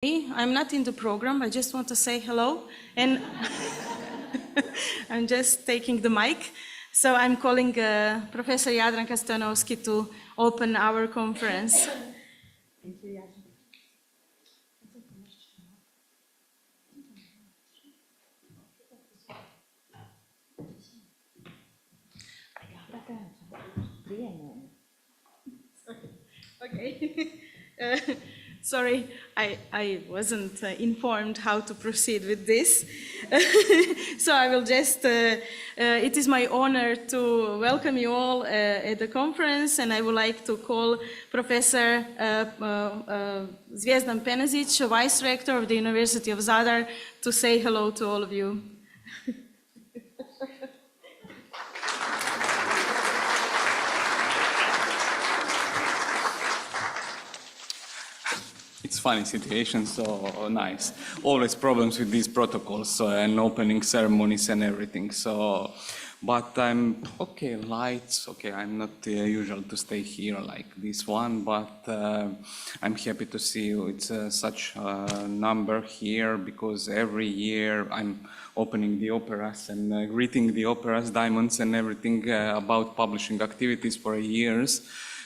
I'm not in the program, I just want to say hello, and I'm just taking the mic. So I'm calling Professor Jadranka Stojanovski to open our conference. Thank you, Jadranka. Okay. Sorry, I wasn't informed how to proceed with this. So I will just, it is my honor to welcome you all at the conference, and I would like to call Professor Zvjezdan Penezić, Vice-rector of the University of Zadar, to say hello to all of you. It's funny situation, so nice. Always problems with these protocols and opening ceremonies and everything. So, but I'm okay. Lights, okay. I'm not usual to stay here like this one, but I'm happy to see you. It's such a number here because every year I'm opening the OPERAS and greeting the OPERAS diamonds and everything about publishing activities for years.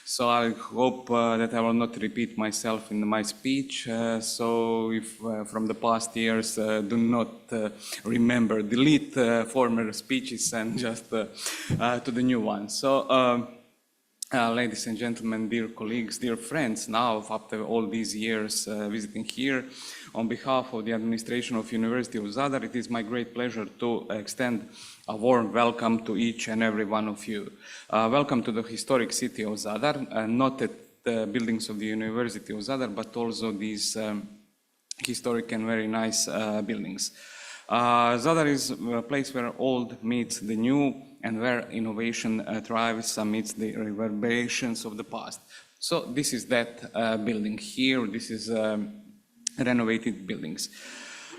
So I hope that I will not repeat myself in my speech. So if from the past years do not remember, delete former speeches and just to the new ones. So ladies and gentlemen, dear colleagues, dear friends, now after all these years visiting here, on behalf of the administration of University of Zadar, it is my great pleasure to extend a warm welcome to each and every one of you. Welcome to the historic city of Zadar, not at the buildings of the University of Zadar, but also these historic and very nice buildings. Zadar is a place where old meets the new and where innovation thrives amidst the reverberations of the past. So this is that building here. This is renovated buildings.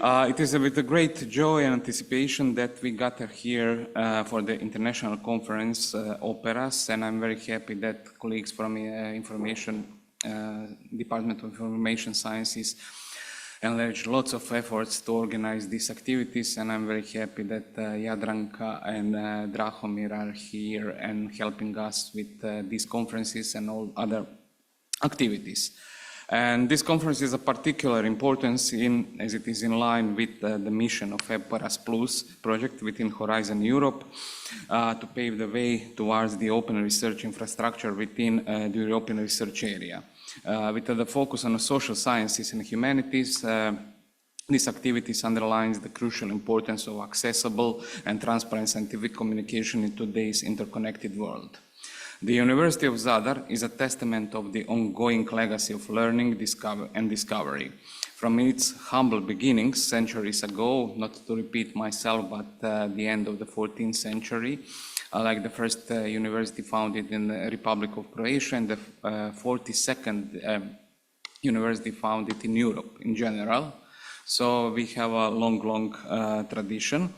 It is with a great joy and anticipation that we gather here for the international conference OPERAS, and I'm very happy that colleagues from Department of Information Sciences enlarged lots of efforts to organize these activities, and I'm very happy that Jadranka and Drahomira are here and helping us with these conferences and all other activities. And this conference is of particular importance as it is in line with the mission of OPERAS Plus project within Horizon Europe to pave the way towards the open research infrastructure within the European research area. With the focus on social sciences and humanities, this activities underlines the crucial importance of accessible and transparent scientific communication in today's interconnected world. The University of Zadar is a testament of the ongoing legacy of learning and discovery. From its humble beginnings centuries ago, not to repeat myself, but the end of the 14th century, like the first university founded in the Republic of Croatia and the 42nd university founded in Europe in general. So we have a long tradition,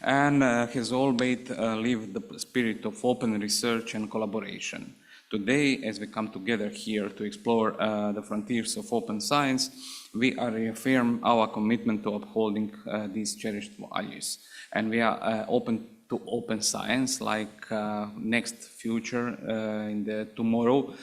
and has always lived the spirit of open research and collaboration. Today, as we come together here to explore the frontiers of open science, we reaffirm our commitment to upholding these cherished values. And we are open to open science, like next future, tomorrow,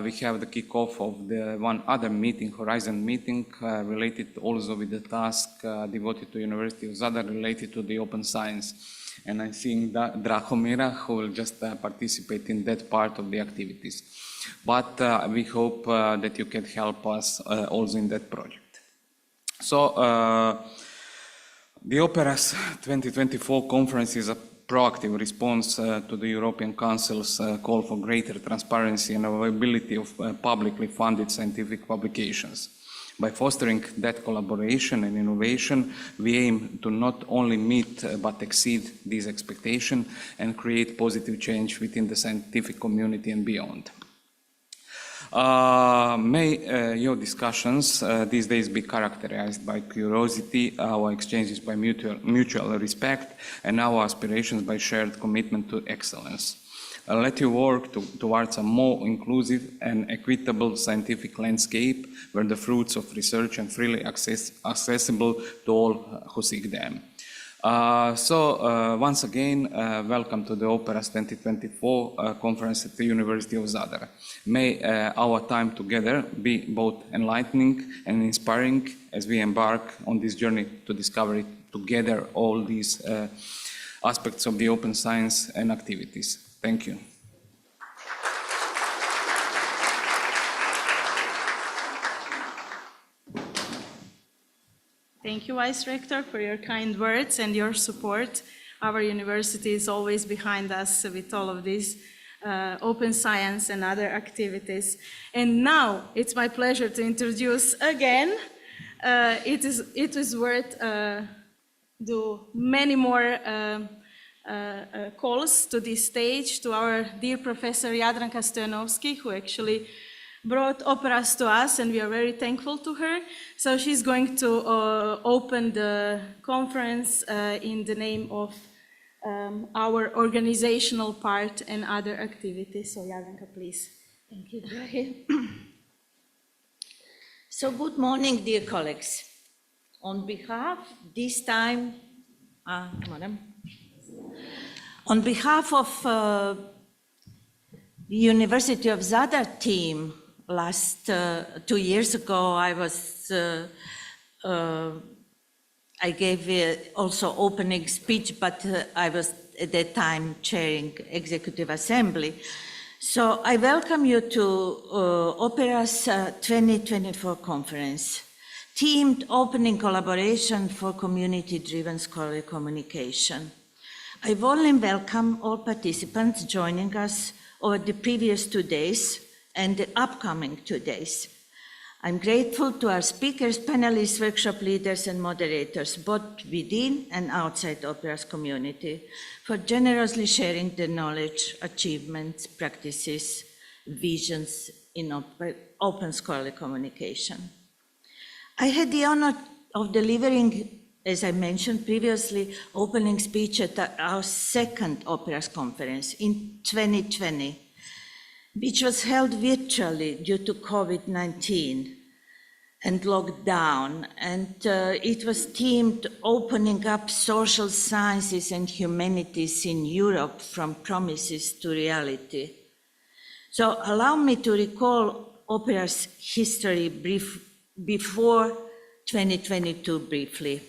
we have the kickoff of the one other meeting, Horizon meeting, related also with the task devoted to University of Zadar related to the open science. And I think that Drahomira, who will just participate in that part of the activities. But we hope that you can help us also in that project. So, the OPERAS 2024 conference is a proactive response to the European Council's call for greater transparency and availability of publicly funded scientific publications. By fostering that collaboration and innovation, we aim to not only meet but exceed these expectations and create positive change within the scientific community and beyond. May your discussions these days be characterized by curiosity, our exchanges by mutual respect, and our aspirations by shared commitment to excellence. let you work towards a more inclusive and equitable scientific landscape where the fruits of research are freely accessible to all who seek them. Once again, welcome to the OPERAS 2024 conference at the University of Zadar. May our time together be both enlightening and inspiring as we embark on this journey to discover together all these aspects of the open science and activities. Thank you. Thank you, Vice-rector, for your kind words and your support. Our university is always behind us with all of these open science and other activities. And now it's my pleasure to introduce again. It is worth do many more calls to this stage to our dear Professor Jadranka Stojanovski, who actually brought OPERAS to us, and we are very thankful to her. So she's going to open the conference in the name of our organizational part and other activities. So Jadranka, please. Thank you, Drahomira. So good morning, dear colleagues. On behalf, this time, madam, on behalf of the University of Zadar team, last 2 years ago, I gave also opening speech, but I was at that time chairing Executive Assembly. So I welcome you to OPERAS 2024 conference, themed Opening Collaboration for Community-Driven Scholarly Communication. I warmly welcome all participants joining us over the previous 2 days and the upcoming 2 days. I'm grateful to our speakers, panelists, workshop leaders, and moderators, both within and outside OPERAS community, for generously sharing their knowledge, achievements, practices, visions in open scholarly communication. I had the honor of delivering, as I mentioned previously, opening speech at our second OPERAS conference in 2020, which was held virtually due to COVID-19 and lockdown, and it was themed Opening Up Social Sciences and Humanities in Europe from Promises to Reality. So allow me to recall OPERA's history before 2022 briefly.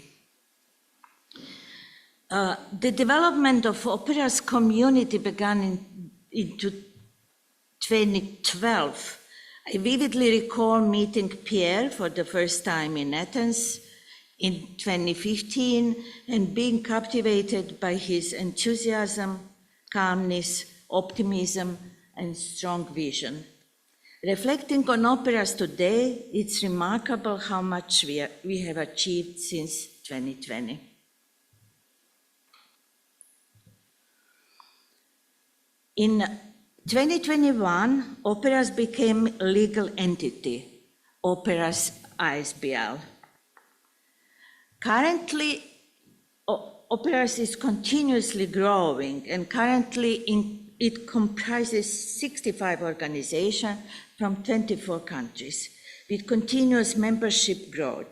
The development of OPERA's community began in 2012. I vividly recall meeting Pierre for the first time in Athens in 2015 and being captivated by his enthusiasm, calmness, optimism, and strong vision. Reflecting on OPERAS today, it's remarkable how much we have achieved since 2020. In 2021, OPERAS became a legal entity, OPERAS ISBL. Currently, OPERAS is continuously growing, and currently it comprises 65 organizations from 24 countries with continuous membership growth.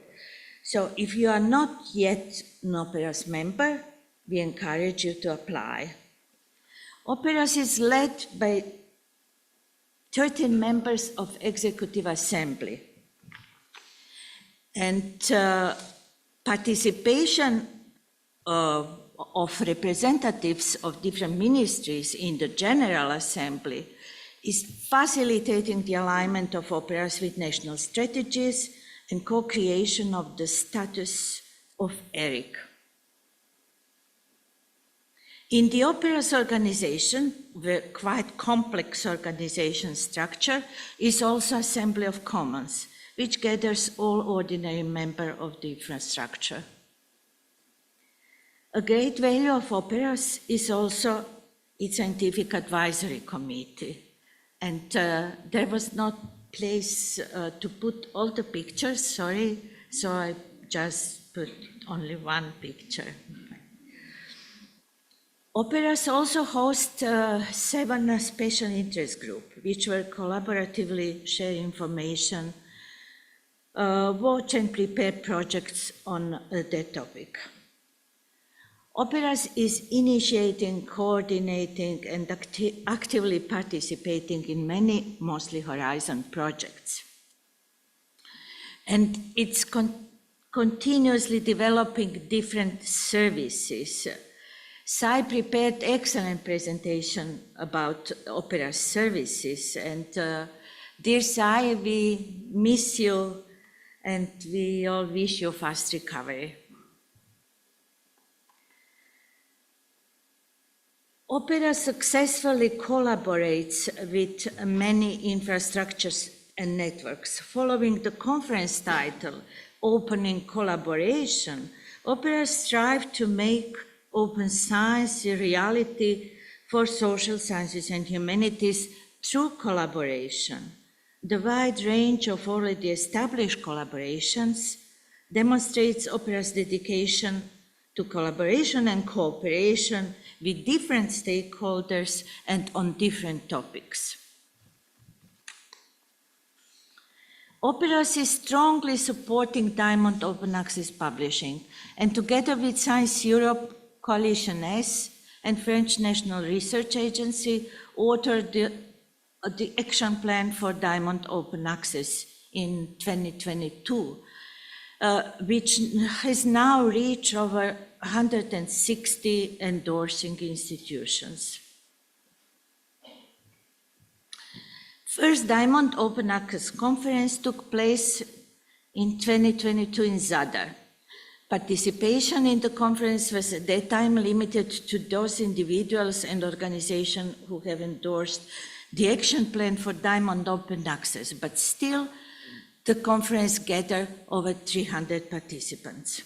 So if you are not yet an OPERAS member, we encourage you to apply. OPERAS is led by 13 members of Executive Assembly, and participation of representatives of different ministries in the General Assembly is facilitating the alignment of OPERAS with national strategies and co-creation of the status of ERIC. In the OPERAS organization, the quite complex organization structure is also Assembly of Commons, which gathers all ordinary members of the infrastructure. A great value of OPERAS is also its scientific advisory committee. And there was not place to put all the pictures, sorry, so I just put only one picture. OPERAS also hosts 7 special interest groups, which will collaboratively share information, watch and prepare projects on that topic. OPERAS is initiating, coordinating, and actively participating in many, mostly Horizon projects. And it's continuously developing different services. Sai prepared excellent presentation about OPERAS services, and dear Sai, we miss you and we all wish you fast recovery. OPERAS successfully collaborates with many infrastructures and networks. Following the conference title, Opening Collaboration, OPERAS strives to make open science a reality for social sciences and humanities through collaboration. The wide range of already established collaborations demonstrates OPERAS' dedication to collaboration and cooperation with different stakeholders and on different topics. OPERAS is strongly supporting Diamond Open Access Publishing, and together with Science Europe, Coalition S, and French National Research Agency, authored the action plan for Diamond Open Access in 2022, which has now reached over 160 endorsing institutions. First Diamond Open Access Conference took place in 2022 in Zadar. Participation in the conference was at that time limited to those individuals and organizations who have endorsed the action plan for Diamond Open Access, but still the conference gathered over 300 participants.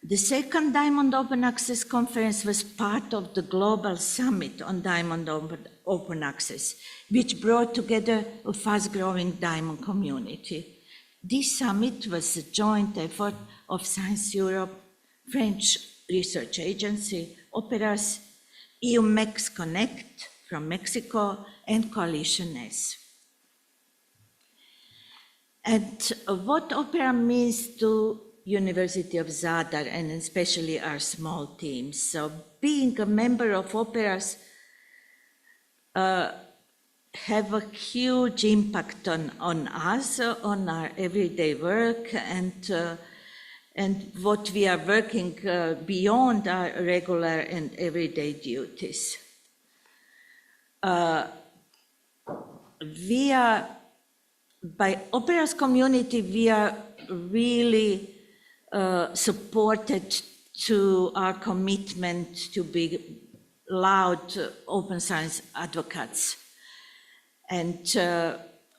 The second Diamond Open Access Conference was part of the Global Summit on Diamond Open Access, which brought together a fast-growing diamond community. This summit was a joint effort of Science Europe, French Research Agency, OPERAS, EU-MEX Connect from Mexico, and Coalition S. And what OPERA means to University of Zadar, and especially our small teams. So being a member of OPERAS have a huge impact on us, on our everyday work, and what we are working beyond our regular and everyday duties. We are, by OPERAS community, we are really supported to our commitment to be loud open science advocates, and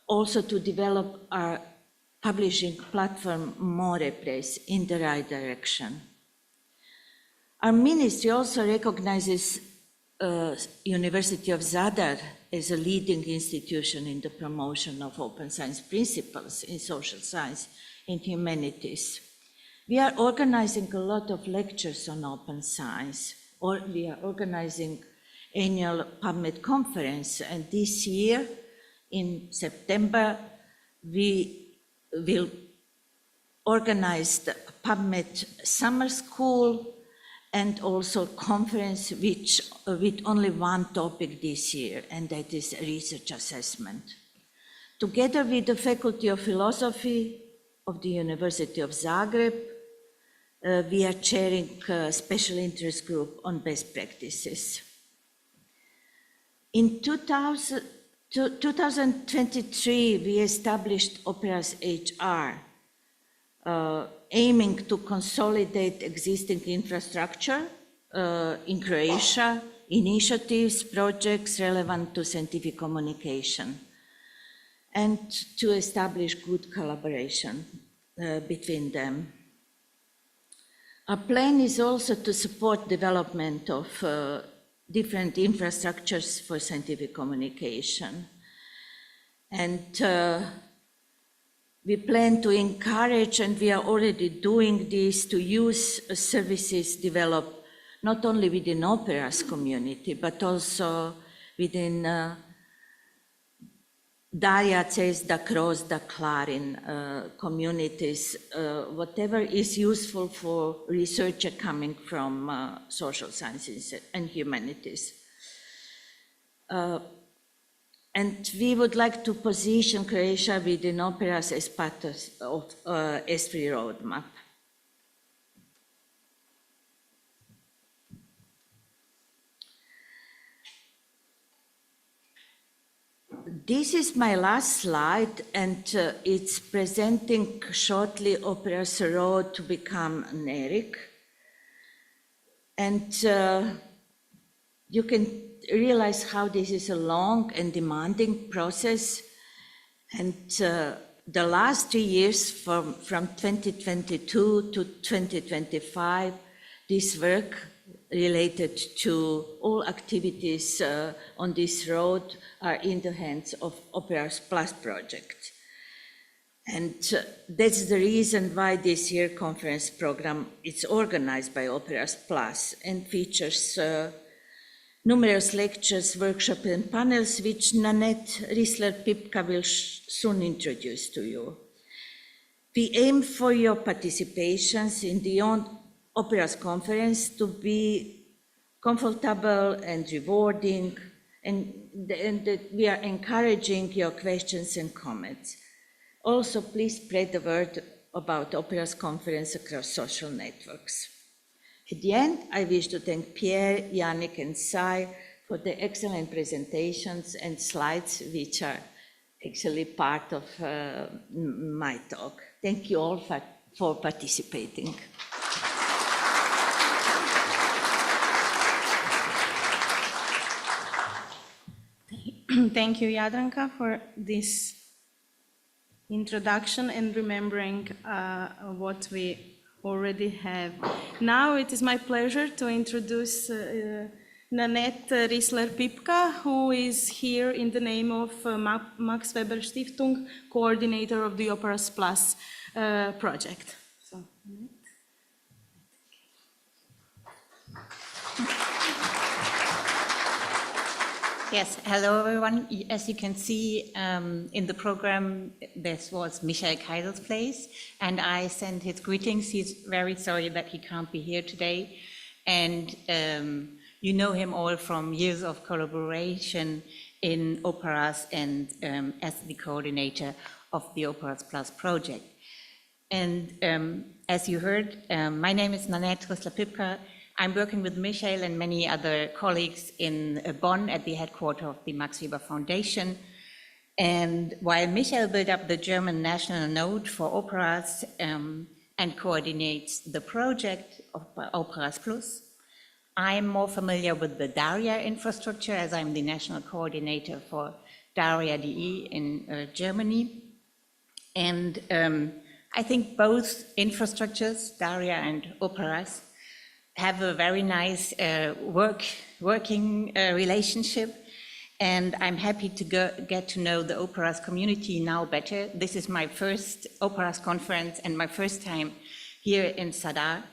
also to develop our publishing platform More Press in the right direction. Our ministry also recognizes University of Zadar as a leading institution in the promotion of open science principles in social science and humanities. We are organizing a lot of lectures on open science, or we are organizing annual PubMed conference, and this year in September we will organize the PubMed summer school and also conference with only one topic this year, and that is research assessment. Together with the Faculty of Philosophy of the University of Zagreb, we are chairing a special interest group on best practices. In 2023, we established OPERAS HR, aiming to consolidate existing infrastructure in Croatia, initiatives, projects relevant to scientific communication, and to establish good collaboration between them. Our plan is also to support development of different infrastructures for scientific communication. And we plan to encourage, and we are already doing this, to use services developed not only within OPERAS community, but also within Daria Cezda, Krozda, Klarin communities, whatever is useful for researcher coming from social sciences and humanities. And we would like to position Croatia within OPERAS as part of S3 roadmap. This is my last slide, and it's presenting shortly OPERAS road to become NERIC. And you can realize how this is a long and demanding process. And the last 3 years, from 2022 to 2025, this work related to all activities on this road are in the hands of OPERAS Plus project. And that's the reason why this year conference program is organized by OPERAS Plus and features numerous lectures, workshops and panels, which Nanette Rißler-Pipka will soon introduce to you. We aim for your participations in the OPERAS conference to be comfortable and rewarding, and we are encouraging your questions and comments. Also, please spread the word about OPERAS conference across social networks. At the end, I wish to thank Pierre, Yannick and Sai for the excellent presentations and slides, which are actually part of my talk. Thank you all for participating. Thank you, Jadranka, for this introduction and remembering what we already have. Now it is my pleasure to introduce Nanette Rißler-Pipka, who is here in the name of Max Weber Stiftung, coordinator of the OPERAS Plus project. So, Yes, hello everyone. As you can see in the program, this was Michael Kaiser's place, and I send his greetings. He's very sorry that he can't be here today. And you know him all from years of collaboration in OPERAS and as the coordinator of the OPERAS Plus project. And as you heard, my name is Nanette Rißler-Pipka. I'm working with Michael and many other colleagues in Bonn at the headquarters of the Max Weber Foundation. And while Michael built up the German national node for OPERAS and coordinates the project of OPERAS Plus, I'm more familiar with the DARIA infrastructure, as I'm the national coordinator for DARIA.de in Germany. And I think both infrastructures, DARIA and OPERAS, have a very nice working relationship, and I'm happy to get to know the OPERAS community now better. This is my first OPERAS conference and my first time here in Zadar,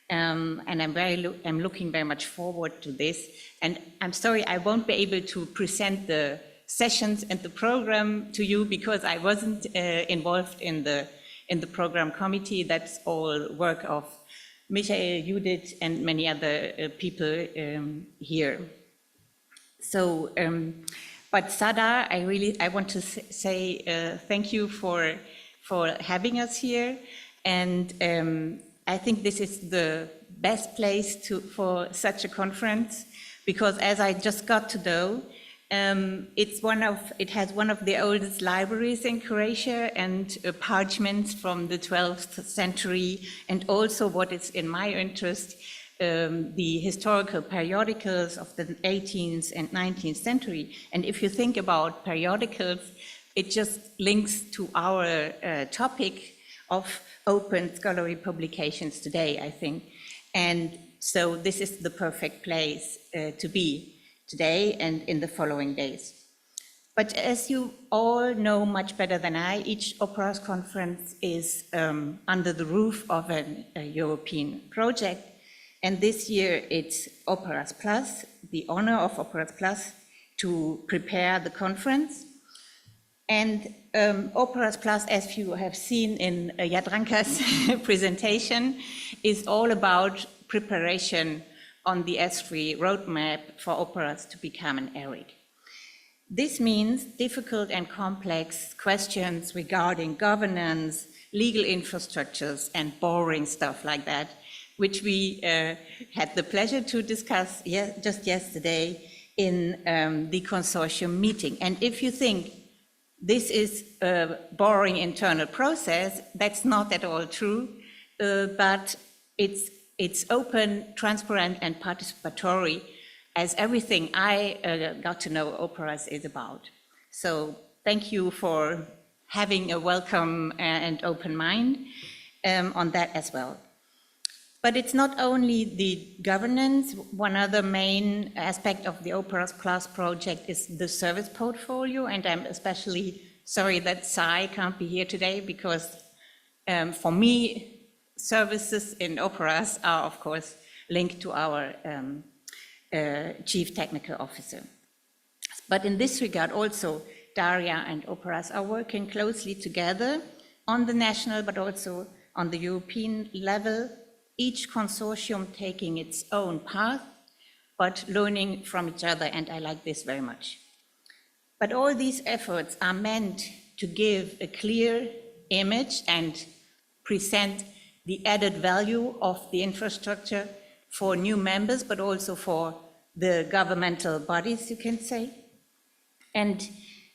and I'm looking very much forward to this. And I'm sorry I won't be able to present the sessions and the program to you because I wasn't involved in the program committee. That's all work of Michael, Judith, and many other people here. So, but Zadar, I want to say thank you for having us here, and I think this is the best place for such a conference because, as I just got to know, it has one of the oldest libraries in Croatia and parchments from the 12th century, and also what is in my interest, the historical periodicals of the 18th and 19th century. And if you think about periodicals, it just links to our topic of open scholarly publications today, I think. And so this is the perfect place to be today and in the following days. But as you all know much better than I, each OPERAS conference is under the roof of a European project. And this year it's OPERAS Plus, the honor of OPERAS Plus, to prepare the conference. And OPERAS Plus, as you have seen in Jadranka's presentation, is all about preparation on the S3 roadmap for operas to become an ERIC. This means difficult and complex questions regarding governance, legal infrastructures, and boring stuff like that, which we had the pleasure to discuss just yesterday in the consortium meeting. And if you think this is a boring internal process, that's not at all true, but it's open, transparent, and participatory, as everything I got to know OPERAS is about. So thank you for having a welcome and open mind on that as well. But it's not only the governance. One other main aspect of the OPERAS Plus project is the service portfolio, and I'm especially sorry that Sai can't be here today, because for me, services in OPERAS are, of course, linked to our Chief Technical Officer. But in this regard also, Daria and OPERAS are working closely together on the national but also on the European level, each consortium taking its own path, but learning from each other, and I like this very much. But all these efforts are meant to give a clear image and present the added value of the infrastructure for new members, but also for the governmental bodies, you can say. And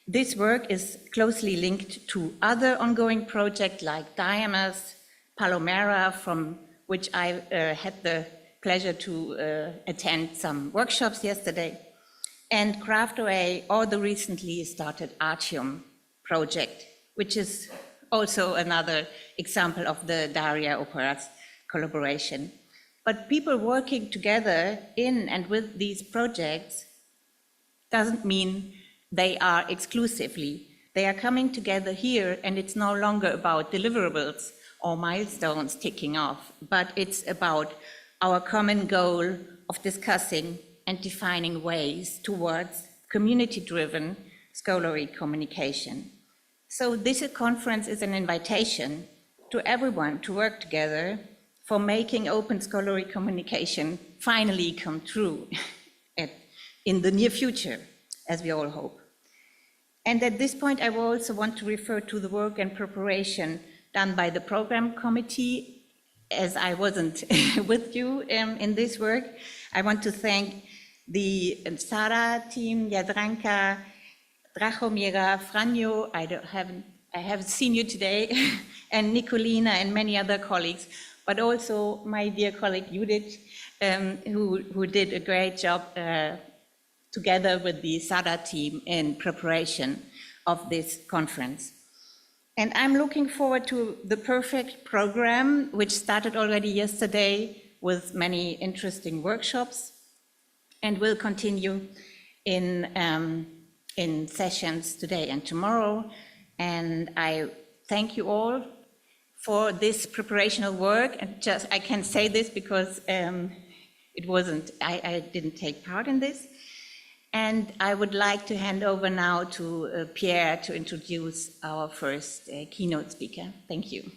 this work is closely linked to other ongoing projects like Diamas, Palomera, from which I had the pleasure to attend some workshops yesterday, and CraftOA, or the recently started Artium project, which is also another example of the Daria OPERAS collaboration. But people working together in and with these projects doesn't mean they are exclusively. They are coming together here, and it's no longer about deliverables or milestones ticking off, but it's about our common goal of discussing and defining ways towards community-driven scholarly communication. So this conference is an invitation to everyone to work together for making open scholarly communication finally come true in the near future, as we all hope. And at this point, I will also want to refer to the work and preparation done by the program committee, as I wasn't with you in this work. I want to thank the Zadar team, Jadranka, Drahomira, Franjo, I haven't seen you today, and Nicolina and many other colleagues, but also my dear colleague Judith, who did a great job together with the Zadar team in preparation of this conference. And I'm looking forward to the perfect program, which started already yesterday with many interesting workshops, and will continue in sessions today and tomorrow. And I thank you all for this preparational work. And just, I can say this because I didn't take part in this. And I would like to hand over now to Pierre to introduce our first keynote speaker. Thank you.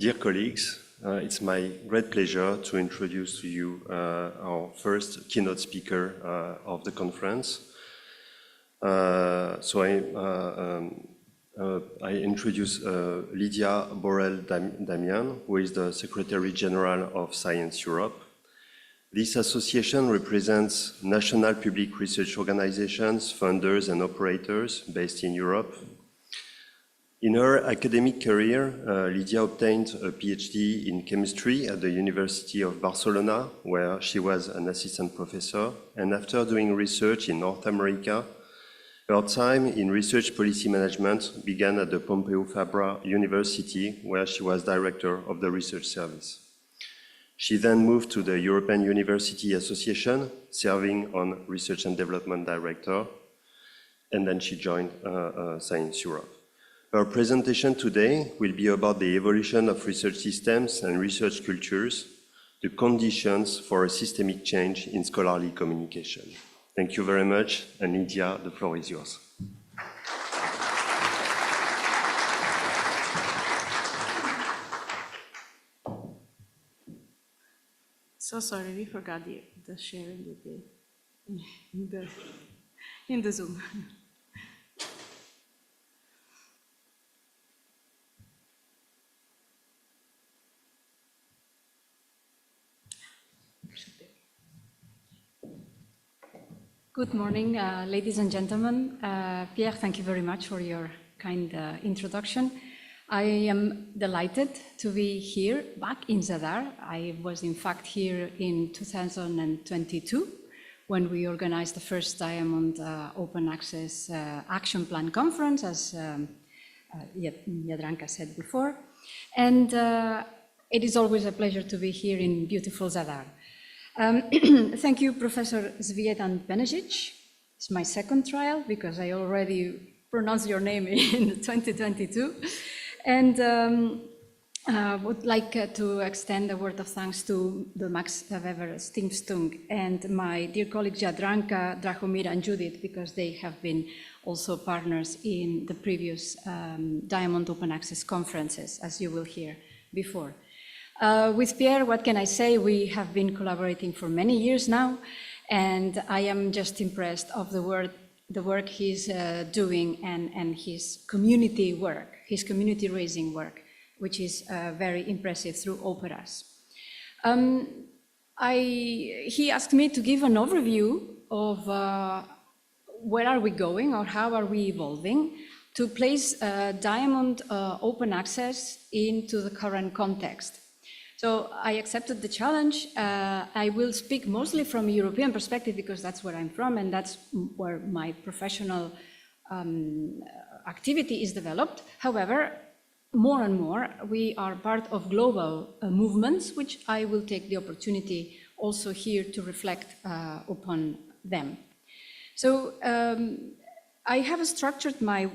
Dear colleagues, it's my great pleasure to introduce to you our first keynote speaker of the conference. So I introduce Lidia Borrel-Damian, who is the Secretary General of Science Europe. This association represents national public research organizations, funders, and operators based in Europe. In her academic career, Lidia obtained a PhD in chemistry at the University of Barcelona, where she was an assistant professor, and after doing research in North America, her time in research policy management began at the Pompeu Fabra University, where she was director of the research service. She then moved to the European University Association, serving on research and development director, and then she joined Science Europe. Her presentation today will be about the evolution of research systems and research cultures, the conditions for a systemic change in scholarly communication. Thank you very much, and Lidia, the floor is yours. So sorry, we forgot the sharing in the Zoom. Good morning, ladies and gentlemen. Pierre, thank you very much for your kind introduction. I am delighted to be here back in Zadar. I was in fact here in 2022 when we organized the first Diamond Open Access Action Plan Conference, as Jadranka said before. And it is always a pleasure to be here in beautiful Zadar. Thank you, Professor Zvjezdan Penezić. It's my second trial because I already pronounced your name in 2022. And would like to extend a word of thanks to the Max Weber Stiftung and my dear colleagues Jadranka, Drahomira, and Judith, because they have been also partners in the previous Diamond Open Access conferences, as you will hear before. With Pierre, what can I say? We have been collaborating for many years now, and I am just impressed of the work he's doing and his community work, his community raising work, which is very impressive through OPERAS. He asked me to give an overview of where are we going or how are we evolving to place Diamond Open Access into the current context. So I accepted the challenge. I will speak mostly from a European perspective because that's where I'm from and that's where my professional activity is developed. However, more and more, we are part of global movements, which I will take the opportunity also here to reflect upon them. So I have structured my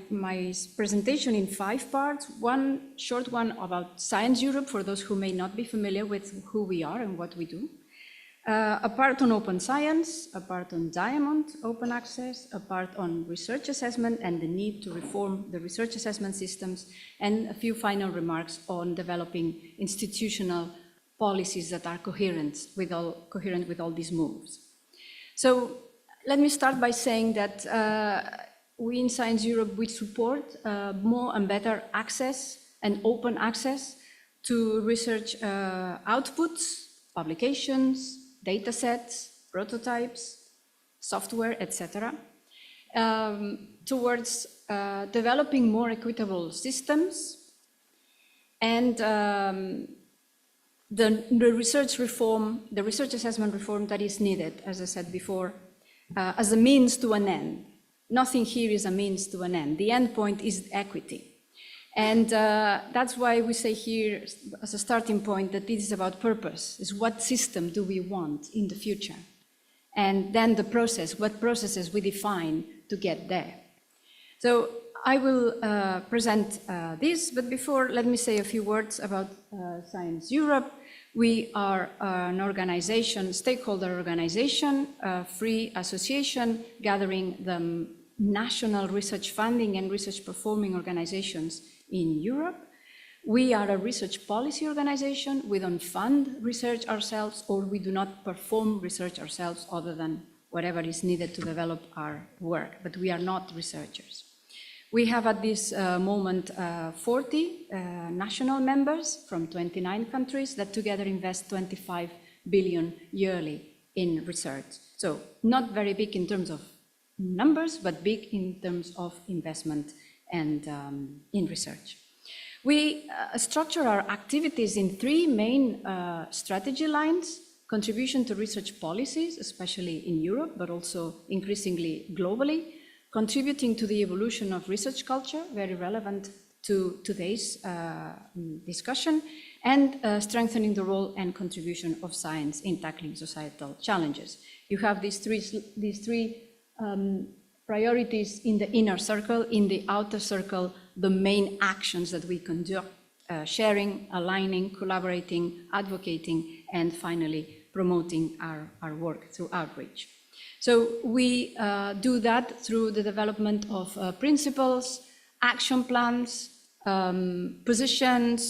presentation in 5 parts. One short one about Science Europe, for those who may not be familiar with who we are and what we do. A part on open science, a part on Diamond Open Access, a part on research assessment and the need to reform the research assessment systems, and a few final remarks on developing institutional policies that are coherent with all these moves. So let me start by saying that we in Science Europe, we support more and better access and open access to research outputs, publications, data sets, prototypes, software, etc., towards developing more equitable systems and the research reform, the research assessment reform that is needed, as I said before, as a means to an end. Nothing here is a means to an end. The end point is equity. And that's why we say here, as a starting point, that this is about purpose, is what system do we want in the future? And then the process, what processes we define to get there. So I will present this, but before, let me say a few words about Science Europe. We are an organization, stakeholder organization, a free association gathering the national research funding and research performing organizations in Europe. We are a research policy organization. We don't fund research ourselves, or we do not perform research ourselves other than whatever is needed to develop our work, but we are not researchers. We have at this moment 40 national members from 29 countries that together invest 25 billion yearly in research. So not very big in terms of numbers, but big in terms of investment and in research. We structure our activities in three main strategy lines: contribution to research policies, especially in Europe, but also increasingly globally, contributing to the evolution of research culture, very relevant to today's discussion, and strengthening the role and contribution of science in tackling societal challenges. You have these three priorities in the inner circle. In the outer circle, the main actions that we conduct: sharing, aligning, collaborating, advocating, and finally promoting our work through outreach. So we do that through the development of principles, action plans, positions,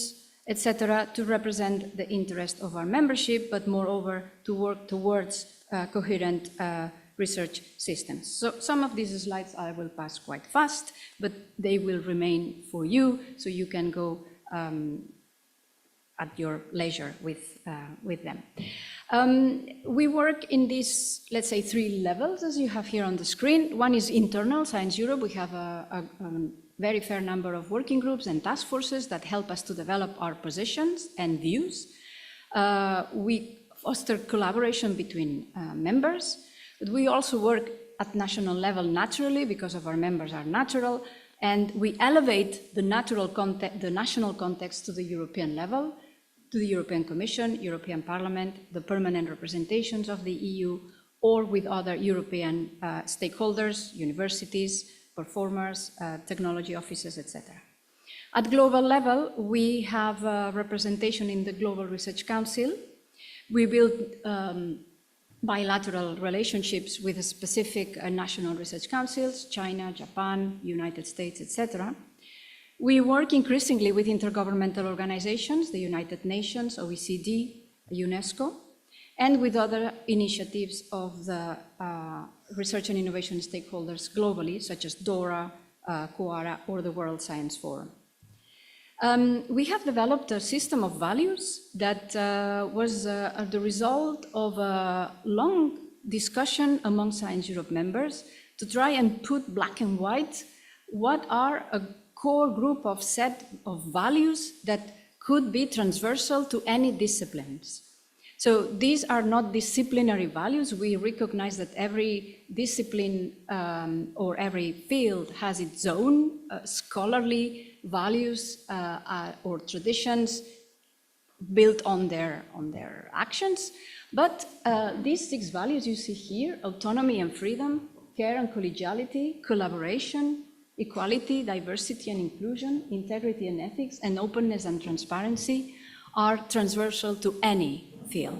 etc., to represent the interest of our membership, but moreover to work towards coherent research systems. So some of these slides I will pass quite fast, but they will remain for you, so you can go at your leisure with them. We work in these, let's say, three levels, as you have here on the screen. One is internal, Science Europe. We have a very fair number of working groups and task forces that help us to develop our positions and views. We foster collaboration between members, but we also work at national level naturally because of our members are natural, and we elevate the national context to the European level, to the European Commission, European Parliament, the permanent representations of the EU, or with other European stakeholders, universities, performers, technology offices, etc. At global level, we have representation in the Global Research Council. We build bilateral relationships with specific national research councils, China, Japan, United States, etc. We work increasingly with intergovernmental organizations, the United Nations, OECD, UNESCO, and with other initiatives of the research and innovation stakeholders globally, such as DORA, QARA, or the World Science Forum. We have developed a system of values that was the result of a long discussion among Science Europe members to try and put black and white what are a core group of set of values that could be transversal to any disciplines. So these are not disciplinary values. We recognize that every discipline or every field has its own scholarly values or traditions built on their actions. But these 6 values you see here: autonomy and freedom, care and collegiality, collaboration, equality, diversity and inclusion, integrity and ethics, and openness and transparency, are transversal to any field.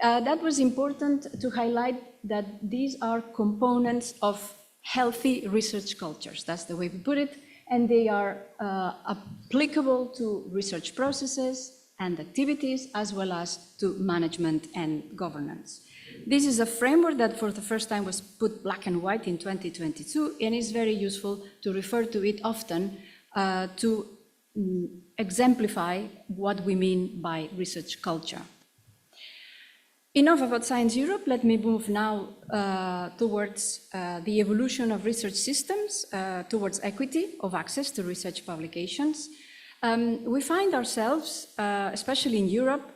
That was important to highlight that these are components of healthy research cultures. That's the way we put it. And they are applicable to research processes and activities, as well as to management and governance. This is a framework that for the first time was put black and white in 2022, and is very useful to refer to it often to exemplify what we mean by research culture. Enough about Science Europe. Let me move now towards the evolution of research systems, towards equity of access to research publications. We find ourselves, especially in Europe,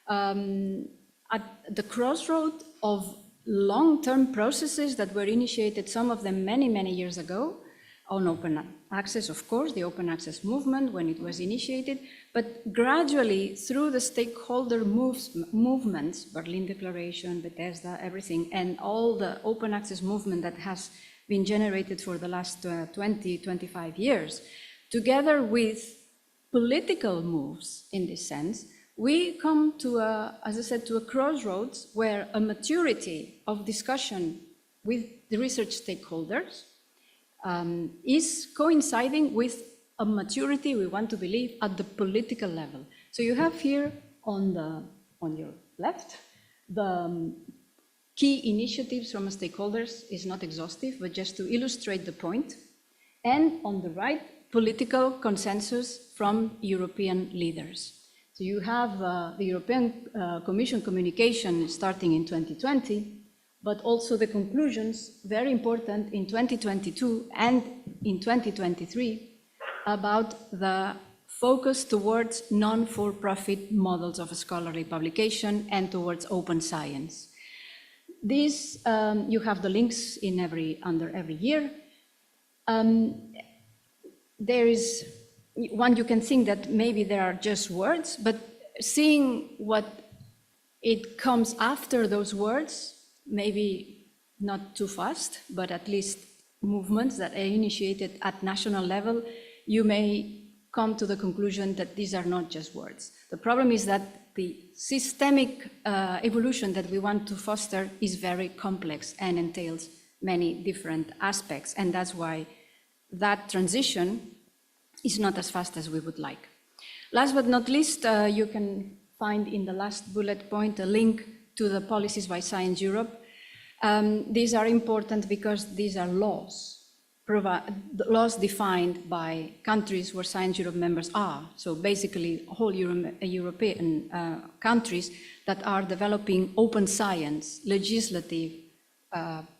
at the crossroad of long-term processes that were initiated, some of them many, many years ago, on open access, of course, the open access movement when it was initiated, but gradually through the stakeholder movements, Berlin Declaration, Bethesda, everything, and all the open access movement that has been generated for the last 20, 25 years, together with political moves in this sense, we come to as I said, to a crossroads where a maturity of discussion with the research stakeholders is coinciding with a maturity, we want to believe, at the political level. So you have here on your left, the key initiatives from stakeholders is not exhaustive, but just to illustrate the point. And on the right, political consensus from European leaders. So you have the European Commission communication starting in 2020 but also the conclusions, very important in 2022 and in 2023, about the focus towards non-for-profit models of scholarly publication and towards open science. These, you have the links in under every year. There is one, you can think that maybe there are just words, but seeing what it comes after those words, maybe not too fast, but at least movements that are initiated at national level, you may come to the conclusion that these are not just words. The problem is that the systemic evolution that we want to foster is very complex and entails many different aspects, and that's why that transition is not as fast as we would like. Last but not least, you can find in the last bullet point a link to the Policies by Science Europe. These are important because these are laws. Laws defined by countries where Science Europe members are. So basically, whole European countries that are developing open science, legislative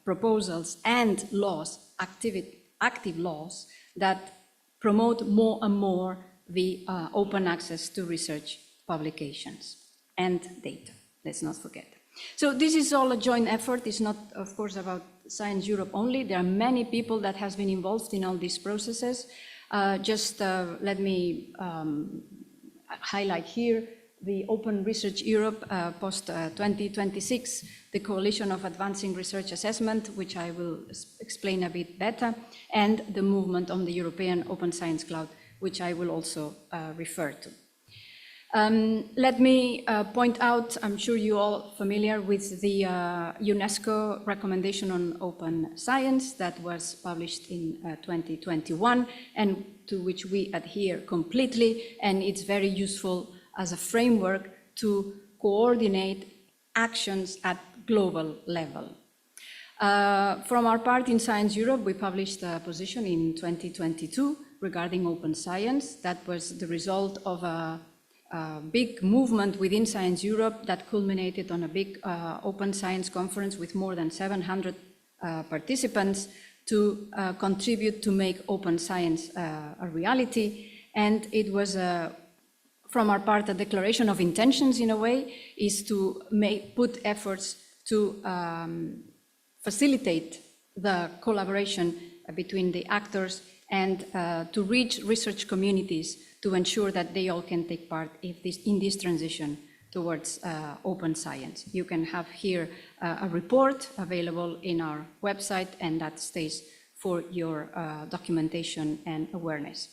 proposals and laws, active laws that promote more and more the open access to research publications and data, let's not forget. So this is all a joint effort. It's not, of course, about Science Europe only. There are many people that has been involved in all these processes. Let me highlight here the Open Research Europe post-2026, the Coalition of Advancing Research Assessment, which I will explain a bit better, and the movement on the European Open Science Cloud, which I will also refer to. Let me point out, I'm sure you're all familiar with the UNESCO recommendation on open science that was published in 2021 and to which we adhere completely, and it's very useful as a framework to coordinate actions at global level. From our part in Science Europe, we published a position in 2022 regarding open science. That was the result of a big movement within Science Europe that culminated on a big open science conference with more than 700 participants to contribute to make open science a reality. And it was, from our part, a declaration of intentions in a way, is to put efforts to facilitate the collaboration between the actors and to reach research communities to ensure that they all can take part in this transition towards open science. You can have here a report available in our website, and that stays for your documentation and awareness.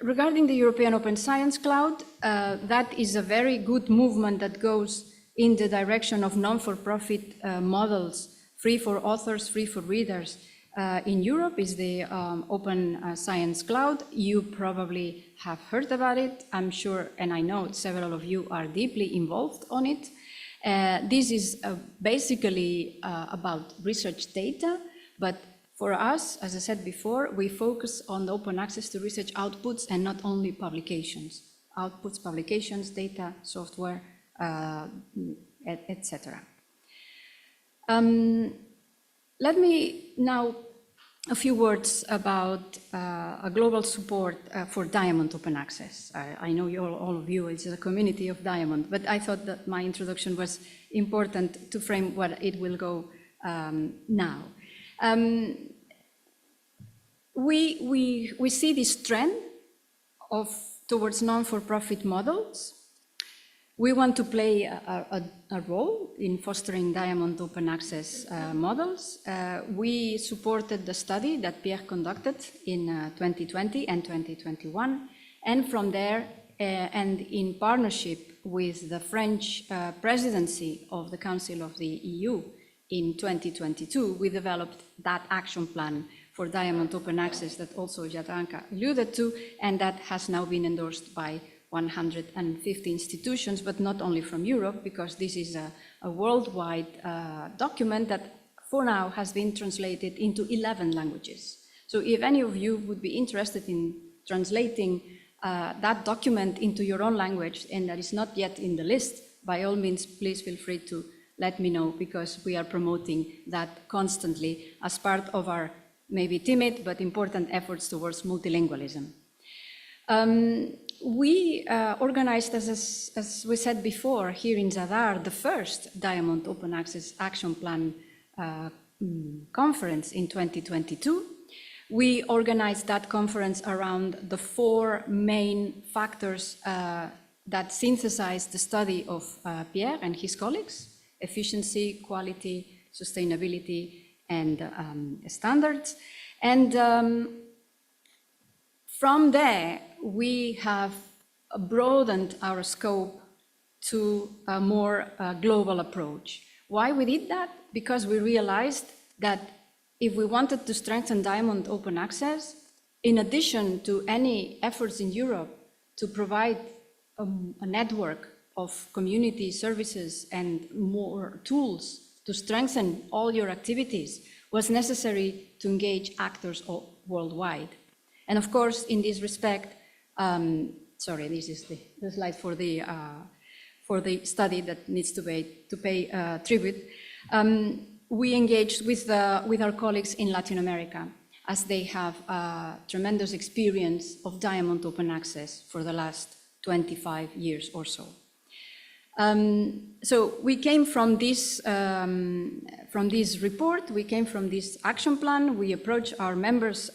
Regarding the European Open Science Cloud, that is a very good movement that goes in the direction of non-for-profit models, free for authors, free for readers. In Europe is the Open Science Cloud. You probably have heard about it, I'm sure, and I know several of you are deeply involved on it. This is basically about research data, but for us, as I said before, we focus on open access to research outputs and not only publications. Outputs, publications, data, software, etc. Let me now a few words about a global support for Diamond Open Access. I know all of you, it's a community of Diamond, but I thought that my introduction was important to frame what it will go now. We see this trend towards non-for-profit models. We want to play a role in fostering Diamond Open Access models. We supported the study that Pierre conducted in 2020 and 2021, and from there, and in partnership with the French presidency of the Council of the EU in 2022, we developed that action plan for Diamond Open Access that also Jadranka alluded to, and that has now been endorsed by 150 institutions, but not only from Europe, because this is a worldwide document that for now has been translated into 11 languages. So if any of you would be interested in translating that document into your own language and that is not yet in the list, by all means, please feel free to let me know, because we are promoting that constantly as part of our maybe timid but important efforts towards multilingualism. We organized, as we said before, here in Zadar, the first Diamond Open Access Action Plan conference in 2022. We organized that conference around the 4 main factors that synthesize the study of Pierre and his colleagues: efficiency, quality, sustainability, and standards. And from there, we have broadened our scope to a more global approach. Why we did that? Because we realized that if we wanted to strengthen Diamond Open Access, in addition to any efforts in Europe to provide a network of community services and more tools to strengthen all your activities, was necessary to engage actors worldwide. And of course, in this respect, sorry, this is the slide for the study that needs to pay tribute. We engaged with our colleagues in Latin America, as they have a tremendous experience of Diamond Open Access for the last 25 years or so. So we came from this report, we came from this action plan. We approached our members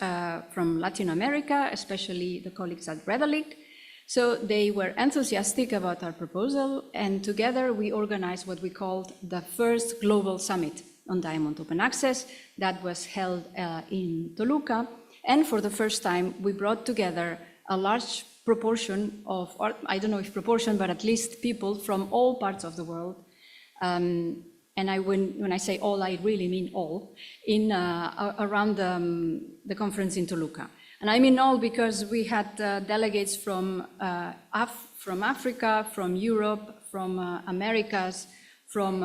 from Latin America, especially the colleagues at Rooryck. So they were enthusiastic about our proposal, and together we organized what we called the first global summit on Diamond Open Access that was held in Toluca. And for the first time, we brought together a large proportion of, or I don't know if proportion, but at least people from all parts of the world. And when I say all, I really mean all, in around the conference in Toluca. And I mean all because we had delegates from Africa, from Europe, from Americas, from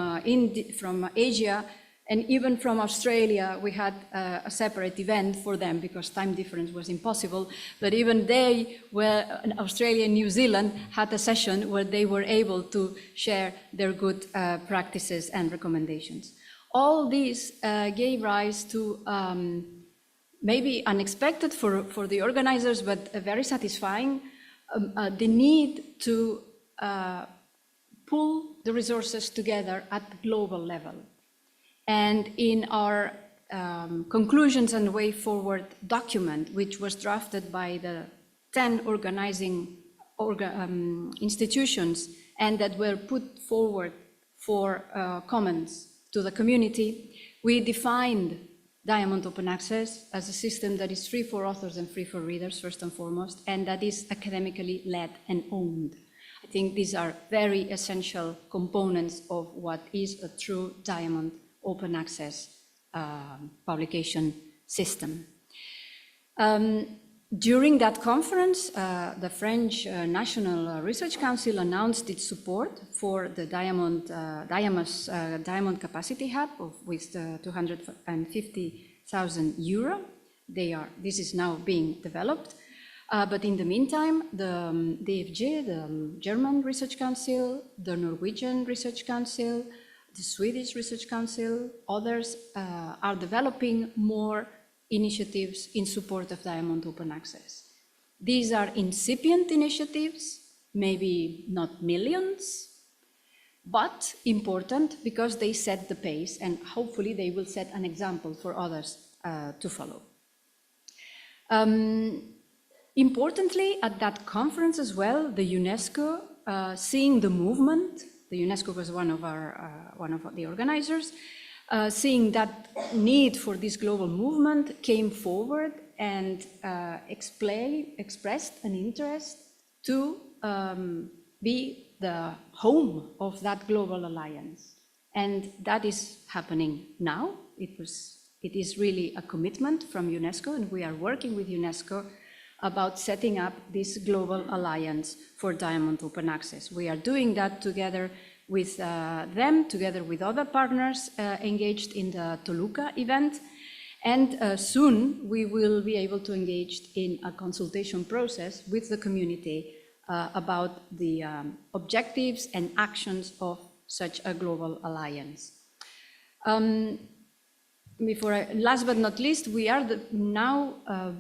Asia, and even from Australia. We had a separate event for them because time difference was impossible. But even they were, Australia and New Zealand had a session where they were able to share their good practices and recommendations. All these gave rise to maybe unexpected for the organizers, but very satisfying, the need to pull the resources together at the global level. And in our conclusions and way forward document, which was drafted by the 10 organizing institutions and that were put forward for comments to the community, we defined Diamond Open Access as a system that is free for authors and free for readers, first and foremost, and that is academically led and owned. I think these are very essential components of what is a true Diamond Open Access publication system. During that conference, the French National Research Council announced its support for the Diamond Capacity Hub with 250,000 euro. This is now being developed. But in the meantime, the DFG, the German Research Council, the Norwegian Research Council, the Swedish Research Council, others are developing more initiatives in support of Diamond Open Access. These are incipient initiatives, maybe not millions, but important because they set the pace, and hopefully they will set an example for others to follow. Importantly, at that conference as well, the UNESCO, seeing the movement, the UNESCO was one of the organizers, seeing that need for this global movement, came forward and expressed an interest to be the home of that global alliance. And that is happening now. It is really a commitment from UNESCO, and we are working with UNESCO about setting up this global alliance for Diamond Open Access. We are doing that together with them, together with other partners engaged in the Toluca event. And soon we will be able to engage in a consultation process with the community about the objectives and actions of such a global alliance. Last but not least, we are now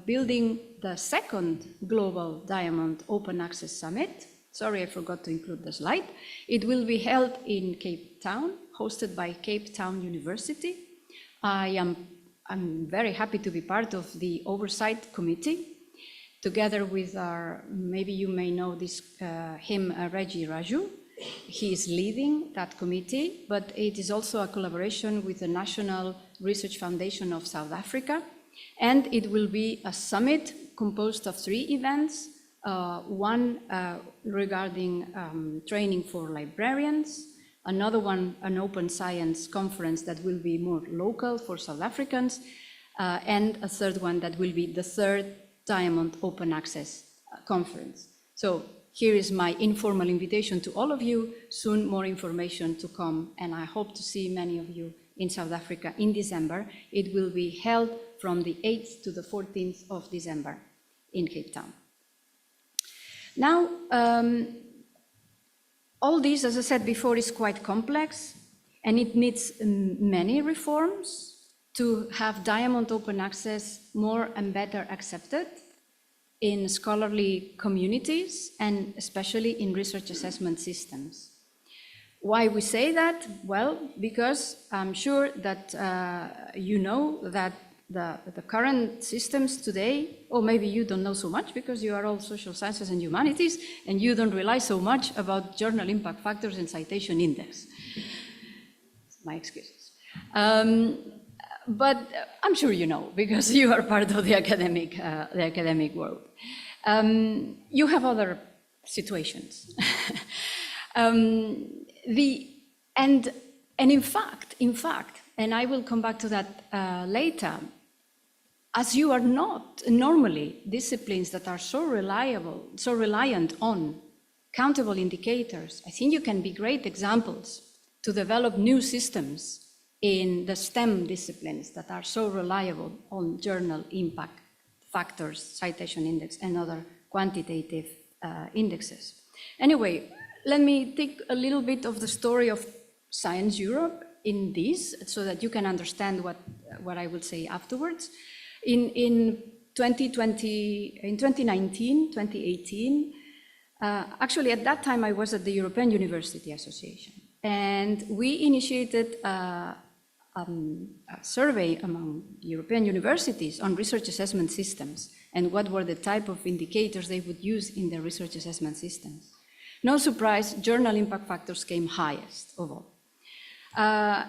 building the second Global Diamond Open Access Summit. Sorry, I forgot to include the slide. It will be held in Cape Town, hosted by Cape Town University. I'm very happy to be part of the oversight committee, together with our, maybe you may know him, Reggie Raju. He is leading that committee, but it is also a collaboration with the National Research Foundation of South Africa. And it will be a summit composed of 3 events, one regarding training for librarians, another one, an open science conference that will be more local for South Africans, and a third one that will be the third Diamond Open Access Conference. So here is my informal invitation to all of you. Soon more information to come, and I hope to see many of you in South Africa in December. It will be held from the 8th to the 14th of December in Cape Town. Now, all this, as I said before, is quite complex, and it needs many reforms to have Diamond Open Access more and better accepted in scholarly communities, and especially in research assessment systems. Why we say that? Well, because I'm sure that you know that the current systems today, or maybe you don't know so much because you are all social sciences and humanities, and you don't rely so much about journal impact factors and citation index. My excuses. But I'm sure you know, because you are part of the academic world. You have other situations. And in fact, and I will come back to that later, as you are not normally disciplines that are so reliant on countable indicators, I think you can be great examples to develop new systems in the STEM disciplines that are so reliable on journal impact factors, citation index, and other quantitative indexes. Anyway, let me take a little bit of the story of Science Europe in this, so that you can understand what I will say afterwards. In 2018, actually at that time I was at the European University Association, and we initiated a survey among European universities on research assessment systems and what were the type of indicators they would use in their research assessment systems. No surprise, journal impact factors came highest of all.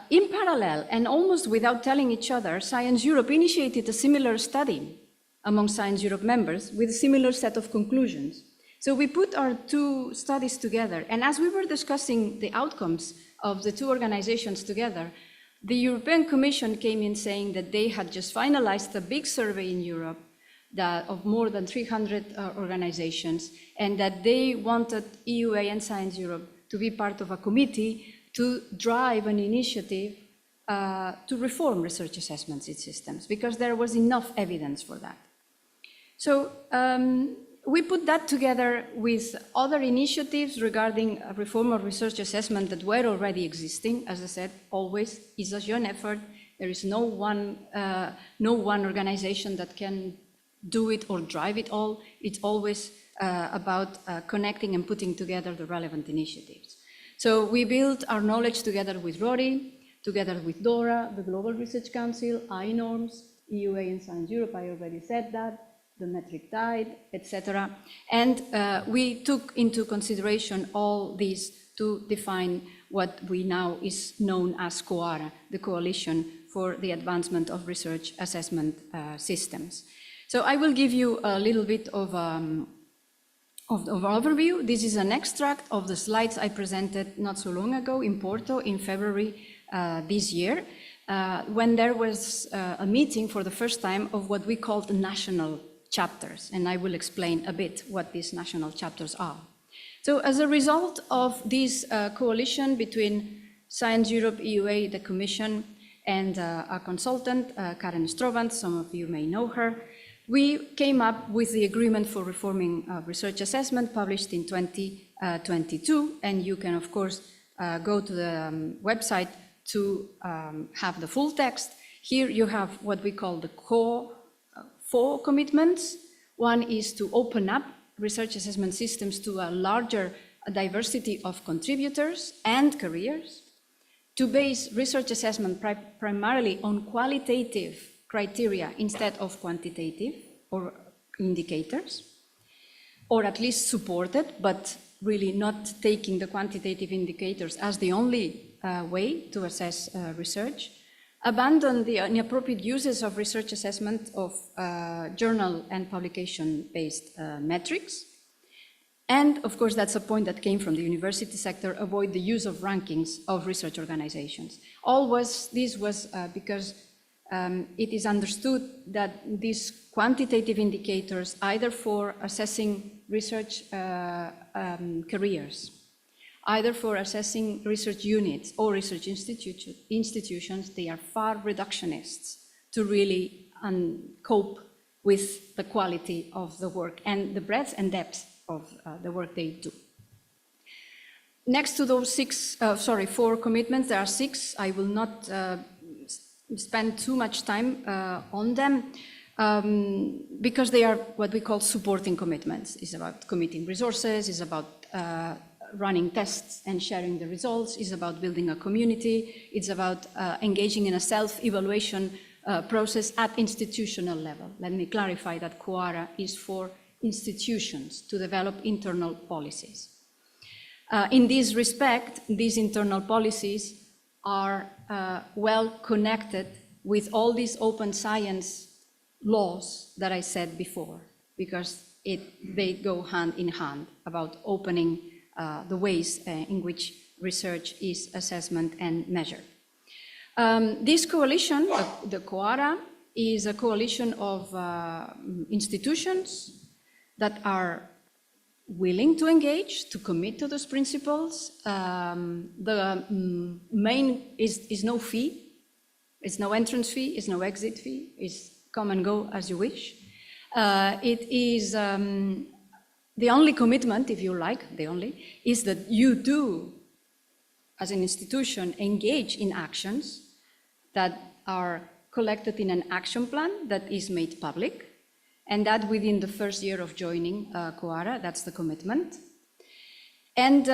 In parallel, and almost without telling each other, Science Europe initiated a similar study among Science Europe members with a similar set of conclusions. So we put our 2 studies together, and as we were discussing the outcomes of the 2 organizations together, the European Commission came in saying that they had just finalized a big survey in Europe of more than 300 organizations, and that they wanted EUA and Science Europe to be part of a committee to drive an initiative to reform research assessment systems, because there was enough evidence for that. So we put that together with other initiatives regarding a reform of research assessment that were already existing. As I said, always is a joint effort. There is no one organization that can do it or drive it all. It's always about connecting and putting together the relevant initiatives. So we built our knowledge together with Rooryck, together with DORA, the Global Research Council, iNorms, EUA and Science Europe, I already said that, the metric tide, etc. And we took into consideration all these to define what we now is known as COARA, the Coalition for the Advancement of Research Assessment Systems. So I will give you a little bit of overview. This is an extract of the slides I presented not so long ago in Porto in February this year, when there was a meeting for the first time of what we called national chapters, and I will explain a bit what these national chapters are. So as a result of this coalition between Science Europe, EUA, the Commission, and a consultant, Karen Strovand, some of you may know her, we came up with the Agreement for Reforming Research Assessment, published in 2022, and you can, of course, go to the website to have the full text. Here you have what we call the core 4 commitments. One is to open up research assessment systems to a larger diversity of contributors and careers, to base research assessment primarily on qualitative criteria instead of quantitative or indicators, or at least supported, but really not taking the quantitative indicators as the only way to assess research. Abandon the inappropriate uses of research assessment of journal and publication-based metrics. And of course, that's a point that came from the university sector, avoid the use of rankings of research organizations. This was because it is understood that these quantitative indicators, either for assessing research careers, either for assessing research units or research institutions, they are far reductionists to really cope with the quality of the work and the breadth and depth of the work they do. Next to those 4 commitments, there are 6. I will not spend too much time on them because they are what we call supporting commitments. It's about committing resources, it's about running tests and sharing the results, it's about building a community, it's about engaging in a self-evaluation process at institutional level. Let me clarify that QARA is for institutions to develop internal policies. In this respect, these internal policies are well connected with all these open science laws that I said before, because they go hand in hand about opening the ways in which research is assessment and measured. This coalition, the QARA, is a coalition of institutions that are willing to engage, to commit to those principles. The main is no fee. It's no entrance fee, it's no exit fee. It's come and go as you wish. It is the only commitment, if you like, is that you do, as an institution, engage in actions that are collected in an action plan that is made public, and that within the first year of joining QARA, that's the commitment. And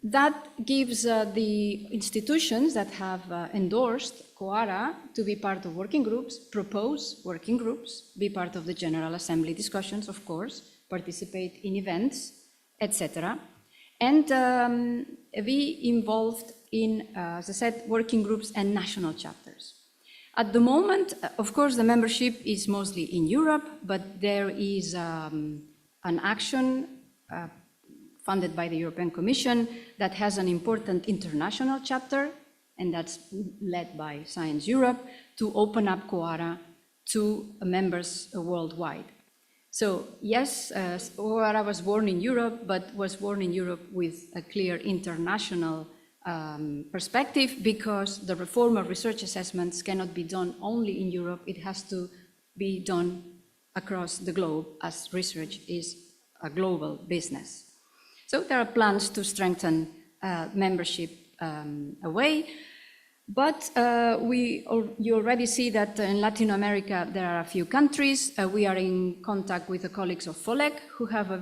that gives the institutions that have endorsed QARA to be part of working groups, propose working groups, be part of the General Assembly discussions, of course, participate in events, etc. And be involved in, as I said, working groups and national chapters. At the moment, of course, the membership is mostly in Europe, but there is an action funded by the European Commission that has an important international chapter, and that's led by Science Europe, to open up QARA to members worldwide. So yes, QARA was born in Europe, but was born in Europe with a clear international perspective, because the reform of research assessments cannot be done only in Europe, it has to be done across the globe, as research is a global business. So there are plans to strengthen membership away, but you already see that in Latin America there are a few countries. We are in contact with the colleagues of FOLEC, who have a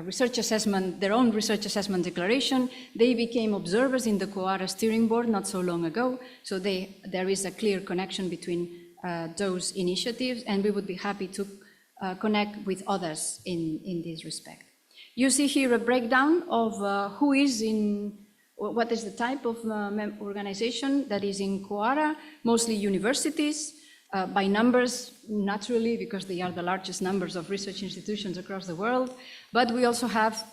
research assessment, their own research assessment declaration. They became observers in the QARA steering board not so long ago, so there is a clear connection between those initiatives, and we would be happy to connect with others in this respect. You see here a breakdown of who is in, what is the type of organization that is in QARA, mostly universities, by numbers, naturally, because they are the largest numbers of research institutions across the world, but we also have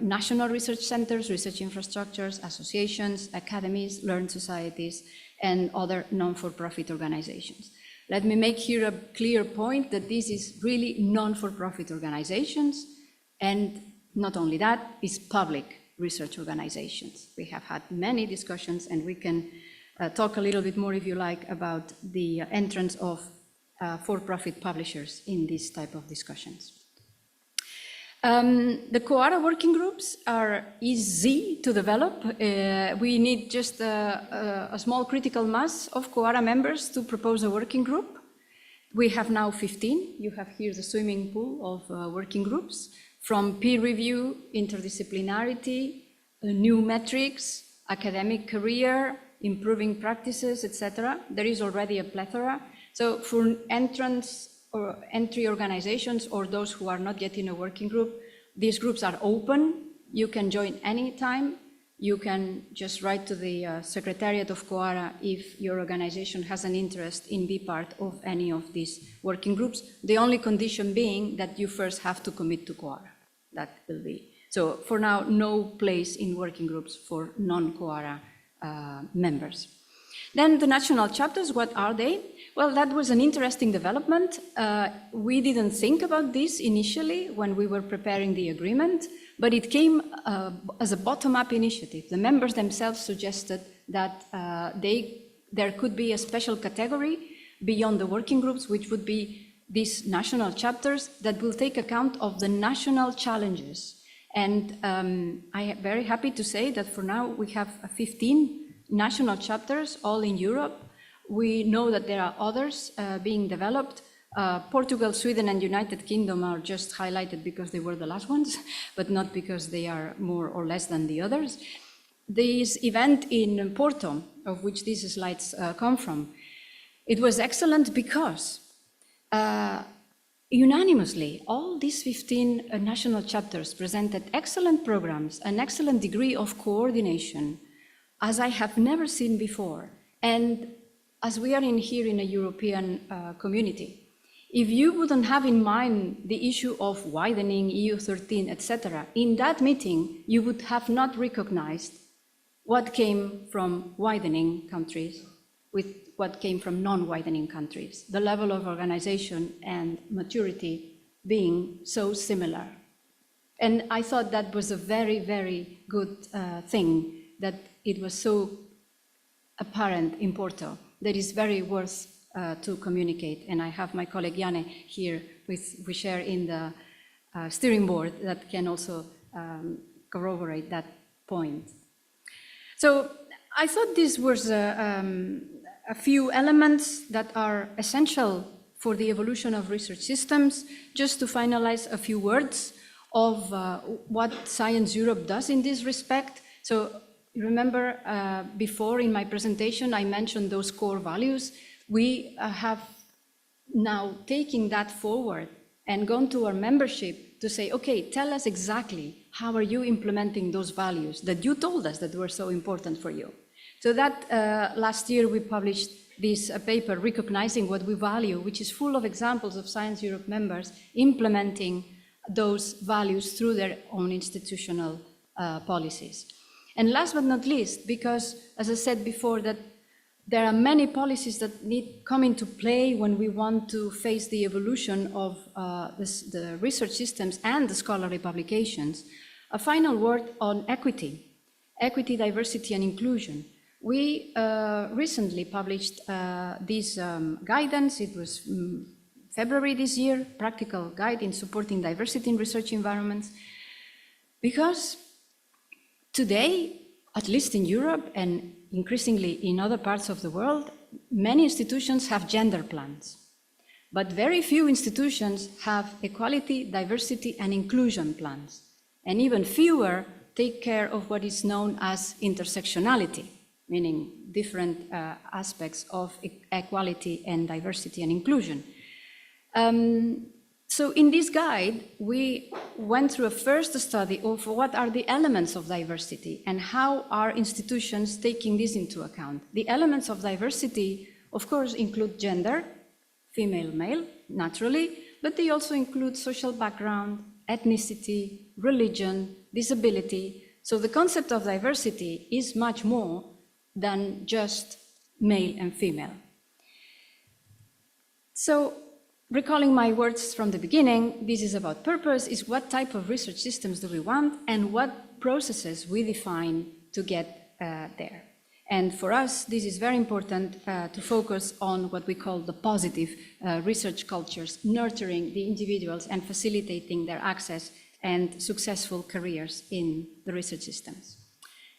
national research centers, research infrastructures, associations, academies, learned societies, and other non-for-profit organizations. Let me make here a clear point that this is really non-for-profit organizations, and not only that, it's public research organizations. We have had many discussions, and we can talk a little bit more, if you like, about the entrance of for-profit publishers in this type of discussions. The Quora working groups are easy to develop. We need just a small critical mass of Quora members to propose a working group. We have now 15. You have here the swimming pool of working groups, from peer review, interdisciplinarity, new metrics, academic career, improving practices, etc. There is already a plethora. So for entry organizations or those who are not yet in a working group, these groups are open. You can join anytime. You can just write to the Secretariat of Quora if your organization has an interest in being part of any of these working groups. The only condition being that you first have to commit to Quora. That will be. So for now, no place in working groups for non-Quora members. Then the national chapters, what are they? Well, that was an interesting development. We didn't think about this initially when we were preparing the agreement, but it came as a bottom-up initiative. The members themselves suggested that there could be a special category beyond the working groups, which would be these national chapters that will take account of the national challenges. And I am very happy to say that for now we have 15 national chapters, all in Europe. We know that there are others being developed. Portugal, Sweden, and United Kingdom are just highlighted because they were the last ones, but not because they are more or less than the others. This event in Porto, of which these slides come from, it was excellent because unanimously, all these 15 national chapters presented excellent programs, an excellent degree of coordination, as I have never seen before. And as we are here in a European community, if you wouldn't have in mind the issue of widening, EU13, etc., in that meeting, you would have not recognized what came from widening countries with what came from non-widening countries, the level of organization and maturity being so similar. And I thought that was a very, very good thing, that it was so apparent in Porto, that is very worth to communicate. And I have my colleague Yannick here, we share in the steering board, that can also corroborate that point. So I thought this was a few elements that are essential for the evolution of research systems. Just to finalize, a few words of what Science Europe does in this respect. So remember, before in my presentation, I mentioned those core values. We have now taken that forward and gone to our membership to say, okay, tell us exactly how are you implementing those values that you told us that were so important for you. So that last year we published this paper, Recognizing What We Value, which is full of examples of Science Europe members implementing those values through their own institutional policies. And last but not least, because as I said before, that there are many policies that come into play when we want to face the evolution of the research systems and the scholarly publications. A final word on equity, diversity, and inclusion. We recently published this guidance. It was February this year, Practical Guide in Supporting Diversity in Research Environments, because today, at least in Europe and increasingly in other parts of the world, many institutions have gender plans, but very few institutions have equality, diversity, and inclusion plans, and even fewer take care of what is known as intersectionality, meaning different aspects of equality and diversity and inclusion. So in this guide, we went through a first study of what are the elements of diversity and how are institutions taking this into account. The elements of diversity, of course, include gender, female, male, naturally, but they also include social background, ethnicity, religion, disability. So the concept of diversity is much more than just male and female. So, recalling my words from the beginning, this is about purpose, is what type of research systems do we want and what processes we define to get there. And for us, this is very important to focus on what we call the positive research cultures, nurturing the individuals and facilitating their access and successful careers in the research systems.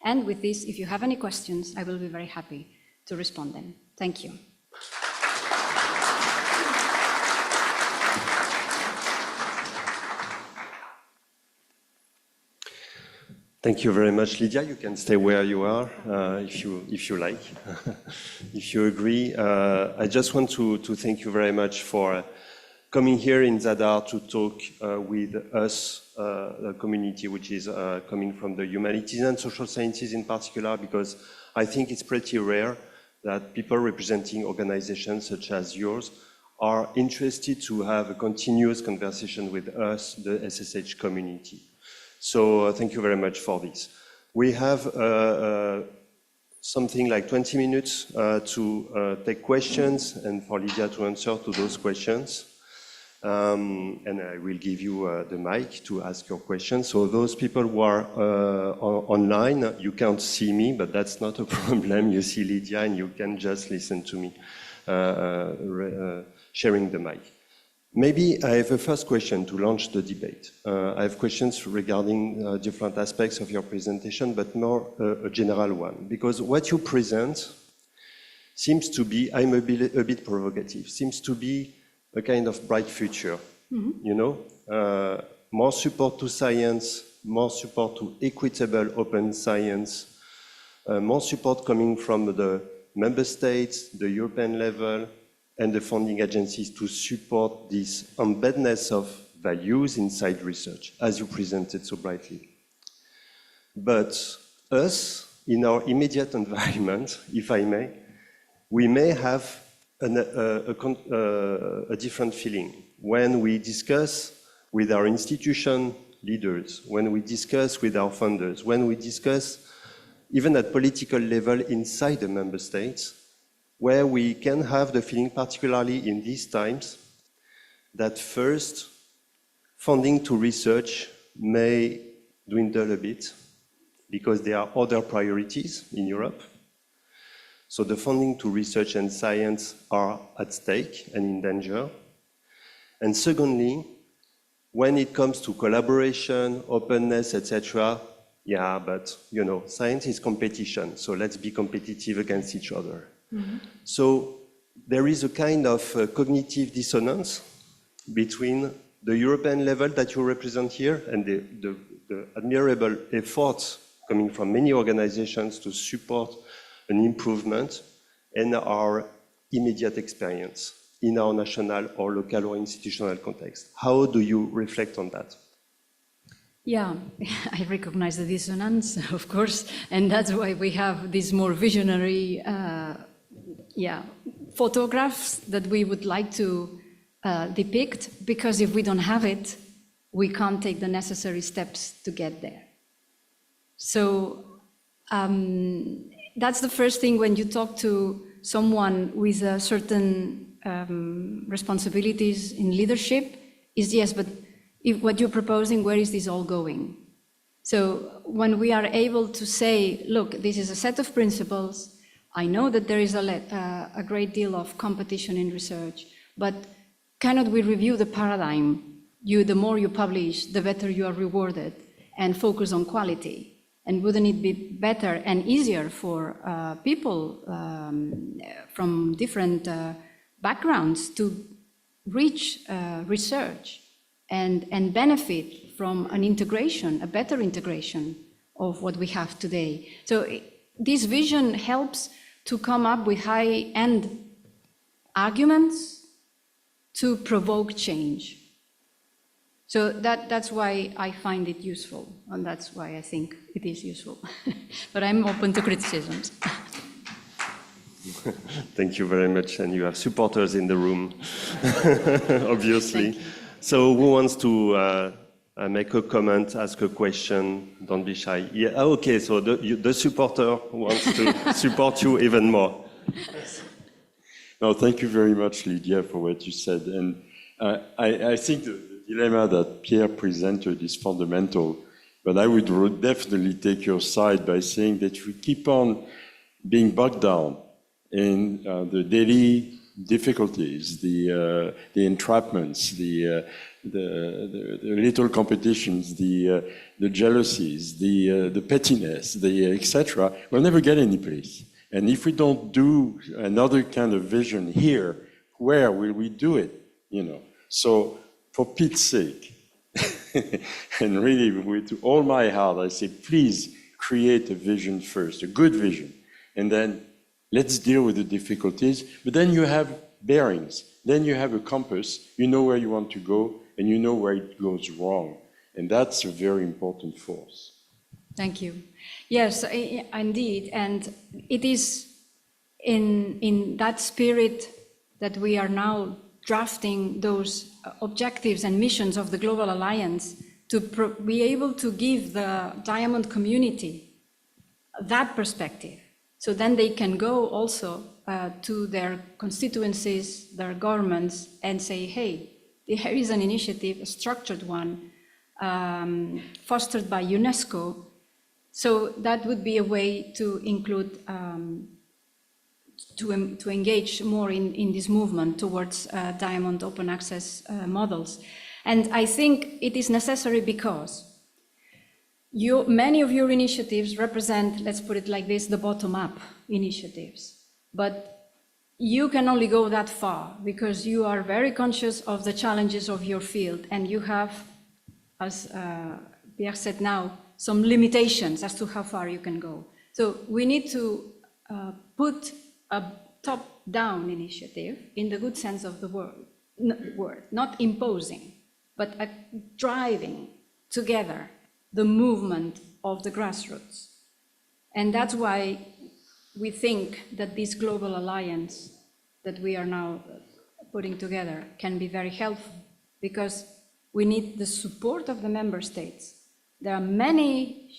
And with this, if you have any questions, I will be very happy to respond them. Thank you. Thank you very much, Lidia. You can stay where you are if you like, if you agree. I just want to thank you very much for coming here in Zadar to talk with us, the community which is coming from the humanities and social sciences in particular, because I think it's pretty rare that people representing organizations such as yours are interested to have a continuous conversation with us, the SSH community. So thank you very much for this. We have something like 20 minutes to take questions and for Lidia to answer to those questions. And I will give you the mic to ask your questions. So those people who are online, you can't see me, but that's not a problem. You see Lidia and you can just listen to me sharing the mic. Maybe I have a first question to launch the debate. I have questions regarding different aspects of your presentation, but more a general one. Because what you present seems to be, I'm a bit provocative, seems to be a kind of bright future, you know? More support to science, more support to equitable open science, more support coming from the member states, the European level, and the funding agencies to support this embeddedness of values inside research, as you presented so brightly. But us, in our immediate environment, if I may, we may have a different feeling. When we discuss with our institution leaders, when we discuss with our funders, when we discuss even at political level inside the member states, where we can have the feeling, particularly in these times, that first, funding to research may dwindle a bit because there are other priorities in Europe. So the funding to research and science are at stake and in danger. And secondly, when it comes to collaboration, openness, etc., yeah, but you know, science is competition, so let's be competitive against each other. So there is a kind of cognitive dissonance between the European level that you represent here and the admirable efforts coming from many organizations to support an improvement and our immediate experience in our national or local or institutional context. How do you reflect on that? Yeah, I recognize the dissonance, of course, and that's why we have these more visionary photographs that we would like to depict, because if we don't have it, we can't take the necessary steps to get there. So that's the first thing when you talk to someone with a certain responsibilities in leadership is, yes, but if what you're proposing, where is this all going? So when we are able to say, look, this is a set of principles, I know that there is a great deal of competition in research, but cannot we review the paradigm? The more you publish, the better you are rewarded, and focus on quality. And wouldn't it be better and easier for people from different backgrounds to reach research and benefit from an integration, a better integration of what we have today? So this vision helps to come up with high-end arguments to provoke change. So that's why I find it useful, and that's why I think it is useful. But I'm open to criticisms. Thank you very much, and you have supporters in the room, obviously. So who wants to make a comment, ask a question? Don't be shy. Yeah, okay, so the supporter wants to support you even more. No, thank you very much, Lidia, for what you said. And I think the dilemma that Pierre presented is fundamental, but I would definitely take your side by saying that we keep on being bogged down in the daily difficulties, the entrapments, the little competitions, the jealousies, the pettiness, the etc., we'll never get any place. And if we don't do another kind of vision here, where will we do it? You know. So, for Pete's sake, and really with all my heart, I say, please create a vision first, a good vision, and then let's deal with the difficulties. But then you have bearings, then you have a compass, you know where you want to go, and you know where it goes wrong. And that's a very important force. Thank you. Yes, indeed. And it is in that spirit that we are now drafting those objectives and missions of the Global Alliance to be able to give the diamond community that perspective. So then they can go also to their constituencies, their governments, and say, hey, here is an initiative, a structured one, fostered by UNESCO. So that would be a way to include, to engage more in this movement towards diamond open access models. And I think it is necessary because many of your initiatives represent, let's put it like this, the bottom-up initiatives. But you can only go that far because you are very conscious of the challenges of your field, and you have, as Pierre said now, some limitations as to how far you can go. So we need to put a top-down initiative in the good sense of the word, not imposing, but driving together the movement of the grassroots. And that's why we think that this global alliance that we are now putting together can be very helpful, because we need the support of the member states. There are many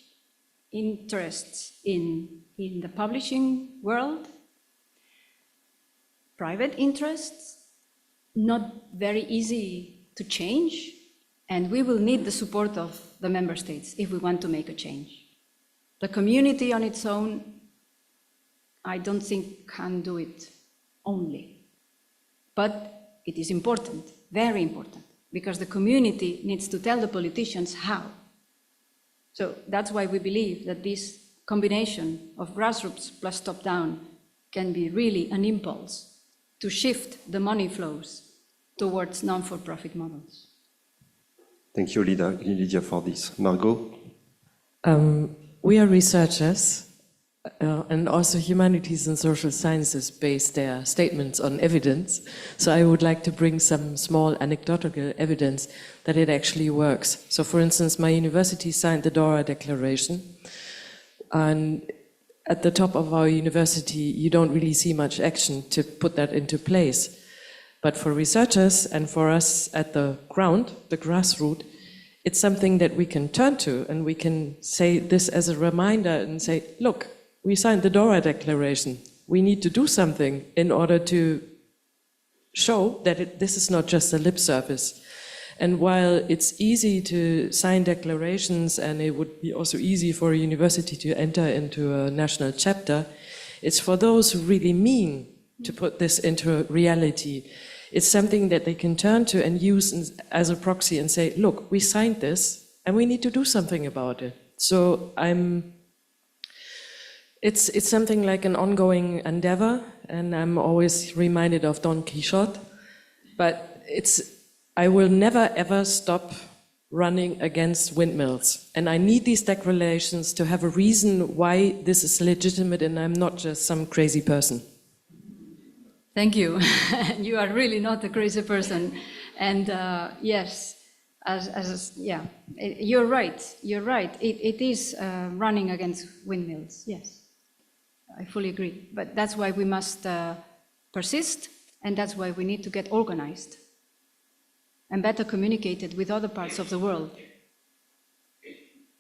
interests in the publishing world, private interests, not very easy to change, and we will need the support of the member states if we want to make a change. The community on its own, I don't think can do it only. But it is important, very important, because the community needs to tell the politicians how. So that's why we believe that this combination of grassroots plus top-down can be really an impulse to shift the money flows towards non-for-profit models. Thank you, Lidia, for this. Margot? We are researchers, and also humanities and social sciences base their statements on evidence. So I would like to bring some small anecdotal evidence that it actually works. So for instance, my university signed the Dora Declaration, and at the top of our university, you don't really see much action to put that into place. But for researchers and for us at the ground, the grassroots, it's something that we can turn to, and we can say this as a reminder and say, look, we signed the Dora Declaration. We need to do something in order to show that this is not just a lip service. And while it's easy to sign declarations, and it would be also easy for a university to enter into a national chapter, it's for those who really mean to put this into reality. It's something that they can turn to and use as a proxy and say, look, we signed this and we need to do something about it. So it's something like an ongoing endeavor, and I'm always reminded of Don Quixote, but I will never ever stop running against windmills. And I need these declarations to have a reason why this is legitimate and I'm not just some crazy person. Thank you. You are really not a crazy person. And yes, yeah, you're right. You're right. It is running against windmills. Yes, I fully agree. But that's why we must persist, and that's why we need to get organized and better communicated with other parts of the world.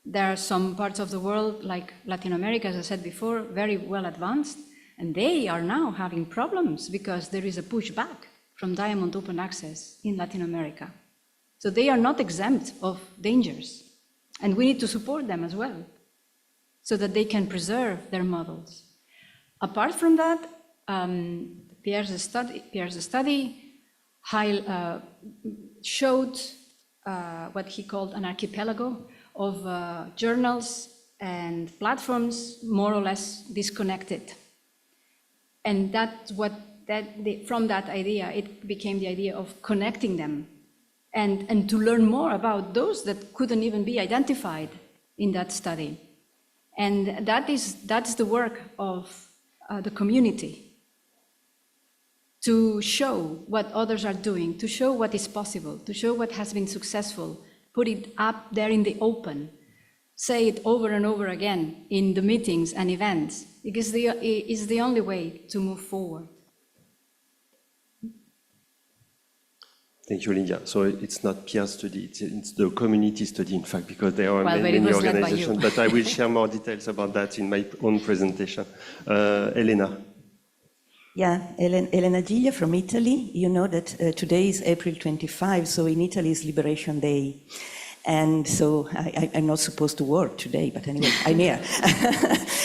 There are some parts of the world, like Latin America, as I said before, very well advanced. And they are now having problems because there is a pushback from diamond open access in Latin America. So they are not exempt of dangers. And we need to support them as well, so that they can preserve their models. Apart from that, Pierre's study showed what he called an archipelago of journals and platforms more or less disconnected. And from that idea, it became the idea of connecting them and to learn more about those that couldn't even be identified in that study. And that's the work of the community, to show what others are doing, to show what is possible, to show what has been successful, put it up there in the open, say it over and over again in the meetings and events, because it's the only way to move forward. Thank you, Lidia. So it's not Pierre's study, it's the community study, in fact, because there are Well, many organizations, but I will share more details about that in my own presentation. Elena. Yeah, Elena Giglia from Italy. You know that today is April 25, so in Italy is Liberation Day. And so I'm not supposed to work today, but anyway, I'm here.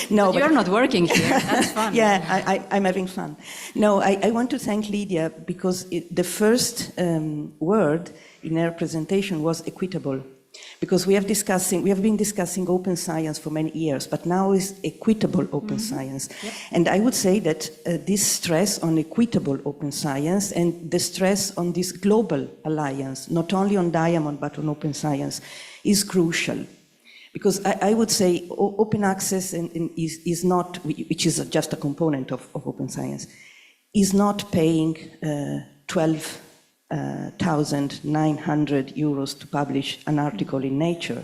No, but you're not working here, that's fun. Yeah, I'm having fun. No, I want to thank Lidia because the first word in her presentation was equitable. Because we have been discussing open science for many years, but now is equitable open science. Yep. And I would say that this stress on equitable open science and the stress on this global alliance, not only on Diamond, but on open science, is crucial. Because I would say open access is not, which is just a component of open science, is not paying 12,900 euros to publish an article in Nature.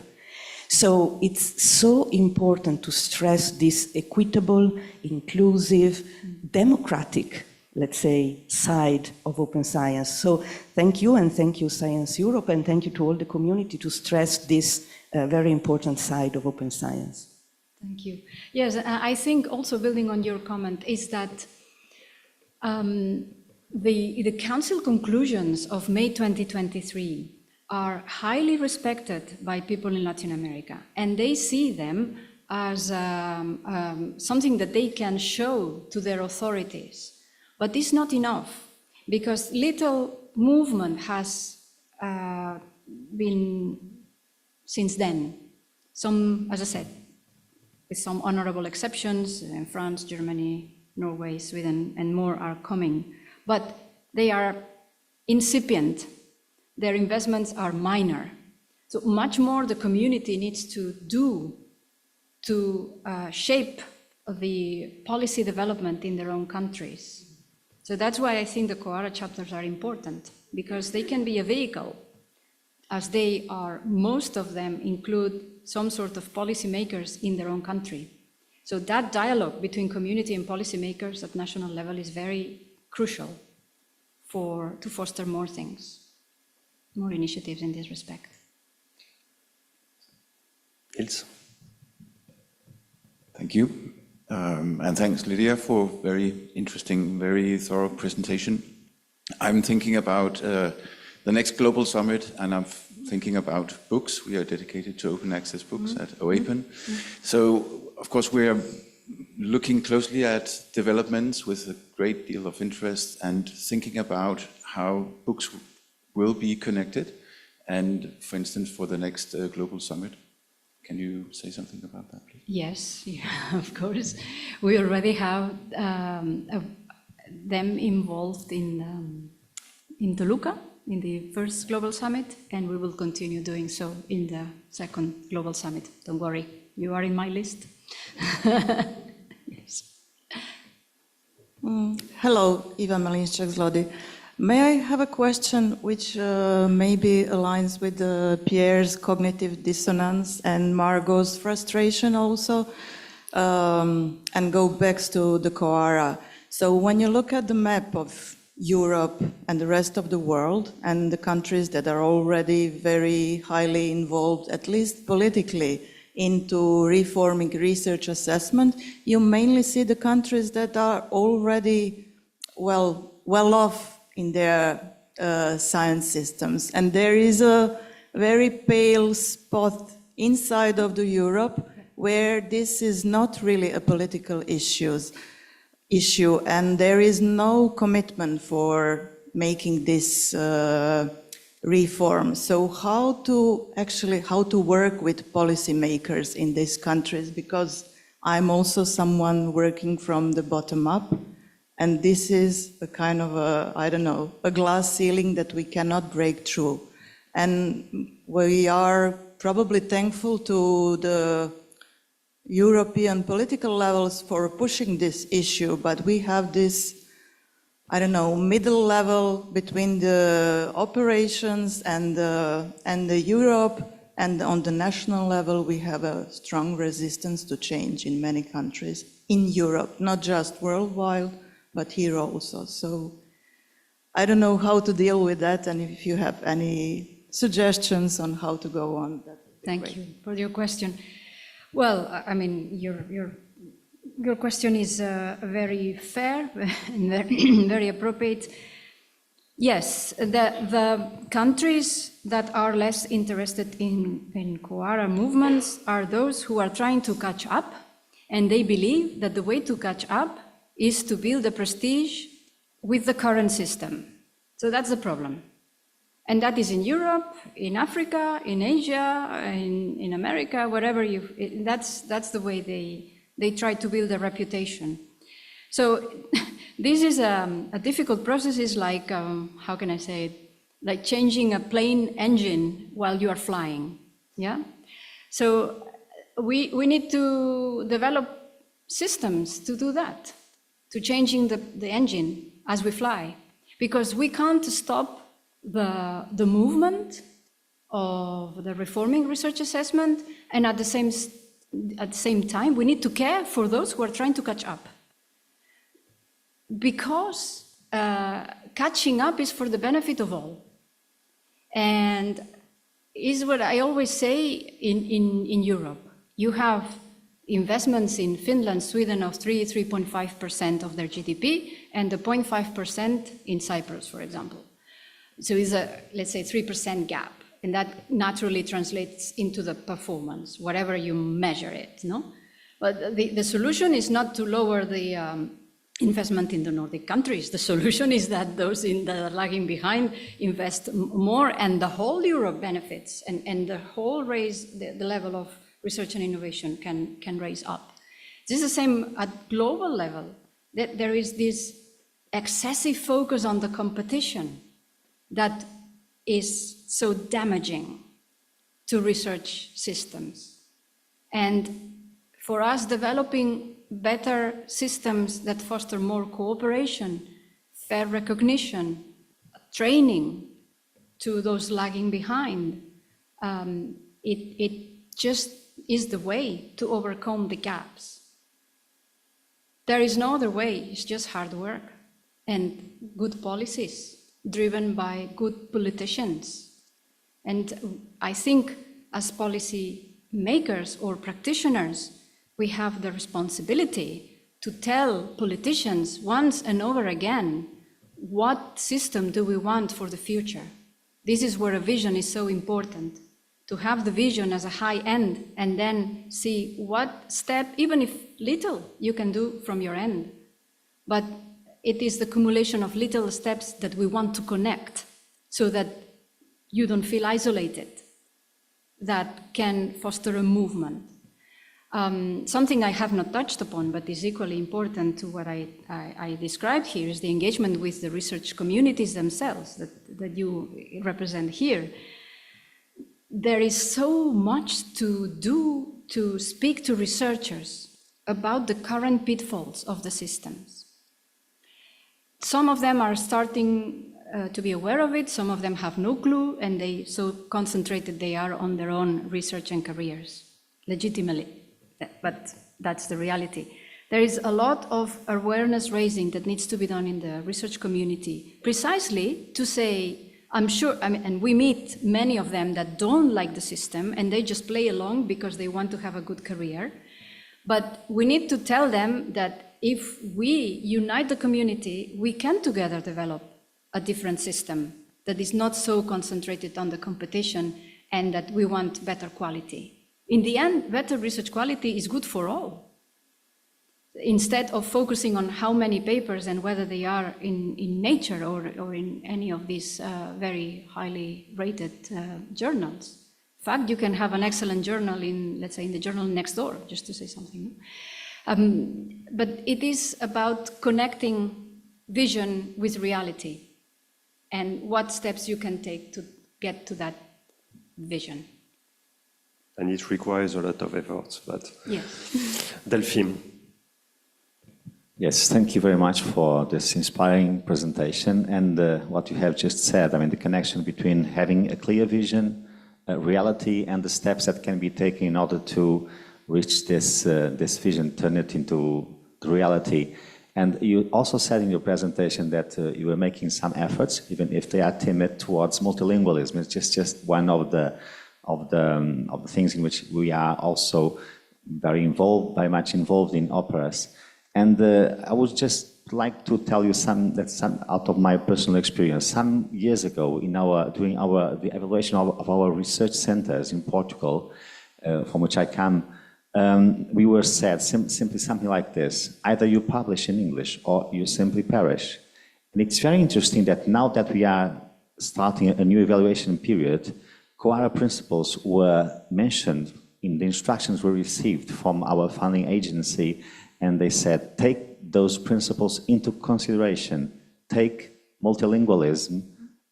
So it's so important to stress this equitable, inclusive, democratic, let's say, side of open science. So thank you, and thank you Science Europe, and thank you to all the community to stress this very important side of open science. Thank you. Yes, I think also building on your comment is that the Council conclusions of May 2023 are highly respected by people in Latin America, and they see them as something that they can show to their authorities. But it's not enough, because little movement has been since then. Some, as I said, with some honorable exceptions, in France, Germany, Norway, Sweden, and more are coming. But they are incipient. Their investments are minor. So much more the community needs to do to shape the policy development in their own countries. So that's why I think the COARA chapters are important, because they can be a vehicle, as they are, most of them include some sort of policymakers in their own country. So that dialogue between community and policymakers at national level is very crucial to foster more things, more initiatives in this respect. Ilse. Thank you. And thanks, Lidia, for very interesting, very thorough presentation. I'm thinking about the next global summit, and I'm thinking about books. We are dedicated to open access books at OAPEN. So, of course, we are looking closely at developments with a great deal of interest and thinking about how books will be connected, and, for instance, for the next global summit. Can you say something about that, please? Yes, yeah, of course. We already have them involved in Toluca, in the first Global Summit, and we will continue doing so in the second Global Summit. Don't worry, you are in my list. Yes. Hello, Iva Malinchak-Zlody. May I have a question which maybe aligns with Pierre's cognitive dissonance and Margot's frustration also, and go back to the COARA. So when you look at the map of Europe and the rest of the world and the countries that are already very highly involved, at least politically, into reforming research assessment, you mainly see the countries that are already well off in their science systems. And there is a very pale spot inside of the Europe where this is not really a political issue. issue, and there is no commitment for making this reform. So how to work with policymakers in these countries? Because I'm also someone working from the bottom up, and this is a kind of a glass ceiling that we cannot break through. And we are probably thankful to the European political levels for pushing this issue, but we have this, middle level between the operations and the Europe, and on the national level we have a strong resistance to change in many countries in Europe, not just worldwide, but here also. So I don't know how to deal with that, and if you have any suggestions on how to go on. Thank you for your question. Well, I mean, your question is very fair and very appropriate. Yes, the countries that are less interested in Quora movements are those who are trying to catch up, and they believe that the way to catch up is to build a prestige with the current system. So that's the problem. And that is in Europe, in Africa, in Asia, in America, wherever that's the way they try to build a reputation. So this is a difficult process. It's like, how can I say it? Like changing a plane engine while you are flying, yeah? So we need to develop systems to do that, to changing the engine as we fly, because we can't stop the movement of the reforming research assessment, and at the same time we need to care for those who are trying to catch up, because catching up is for the benefit of all, and is what I always say in Europe. You have investments in Finland, Sweden of 3.5% of their GDP, and the 0.5% in Cyprus, for example. So it's a, let's say, 3% gap, and that naturally translates into the performance, whatever you measure it, no? But the solution is not to lower the investment in the Nordic countries. The solution is that those that are lagging behind invest more, and the whole Europe benefits, and the whole the level of research and innovation can raise up. This is the same at global level. That there is this excessive focus on the competition that is so damaging to research systems. And for us, developing better systems that foster more cooperation, fair recognition, training to those lagging behind, it just is the way to overcome the gaps. There is no other way. It's just hard work and good policies driven by good politicians. And I think as policy makers or practitioners, we have the responsibility to tell politicians once and over again, what system do we want for the future? This is where a vision is so important, to have the vision as a high end and then see what step, even if little, you can do from your end. But it is the accumulation of little steps that we want to connect so that you don't feel isolated, that can foster a movement. Something I have not touched upon, but is equally important to what I described here, is the engagement with the research communities themselves that you represent here. There is so much to do to speak to researchers about the current pitfalls of the systems. Some of them are starting to be aware of it, some of them have no clue, and they so concentrated they are on their own research and careers, legitimately, but that's the reality. There is a lot of awareness raising that needs to be done in the research community, precisely to say, I'm sure, and we meet many of them that don't like the system and they just play along because they want to have a good career. But we need to tell them that if we unite the community, we can together develop a different system that is not so concentrated on the competition, and that we want better quality. In the end, better research quality is good for all. instead of focusing on how many papers and whether they are in Nature or in any of these very highly rated journals. In fact, you can have an excellent journal in, let's say, in the journal next door, just to say something. But it is about connecting vision with reality and what steps you can take to get to that vision. And it requires a lot of efforts, but Yes. Delphine. Yes, thank you very much for this inspiring presentation and what you have just said. I mean, the connection between having a clear vision, reality, and the steps that can be taken in order to reach this vision, turn it into the reality. And you also said in your presentation that you were making some efforts, even if they are timid, towards multilingualism. It's just one of the things in which we are also very much involved in OPERAS. And I would just like to tell you some out of my personal experience. Some years ago, during the evaluation of our research centers in Portugal, from which I come, we were said simply something like this: either you publish in English or you simply perish. And it's very interesting that now that we are starting a new evaluation period, Cupar principles were mentioned in the instructions we received from our funding agency, and they said, take those principles into consideration, take multilingualism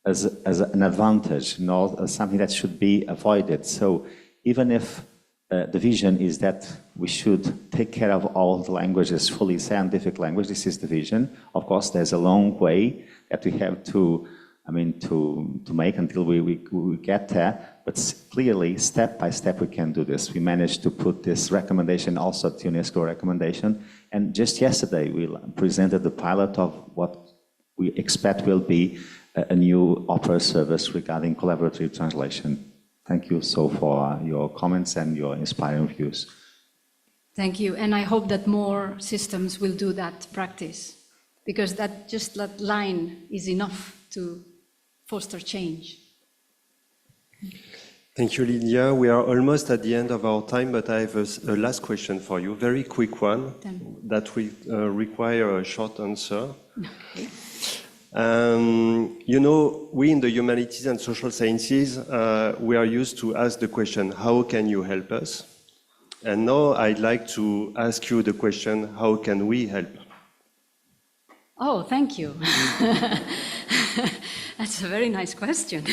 as an advantage, not as something that should be avoided. So even if the vision is that we should take care of all the languages, fully scientific language, this is the vision. Of course, there's a long way that we have to make until we get there, but clearly, step by step, we can do this. We managed to put this recommendation also to UNESCO recommendation, and just yesterday, we presented the pilot of what we expect will be a new opera service regarding collaborative translation. Thank you so for your comments and your inspiring views. Thank you, and I hope that more systems will do that practice, because that line is enough to foster change. Thank you, Lidia. We are almost at the end of our time, but I have a last question for you, very quick one, that will require a short answer. Okay. You know, we in the humanities and social sciences, we are used to ask the question, how can you help us? And now I'd like to ask you the question, how can we help? Oh, thank you. That's a very nice question.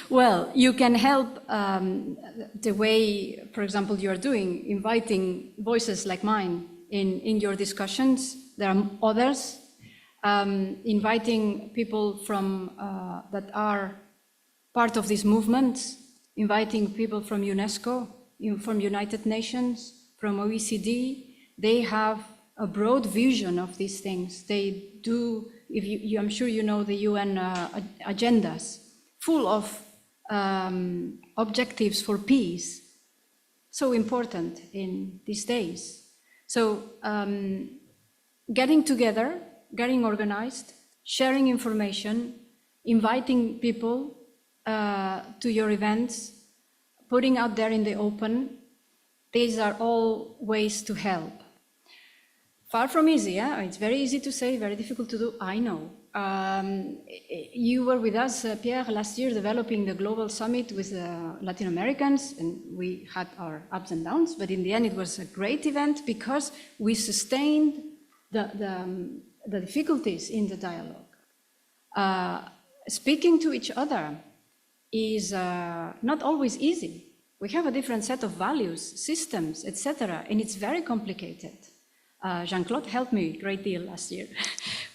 Well, you can help the way, for example, you are doing, inviting voices like mine in your discussions. There are others. Inviting people from that are part of these movements, inviting people from UNESCO, from United Nations, from OECD. They have a broad vision of these things. They do, I'm sure you know the UN agendas, full of objectives for peace, so important in these days. So getting together, getting organized, sharing information, inviting people to your events, putting out there in the open, these are all ways to help. Far from easy, yeah? It's very easy to say, very difficult to do, I know. You were with us, Pierre, last year developing the global summit with Latin Americans, and we had our ups and downs, but in the end it was a great event because we sustained the difficulties in the dialogue. Speaking to each other is not always easy. We have a different set of values, systems, etc., and it's very complicated. Jean-Claude helped me a great deal last year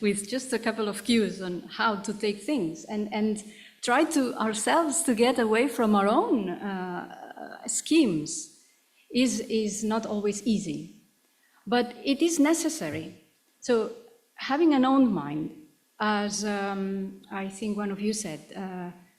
with just a couple of cues on how to take things and try to ourselves to get away from our own schemes is not always easy, but it is necessary. So having an own mind, as I think one of you said,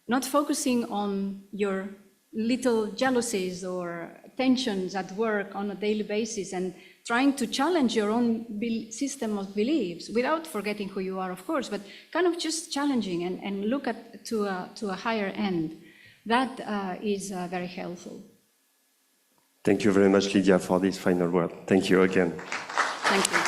not focusing on your little jealousies or tensions at work on a daily basis and trying to challenge your own system of beliefs without forgetting who you are, of course, but kind of just challenging and look to a higher end. That is very helpful. Thank you very much, Lidia, for this final word. Thank you again. Thank you.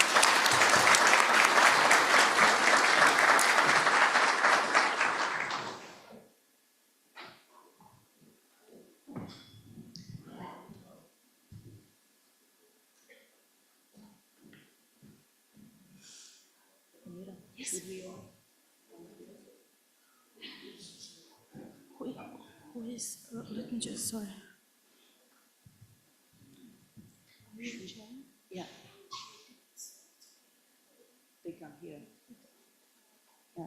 Who is, let me just, sorry. Yeah. They come here. Yeah.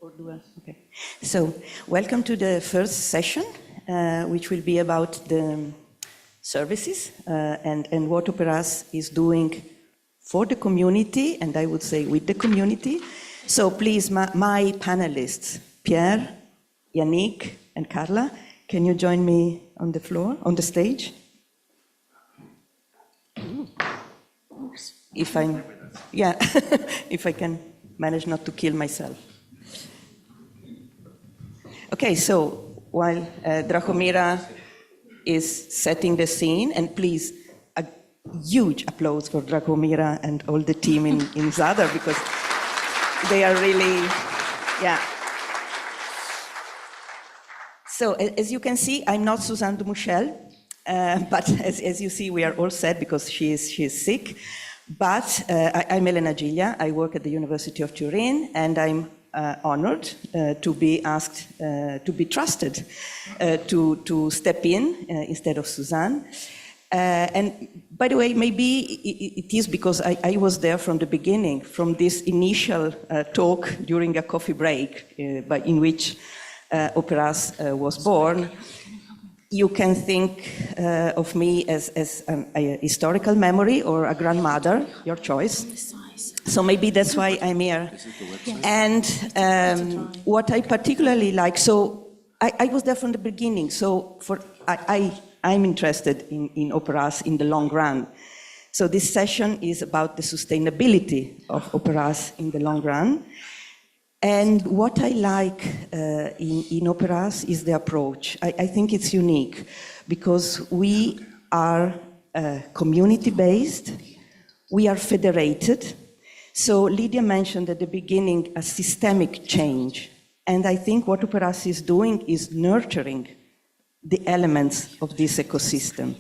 Or do I? Okay. So, welcome to the first session, which will be about the services and what OPERAS is doing for the community, and I would say with the community. So please, my panelists, Pierre, Yannick, and Karla, can you join me on the floor, on the stage? If I'm, yeah, if I can manage not to kill myself. Okay, so while Drahomira is setting the scene, and please, a huge applause for Drahomira and all the team in Zadar, because they are really, yeah. So as you can see, I'm not Suzanne de Mouchel, but as you see, we are all sad because she is sick. But I'm Elena Giglia. I work at the University of Turin, and I'm honored to be asked, to be trusted to step in instead of Suzanne. And by the way, maybe it is because I was there from the beginning, from this initial talk during a coffee break, in which OPERAS was born. You can think of me as a historical memory or a grandmother, your choice. So maybe that's why I'm here. And what I particularly like, so I was there from the beginning, so I'm interested in OPERAS in the long run. So this session is about the sustainability of OPERAS in the long run. And what I like in OPERAS is the approach. I think it's unique because we are community-based, we are federated. So Lidia mentioned at the beginning a systemic change. And I think what OPERAS is doing is nurturing the elements of this ecosystem.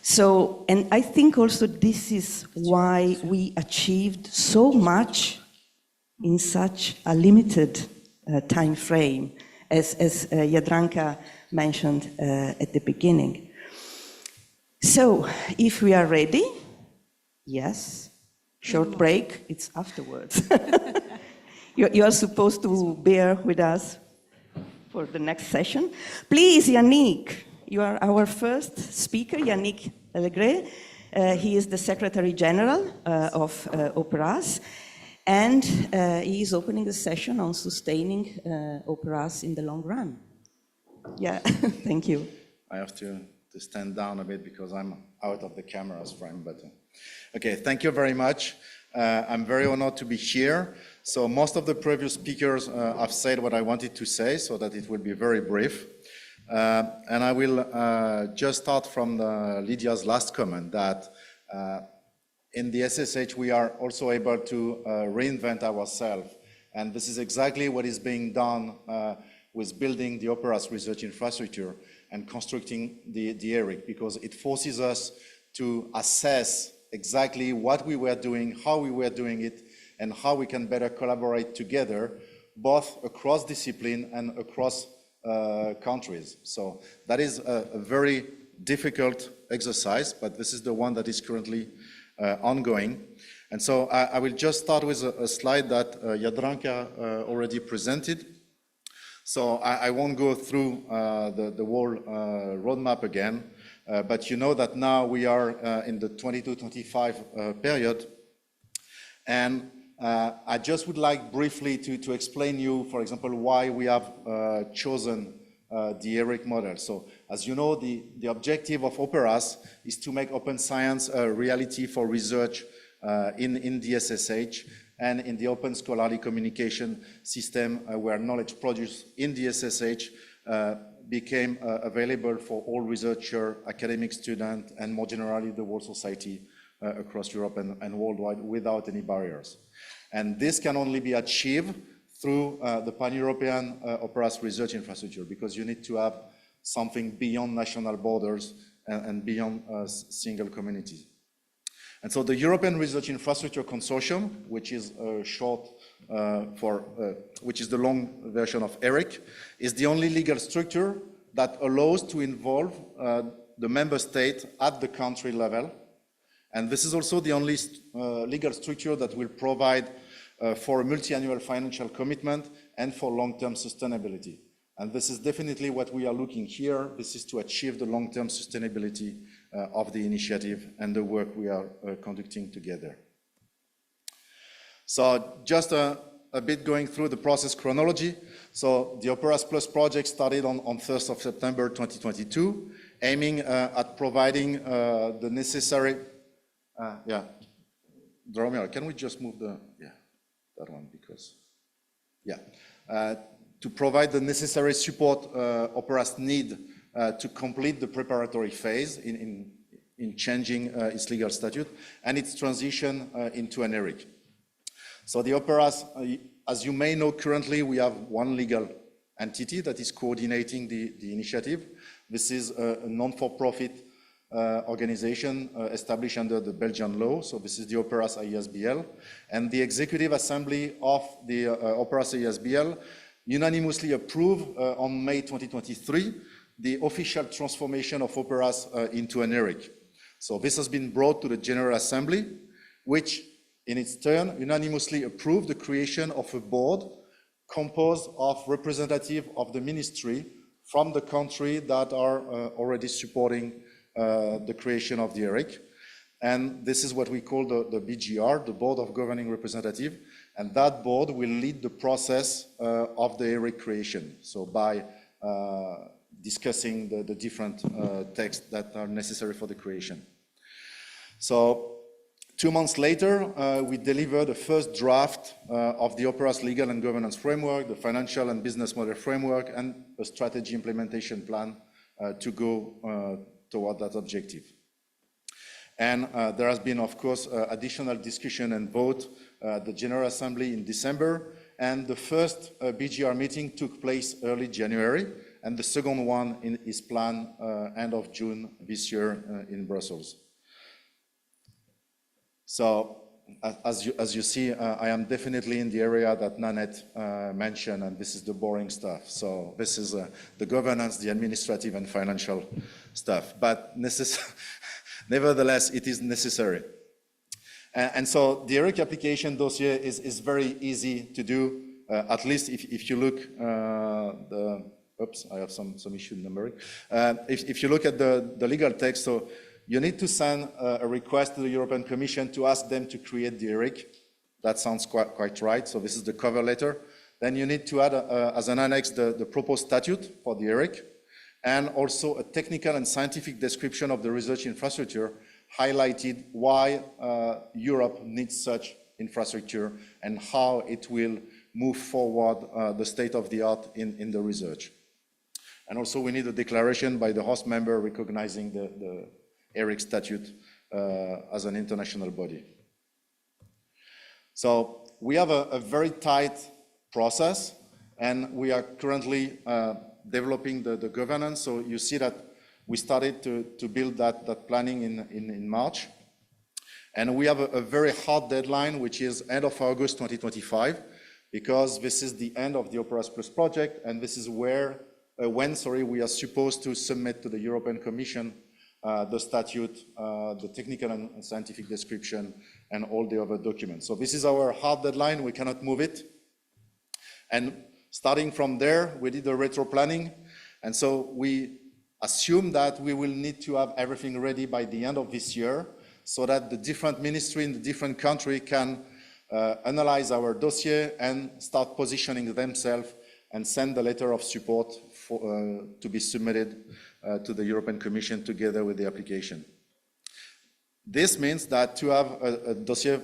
So, and I think also this is why we achieved so much in such a limited time frame, as Jadranka mentioned at the beginning. So, if we are ready, yes, short break, it's afterwards. You are supposed to bear with us for the next session. Please, Yannick, you are our first speaker, Yannick Legré. He is the Secretary General of OPERAS, and he is opening the session on sustaining OPERAS in the long run. Yeah, thank you. I have to stand down a bit because I'm out of the camera's frame, but okay, thank you very much. I'm very honored to be here. So most of the previous speakers have said what I wanted to say, so that it will be very brief. And I will just start from Lydia's last comment that in the SSH we are also able to reinvent ourselves. And this is exactly what is being done with building the OPERAS research infrastructure and constructing the ERIC, because it forces us to assess exactly what we were doing, how we were doing it, and how we can better collaborate together, both across discipline and across countries. So that is a very difficult exercise, but this is the one that is currently ongoing. And so I will just start with a slide that Jadranka already presented. So I won't go through the whole roadmap again, but you know that now we are in the 22-25 period. And I just would like briefly to explain you, for example, why we have chosen the ERIC model. So as you know, the objective of OPERAS is to make open science a reality for research in the SSH and in the open scholarly communication system where knowledge produced in the SSH became available for all researcher, academic student, and more generally the whole society across Europe and worldwide without any barriers. And this can only be achieved through the pan-European OPERAS research infrastructure, because you need to have something beyond national borders and beyond single communities. And so the European Research Infrastructure Consortium, which is short which is the long version of ERIC, is the only legal structure that allows to involve the member state at the country level. And this is also the only legal structure that will provide for a multi-annual financial commitment and for long-term sustainability. And this is definitely what we are looking here. This is to achieve the long-term sustainability of the initiative and the work we are conducting together. So just a bit going through the process chronology. So the OPERAS Plus project started on 1st of September 2022, aiming at providing the necessary, Drahomira, can we just move that one, because, to provide the necessary support OPERAS need to complete the preparatory phase in changing its legal statute and its transition into an ERIC. So the OPERAS, as you may know, currently we have one legal entity that is coordinating the initiative. This is a non-for-profit organization established under the Belgian law. So this is the OPERAS AISBL. And the Executive Assembly of the OPERAS AISBL unanimously approved on May 2023 the official transformation of OPERAS into an ERIC. So this has been brought to the General Assembly, which in its turn unanimously approved the creation of a board composed of representatives of the ministry from the country that are already supporting the creation of the ERIC. And this is what we call the BGR, the Board of Governing Representative, and that board will lead the process of the ERIC creation. So by discussing the different texts that are necessary for the creation. So 2 months later, we delivered the first draft of the OPERAS legal and governance framework, the financial and business model framework, and a strategy implementation plan to go toward that objective. And there has been, of course, additional discussion and vote at the General Assembly in December, and the first BGR meeting took place early January, and the second one is planned end of June this year in Brussels. So, as you see, I am definitely in the area that Nanette mentioned, and this is the boring stuff. So this is the governance, the administrative and financial stuff. But nevertheless, it is necessary. And so the ERIC application dossier is very easy to do, at least if you look, oops, I have some issue numbering. If you look at the legal text, so you need to send a request to the European Commission to ask them to create the ERIC. That sounds quite right. So this is the cover letter. Then you need to add, as an annex, the proposed statute for the ERIC, and also a technical and scientific description of the research infrastructure, highlighted why Europe needs such infrastructure and how it will move forward the state of the art in the research. And also we need a declaration by the host member recognizing the ERIC statute as an international body. So we have a very tight process, and we are currently developing the governance. So you see that we started to build that planning in March. And we have a very hard deadline, which is end of August 2025, because this is the end of the OPERAS Plus project, and this is when we are supposed to submit to the European Commission the statute, the technical and scientific description, and all the other documents. So this is our hard deadline. We cannot move it. And starting from there, we did the retro planning. And so we assume that we will need to have everything ready by the end of this year, so that the different ministry in the different country can analyze our dossier and start positioning themselves and send the letter of support to be submitted to the European Commission together with the application. This means that to have a dossier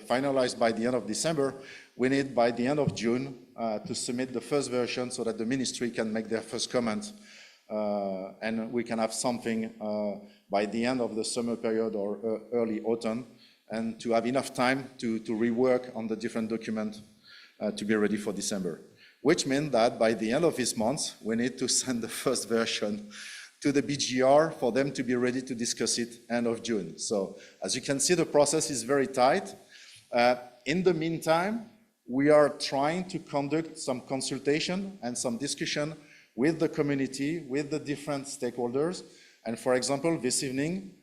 finalized by the end of December, we need by the end of June to submit the first version so that the ministry can make their first comments and we can have something by the end of the summer period or early autumn, and to have enough time to rework on the different documents to be ready for December. Which means that by the end of this month, we need to send the first version to the BGR for them to be ready to discuss it end of June. So as you can see, the process is very tight. In the meantime, we are trying to conduct some consultation and some discussion with the community, with the different stakeholders. And for example, this evening,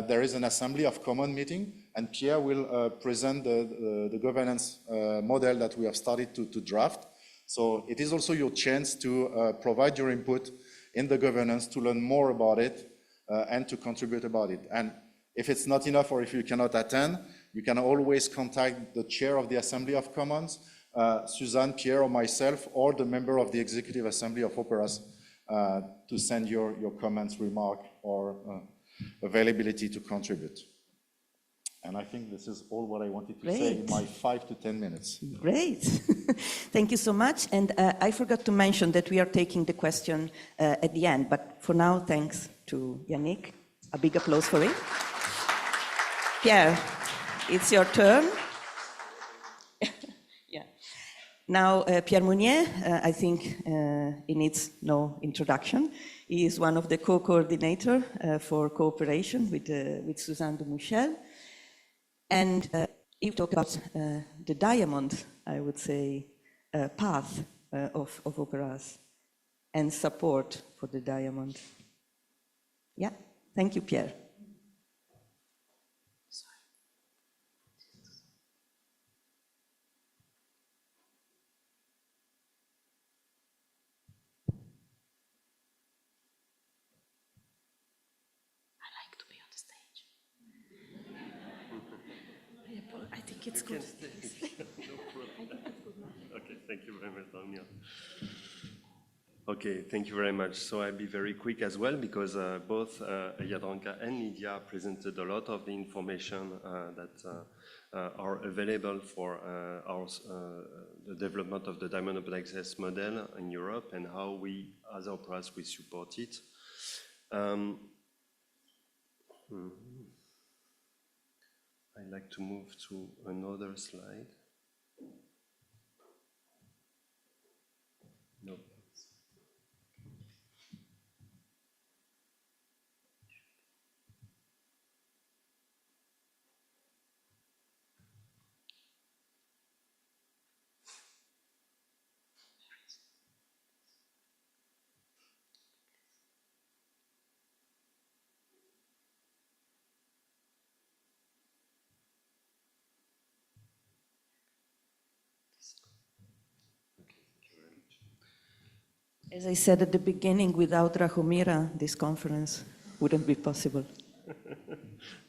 there is an Assembly of Commons meeting, and Pierre will present the governance model that we have started to draft. So it is also your chance to provide your input in the governance, to learn more about it, and to contribute about it. And if it's not enough, or if you cannot attend, you can always contact the chair of the Assembly of Commons, Suzanne, Pierre, or myself, or the member of the Executive Assembly of OPERAS to send your comments, remark, or availability to contribute. And I think this is all what I wanted to say in my 5 to 10 minutes. Great. Thank you so much. And I forgot to mention that we are taking the question at the end, but for now, thanks to Yannick. A big applause for it. Pierre, it's your turn. Yeah. Now, Pierre Mounier, I think he needs no introduction. He is one of the co-coordinator for cooperation with Suzanne de Michel. And he talked about the diamond, I would say, path of OPERAS and support for the diamond. Yeah, thank you, Pierre. I think it's good. Okay, thank you very much, Damian. Okay, thank you very much. So I'll be very quick as well, because both Jadranka and Lidia presented a lot of the information that are available for the development of the Diamond Open Access model in Europe, and how we, as OPERAS, we support it. I'd like to move to another slide. No. As I said at the beginning, without Drahomira, this conference wouldn't be possible.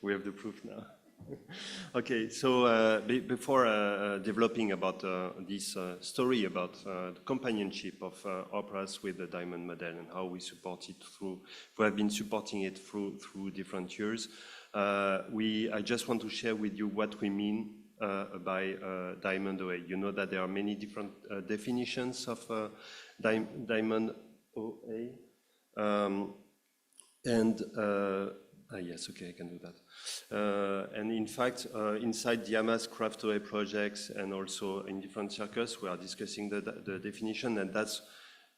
We have the proof now. Okay, so before developing about this story about the companionship of OPERAS with the Diamond model and how we support it through, we have been supporting it through different years. I just want to share with you what we mean by Diamond OA. You know that there are many different definitions of Diamond OA. Yes, okay, I can do that. And in fact, inside the Hamas Craft OA projects and also in different circles, we are discussing the definition, and that's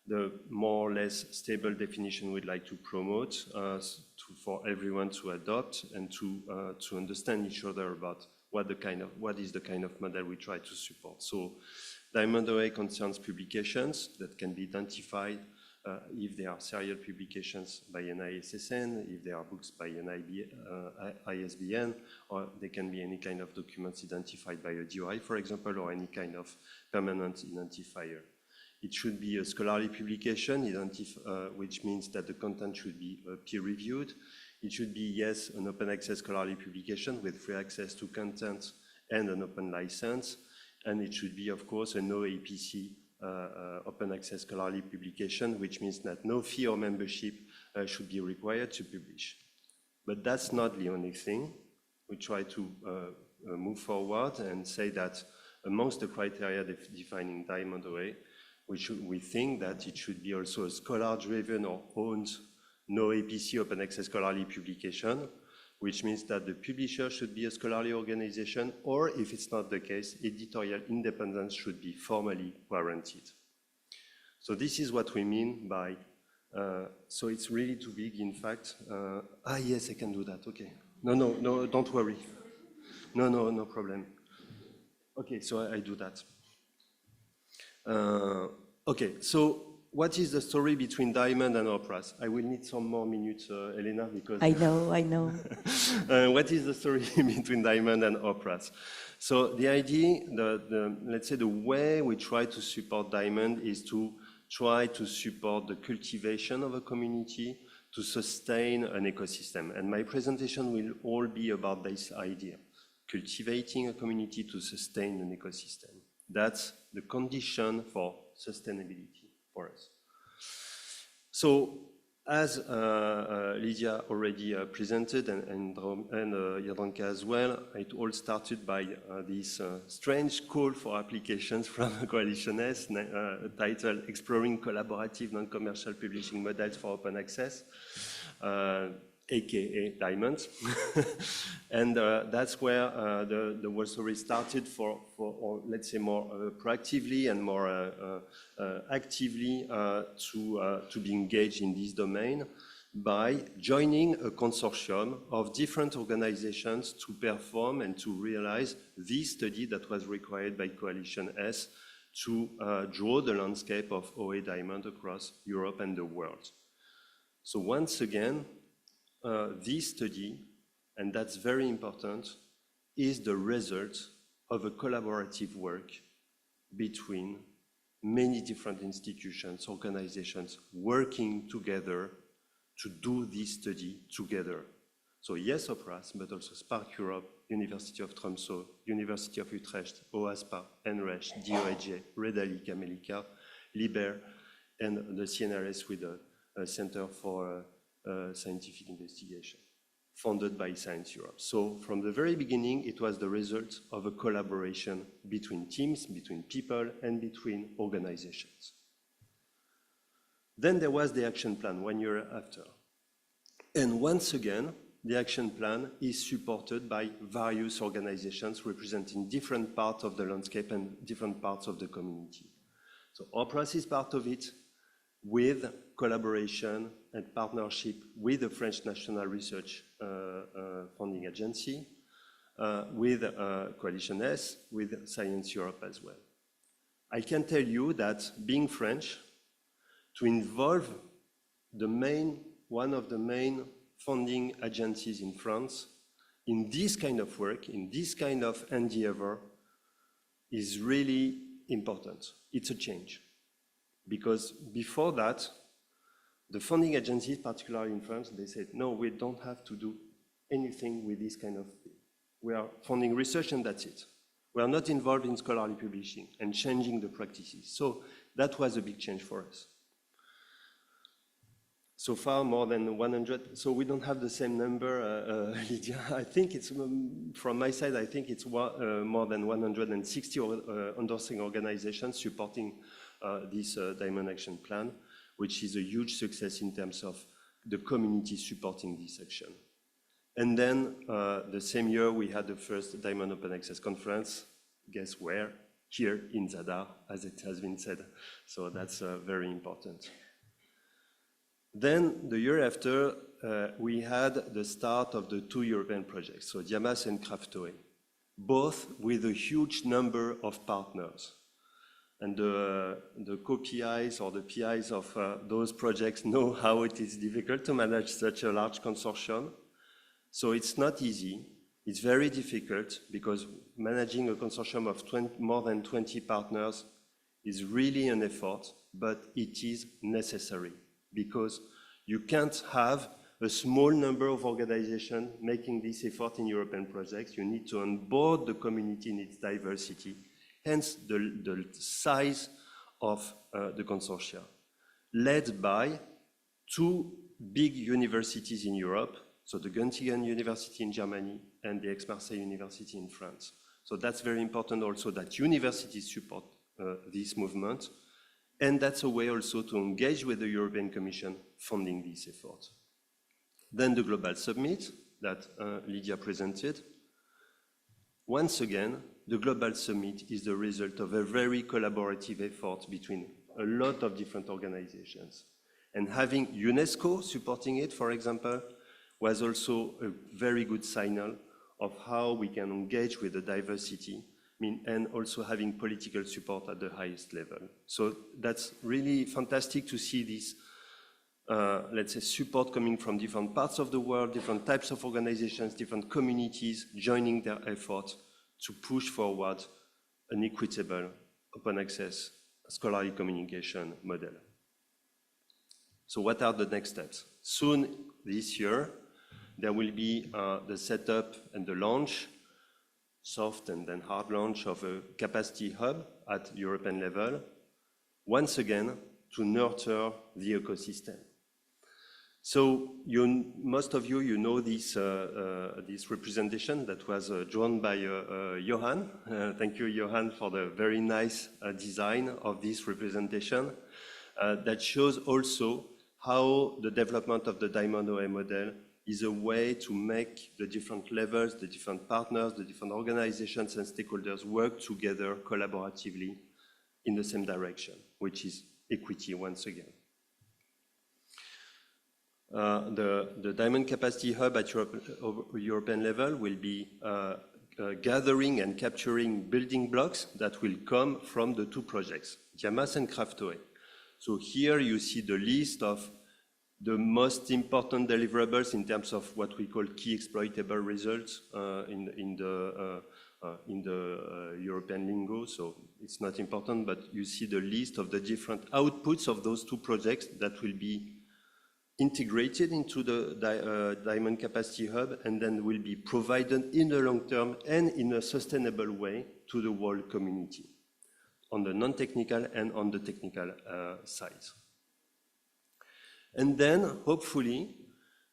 the more or less stable definition we'd like to promote for everyone to adopt and to understand each other about what is the kind of model we try to support. So Diamond OA concerns publications that can be identified if they are serial publications by an ISSN, if they are books by an ISBN, or they can be any kind of documents identified by a DOI, for example, or any kind of permanent identifier. It should be a scholarly publication, which means that the content should be peer-reviewed. It should be, yes, an open access scholarly publication with free access to content and an open license. And it should be, of course, a no APC open access scholarly publication, which means that no fee or membership should be required to publish. But that's not the only thing. We try to move forward and say that amongst the criteria defining Diamond OA, We think that it should be also a scholar-driven or owned, no APC, open access scholarly publication, which means that the publisher should be a scholarly organization, or if it's not the case, editorial independence should be formally guaranteed. So this is what we mean by, so it's really too big, in fact. Yes, I can do that, okay. No, don't worry. No problem. Okay, so I do that. Okay, so what is the story between Diamond and OPERAS? I will need some more minutes, Elena, because... I know. What is the story between Diamond and OPERAS? So the idea, let's say the way we try to support Diamond is to try to support the cultivation of a community to sustain an ecosystem. And my presentation will all be about this idea, cultivating a community to sustain an ecosystem. That's the condition for sustainability for us. So, as Lidia already presented, and Jadranka as well, it all started by this strange call for applications from Coalition-S, titled Exploring Collaborative Non-Commercial Publishing Models for Open Access, aka Diamond. And that's where the whole story started or let's say more proactively and more actively to be engaged in this domain by joining a consortium of different organizations to perform and to realize this study that was required by Coalition-S to draw the landscape of OA Diamond across Europe and the world. So once again, this study, and that's very important, is the result of a collaborative work between many different institutions, organizations working together to do this study together. So yes, OPERAS, but also Spark Europe, University of Tromsø, University of Utrecht, OASPA, NRESH, DOAJ, Redali, Camelica, LIBER, and the CNRS with the Center for Scientific Investigation, funded by Science Europe. So from the very beginning, it was the result of a collaboration between teams, between people, and between organizations. Then there was the action plan 1 year after. And once again, the action plan is supported by various organizations representing different parts of the landscape and different parts of the community. So OPERAS is part of it, with collaboration and partnership with the French National Research Funding Agency, with Coalition-S, with Science Europe as well. I can tell you that being French, to involve one of the main funding agencies in France in this kind of work, in this kind of endeavor, is really important. It's a change. Because before that, the funding agencies, particularly in France, they said, no, we don't have to do anything with this kind of thing. We are funding research and that's it. We are not involved in scholarly publishing and changing the practices. So that was a big change for us. So far, more than 100. So we don't have the same number, Lydia. I think it's, from my side, I think it's more than 160 endorsing organizations supporting this Diamond Action Plan, which is a huge success in terms of the community supporting this action. And then the same year, we had the first Diamond Open Access Conference. Guess where? Here in Zadar, as it has been said. So that's very important. Then the year after, we had the start of the 2 European projects, so Diamas and Kraftoe, both with a huge number of partners. And the co-PIs or the PIs of those projects know how it is difficult to manage such a large consortium. So it's not easy. It's very difficult because managing a consortium of more than 20 partners is really an effort, but it is necessary because you can't have a small number of organizations making this effort in European projects. You need to onboard the community in its diversity. Hence, the size of the consortia, led by 2 big universities in Europe, so the Göttingen University in Germany and the Aix-Marseille University in France. So that's very important also that universities support this movement, And that's a way also to engage with the European Commission funding this effort. Then the Global Summit that Lidia presented. Once again, the Global Summit is the result of a very collaborative effort between a lot of different organizations. And having UNESCO supporting it, for example, was also a very good signal of how we can engage with the diversity, and also having political support at the highest level. So that's really fantastic to see this, let's say, support coming from different parts of the world, different types of organizations, different communities joining their efforts to push forward an equitable, open access, scholarly communication model. So what are the next steps? Soon this year, there will be the setup and the launch, soft and then hard launch of a capacity hub at European level, once again, to nurture the ecosystem. So most of you know this, this representation that was drawn by Johan. Thank you, Johan, for the very nice design of this representation that shows also how the development of the Diamond OA model is a way to make the different levels, the different partners, the different organizations and stakeholders work together collaboratively in the same direction, which is equity once again. The Diamond Capacity Hub at European level will be gathering and capturing building blocks that will come from the two projects, Diamas and CraftOA. So here you see the list of the most important deliverables in terms of what we call key exploitable results in the European lingo. So it's not important, but you see the list of the different outputs of those two projects that will be integrated into the Diamond Capacity Hub and then will be provided in the long term and in a sustainable way to the world community on the non-technical and on the technical sides. And then, hopefully,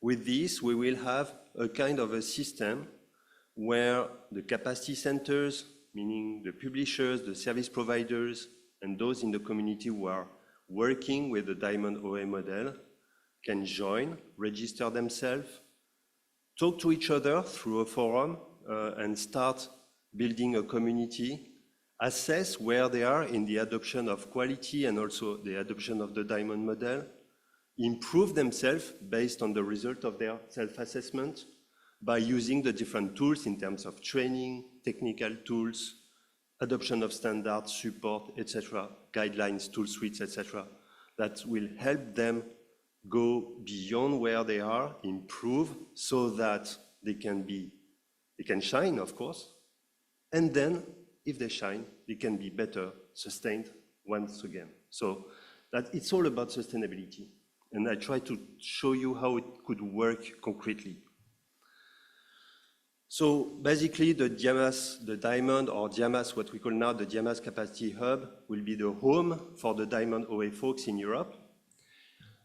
with this, we will have a kind of a system where the capacity centers, meaning the publishers, the service providers, and those in the community who are working with the Diamond OA model can join, register themselves, talk to each other through a forum, and start building a community, assess where they are in the adoption of quality and also the adoption of the Diamond model, improve themselves based on the result of their self-assessment by using the different tools in terms of training, technical tools, adoption of standards, support, etc., guidelines, tool suites, etc., that will help them go beyond where they are, improve, so that they can shine, of course, and then, if they shine, they can be better sustained once again. So that it's all about sustainability. And I try to show you how it could work concretely. So basically, the Diamas, the Diamond, or Diamas, what we call now the Diamas Capacity Hub, will be the home for the Diamond OA folks in Europe.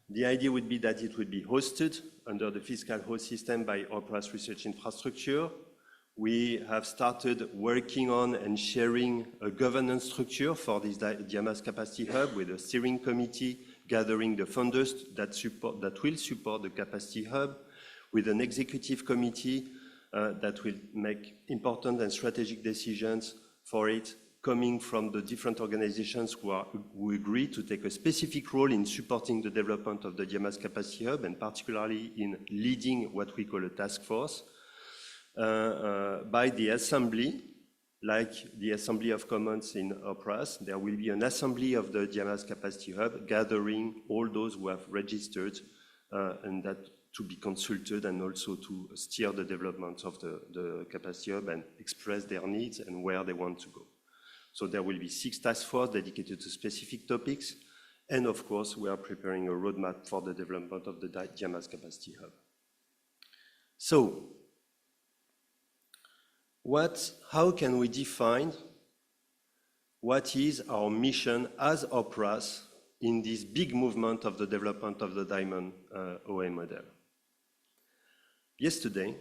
The idea would be that it would be hosted under the fiscal host system by OPERAS Research Infrastructure. We have started working on and sharing a governance structure for this Diamas Capacity Hub with a steering committee gathering the funders that will support the Capacity Hub, with an executive committee that will make important and strategic decisions for it, coming from the different organizations who agree to take a specific role in supporting the development of the Diamas Capacity Hub, and particularly in leading what we call a task force, by the assembly, like the Assembly of Commons in OPERAS. There will be an assembly of the Diamas Capacity Hub, gathering all those who have registered and that to be consulted and also to steer the development of the Capacity Hub and express their needs and where they want to go. So there will be 6 task forces dedicated to specific topics. And of course, we are preparing a roadmap for the development of the Diamas Capacity Hub. So, how can we define what is our mission as OPERAS in this big movement of the development of the Diamond OA model? Yesterday,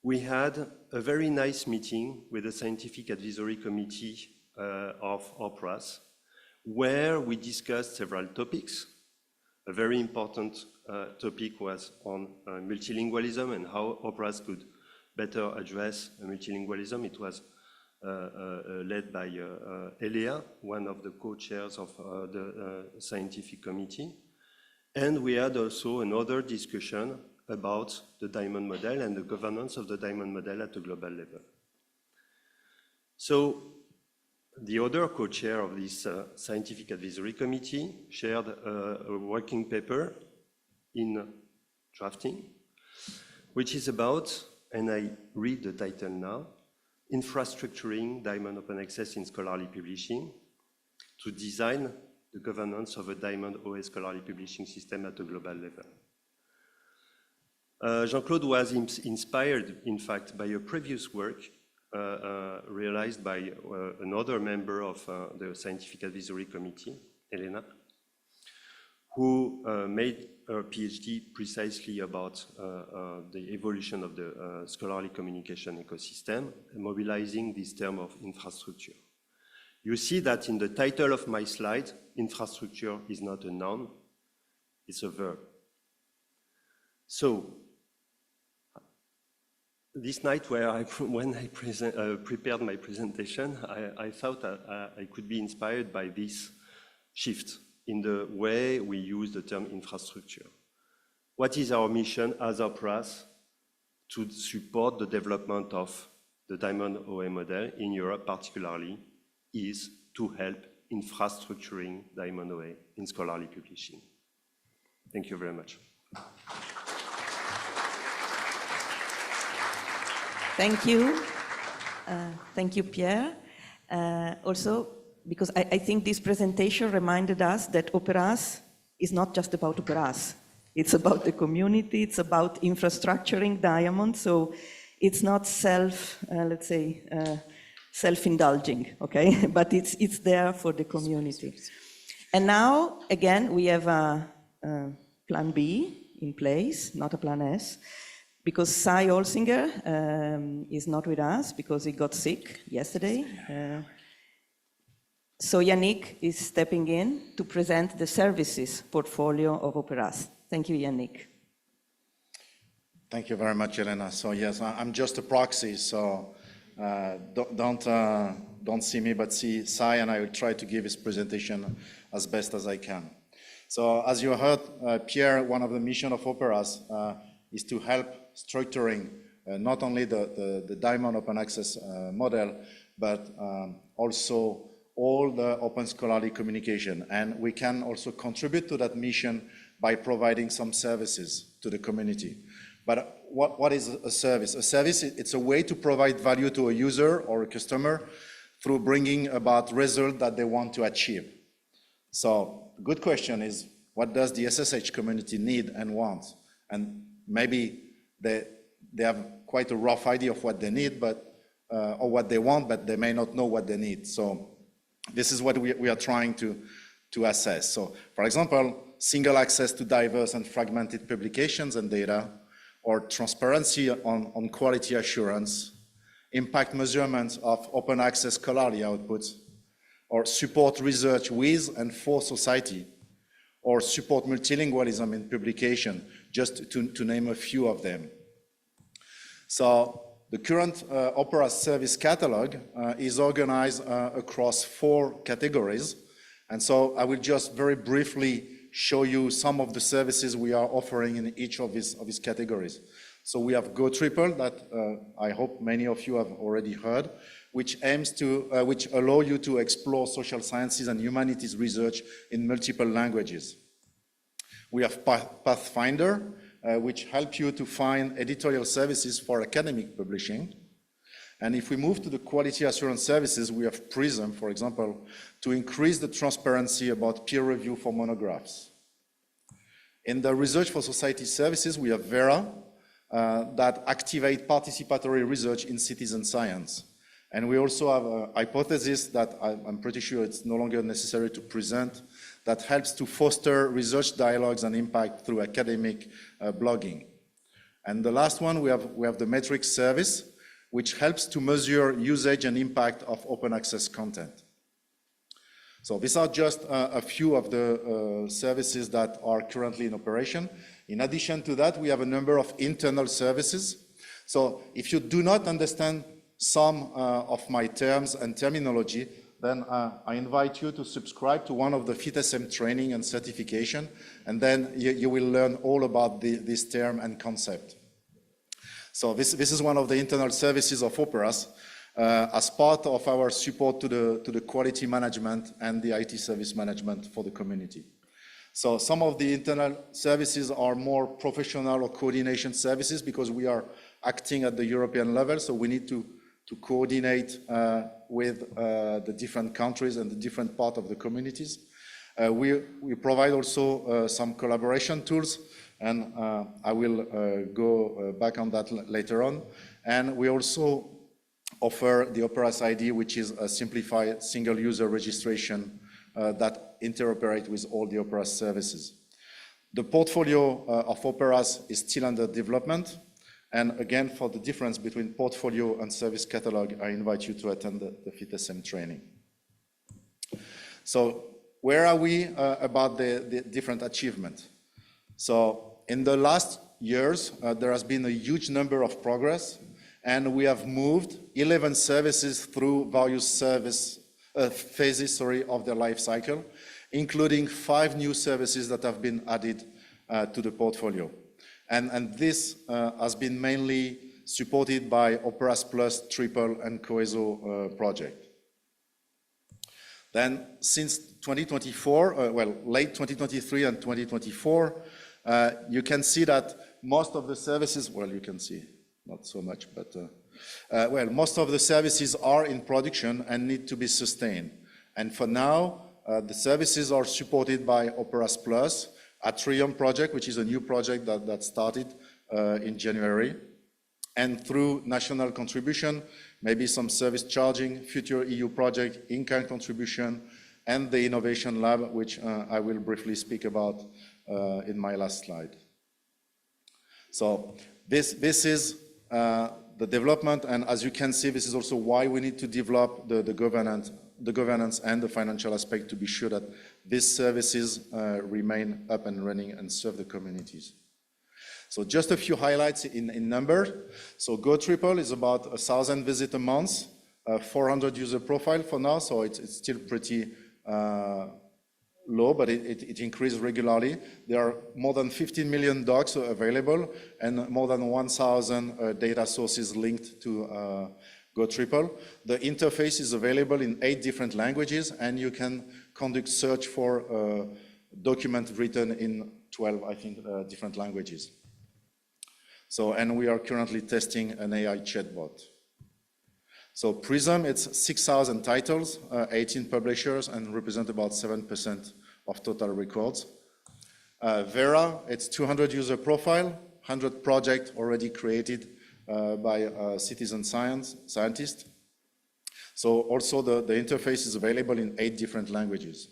we had a very nice meeting with the Scientific Advisory Committee of OPERAS, where we discussed several topics. A very important topic was on multilingualism and how operas could better address multilingualism. It was led by Elia, one of the co-chairs of the scientific committee. And we had also another discussion about the diamond model and the governance of the diamond model at a global level. So the other co-chair of this scientific advisory committee shared a working paper in drafting, which is about, and I read the title now, Infrastructuring Diamond Open Access in Scholarly Publishing to design the governance of a Diamond OA scholarly publishing system at a global level. Jean-Claude was inspired, in fact, by a previous work realized by another member of the Scientific Advisory Committee, Elena, who made her PhD precisely about the evolution of the scholarly communication ecosystem, mobilizing this term of infrastructure. You see that in the title of my slide, infrastructure is not a noun, it's a verb. So, this night when I prepared my presentation, I thought I could be inspired by this shift in the way we use the term infrastructure. What is our mission as OPERAS to support the development of the Diamond OA model in Europe particularly is to help infrastructuring Diamond OA in scholarly publishing. Thank you very much. Thank you. Thank you, Pierre. Also, because I think this presentation reminded us that OPERAS is not just about OPERAS. It's about the community, it's about infrastructuring Diamond, so it's not self-indulging, okay? But it's there for the community. And now, again, we have a plan B in place, not a plan S, because Holsinger is not with us because he got sick yesterday. So Yannick is stepping in to present the services portfolio of OPERAS. Thank you, Yannick. Thank you very much, Elena. So yes, I'm just a proxy, so don't see me, but see Sai, and I will try to give his presentation as best as I can. So as you heard, Pierre, one of the mission of OPERAS is to help structuring not only the Diamond Open Access model, but also all the open scholarly communication. And we can also contribute to that mission by providing some services to the community. But what is a service? A service, it's a way to provide value to a user or a customer through bringing about results that they want to achieve. So the good question is, what does the SSH community need and want? And maybe they have quite a rough idea of what they need, but or what they want, but they may not know what they need. So this is what we are trying to assess. So, for example, single access to diverse and fragmented publications and data, or transparency on quality assurance, impact measurements of open access scholarly outputs, or support research with and for society, or support multilingualism in publication, just to name a few of them. So the current OPERAS service catalog is organized across 4 categories. And so I will just very briefly show you some of the services we are offering in each of these categories. So we have Go Triple that I hope many of you have already heard, which allow you to explore social sciences and humanities research in multiple languages. We have Pathfinder, which help you to find editorial services for academic publishing. And if we move to the quality assurance services, we have Prism, for example, to increase the transparency about peer review for monographs. In the Research for Society services, we have Vera, that activate participatory research in citizen science. And we also have a hypothesis that I'm pretty sure it's no longer necessary to present, that helps to foster research dialogues and impact through academic blogging. And the last one, we have the Metrics service, which helps to measure usage and impact of open access content. So these are just a few of the services that are currently in operation. In addition to that, we have a number of internal services. So if you do not understand some of my terms and terminology, then I invite you to subscribe to one of the FITSM training and certification, and then you will learn all about this term and concept. So this is one of the internal services of OPERAS as part of our support to the quality management and the IT service management for the community. So some of the internal services are more professional or coordination services because we are acting at the European level, so we need to coordinate with the different countries and the different part of the communities. We provide also some collaboration tools, and I will go back on that later on. And we also offer the OPERAS ID, which is a simplified single user registration that interoperate with all the OPERAS services. The portfolio of OPERAS is still under development. And again, for the difference between portfolio and service catalog, I invite you to attend the FITSM training. So where are we about the different achievements? So in the last years, there has been a huge number of progress, and we have moved 11 services through various phases of their life cycle, including 5 new services that have been added to the portfolio. And this has been mainly supported by OPERAS Plus, Triple, and COESO project. Then since 2024, late 2023 and 2024, you can see that most of the services, you can see, not so much, but most of the services are in production and need to be sustained. And for now, the services are supported by OPERAS Plus, Atrium project, which is a new project that started in January, and through national contribution, maybe some service charging, future EU project, in-kind contribution, and the Innovation Lab, which I will briefly speak about in my last slide. So this is the development, and as you can see, this is also why we need to develop the governance and the financial aspect to be sure that these services remain up and running and serve the communities. So just a few highlights in number. So Go Triple is about 1,000 visits a month, 400 user profile for now, so it's still pretty low, but it increases regularly. There are more than 15 million docs available and more than 1,000 data sources linked to Go Triple. The interface is available in 8 different languages, and you can conduct search for documents written in 12, I think, different languages. So, and we are currently testing an AI chatbot. So Prism, it's 6,000 titles, 18 publishers, and represent about 7% of total records. Vera, it's 200 user profile, 100 projects already created by citizen scientists. So also the interface is available in 8 different languages.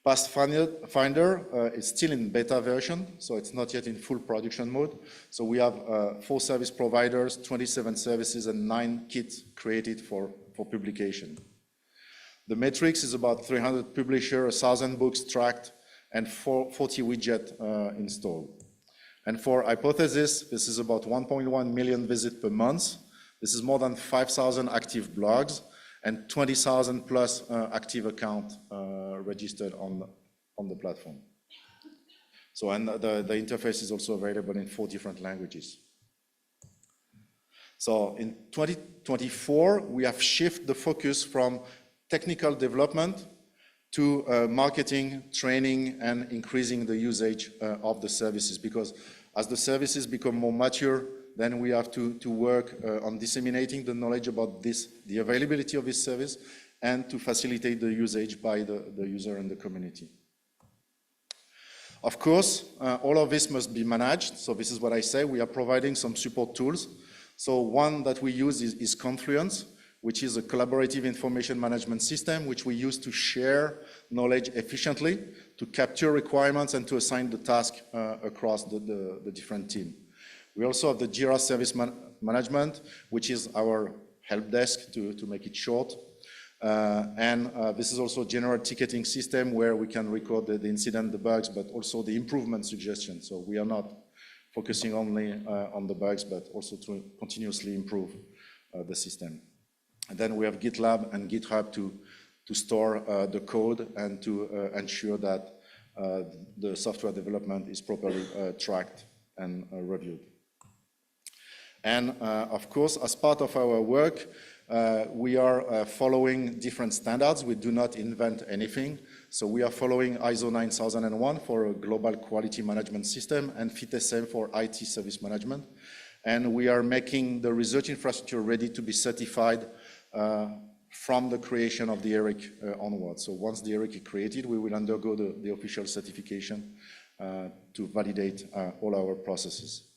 Pathfinder is still in beta version, so it's not yet in full production mode. So we have 4 service providers, 27 services, and 9 kits created for publication. The Matrix is about 300 publishers, 1,000 books tracked, and 40 widgets installed. And for Hypothesis, this is about 1.1 million visits per month. This is more than 5,000 active blogs and 20,000 plus active accounts registered on the platform. So, and the interface is also available in 4 different languages. So in 2024, we have shifted the focus from technical development to marketing, training, and increasing the usage of the services, because as the services become more mature, then we have to work on disseminating the knowledge about the availability of this service, and to facilitate the usage by the user and the community. Of course, all of this must be managed. So this is what I say, we are providing some support tools. So one that we use is Confluence, which is a collaborative information management system, which we use to share knowledge efficiently, to capture requirements, and to assign the task across the different teams. We also have the Jira Service Management, which is our help desk, to make it short. This is also a general ticketing system where we can record the incident, the bugs, but also the improvement suggestions. So we are not focusing only on the bugs, but also to continuously improve the system. And then we have GitLab and GitHub to store the code and to ensure that the software development is properly tracked and reviewed. And of course, as part of our work, we are following different standards. We do not invent anything. So we are following ISO 9001 for a global quality management system and FIT-SM for IT service management. And we are making the research infrastructure ready to be certified from the creation of the ERIC onward. So once the ERIC is created, we will undergo the official certification to validate all our processes.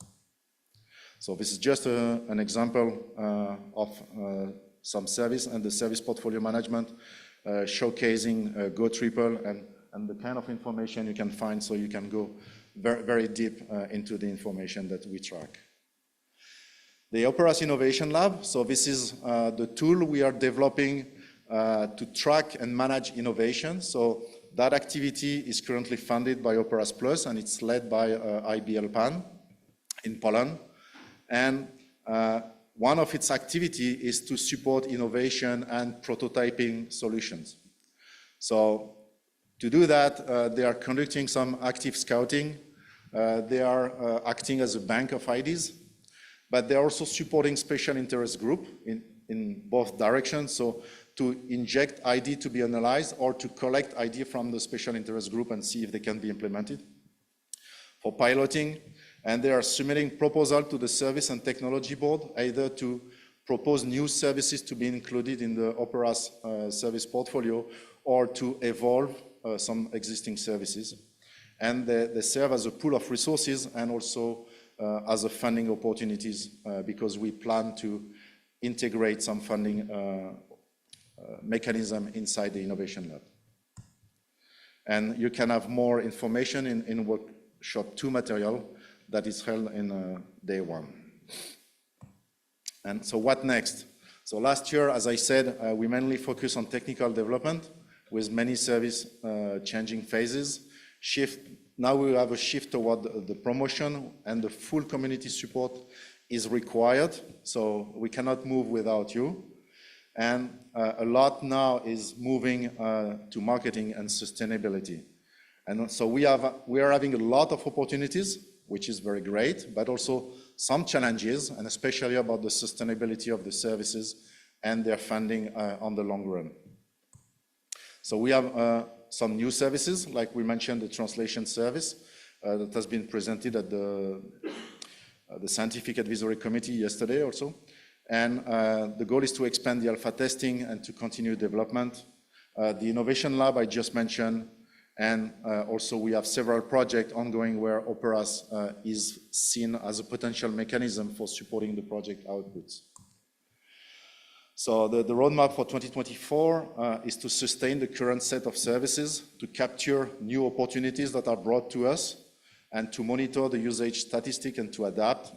So this is just an example of some service and the service portfolio management showcasing Go Triple and the kind of information you can find, so you can go very, very deep into the information that we track. The OPERAS Innovation Lab, so this is the tool we are developing to track and manage innovation. So that activity is currently funded by OPERAS Plus, and it's led by IBL PAN in Poland. And one of its activity is to support innovation and prototyping solutions. So to do that, they are conducting some active scouting. They are acting as a bank of ideas, but they're also supporting special interest group in both directions. So to inject ID to be analyzed or to collect ID from the special interest group and see if they can be implemented for piloting. And they are submitting proposal to the Service and Technology Board, either to propose new services to be included in the OPERAS service portfolio or to evolve some existing services. And they serve as a pool of resources and also as a funding opportunities because we plan to integrate some funding mechanism inside the Innovation Lab. And you can have more information in Workshop 2 material that is held in day 1. And so what next? So last year, as I said, we mainly focused on technical development with many service changing phases. Now we have a shift toward the promotion, and the full community support is required. So we cannot move without you. And a lot now is moving to marketing and sustainability. And so we are having a lot of opportunities, which is very great, but also some challenges, and especially about the sustainability of the services and their funding on the long run. So we have some new services, like we mentioned, the translation service that has been presented at the Scientific Advisory Committee yesterday also. And the goal is to expand the alpha testing and to continue development. The Innovation Lab I just mentioned, and also we have several projects ongoing where OPERAS is seen as a potential mechanism for supporting the project outputs. So the roadmap for 2024 is to sustain the current set of services, to capture new opportunities that are brought to us, and to monitor the usage statistic and to adapt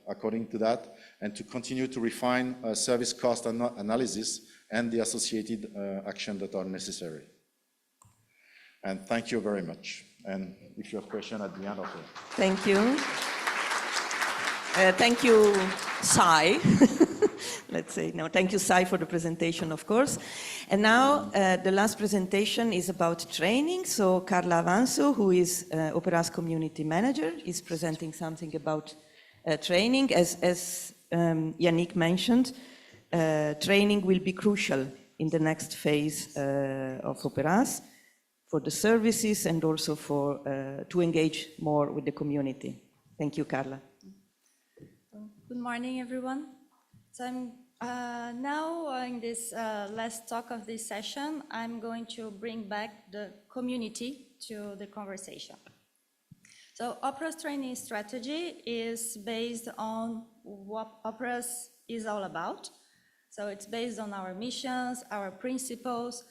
according to that, and to continue to refine service cost analysis and the associated action that are necessary. And thank you very much. And if you have questions at the end of it. Thank you. Thank you, Sai. Let's say, no, thank you, Sai, for the presentation, of course. And now the last presentation is about training. So Karla Avanço, who is OPERAS community manager, is presenting something about training. As Yannick mentioned, training will be crucial in the next phase of OPERAS for the services and also for to engage more with the community. Thank you, Karla. Good morning, everyone. So I'm now in this last talk of this session, I'm going to bring back the community to the conversation. So OPERAS training strategy is based on what OPERAS is all about. So it's based on our missions, our principles,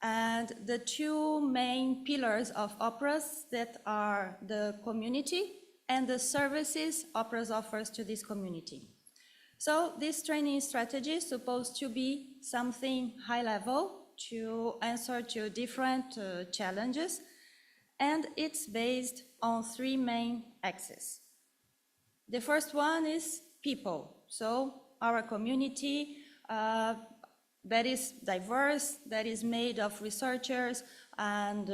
and the two main pillars of OPERAS that are the community and the services OPERAS offers to this community. So this training strategy is supposed to be something high level to answer to different challenges, and it's based on 3 main axes. The first one is people, so our community that is diverse, that is made of researchers and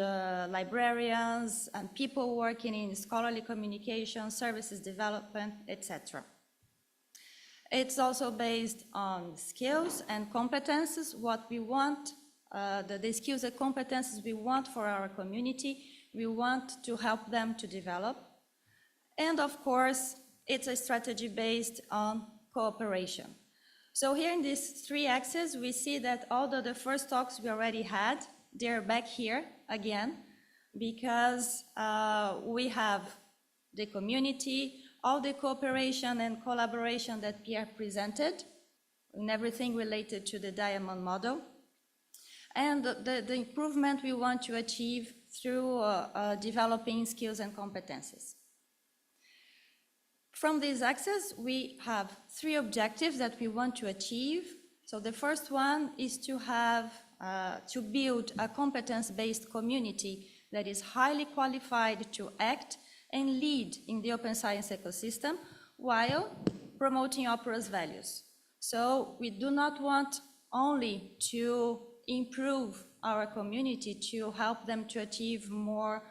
librarians and people working in scholarly communication, services development, etc. It's also based on skills and competences, what we want, the skills and competences we want for our community, we want to help them to develop. And of course, it's a strategy based on cooperation. So here in these 3 axes, we see that although the first talks we already had, they're back here again, because we have the community, all the cooperation and collaboration that Pierre presented, and everything related to the diamond model, and the improvement we want to achieve through developing skills and competences. From these axes, we have 3 objectives that we want to achieve. So the first one is to build a competence-based community that is highly qualified to act and lead in the open science ecosystem while promoting OPERAS values. So we do not want only to improve our community, to help them to achieve more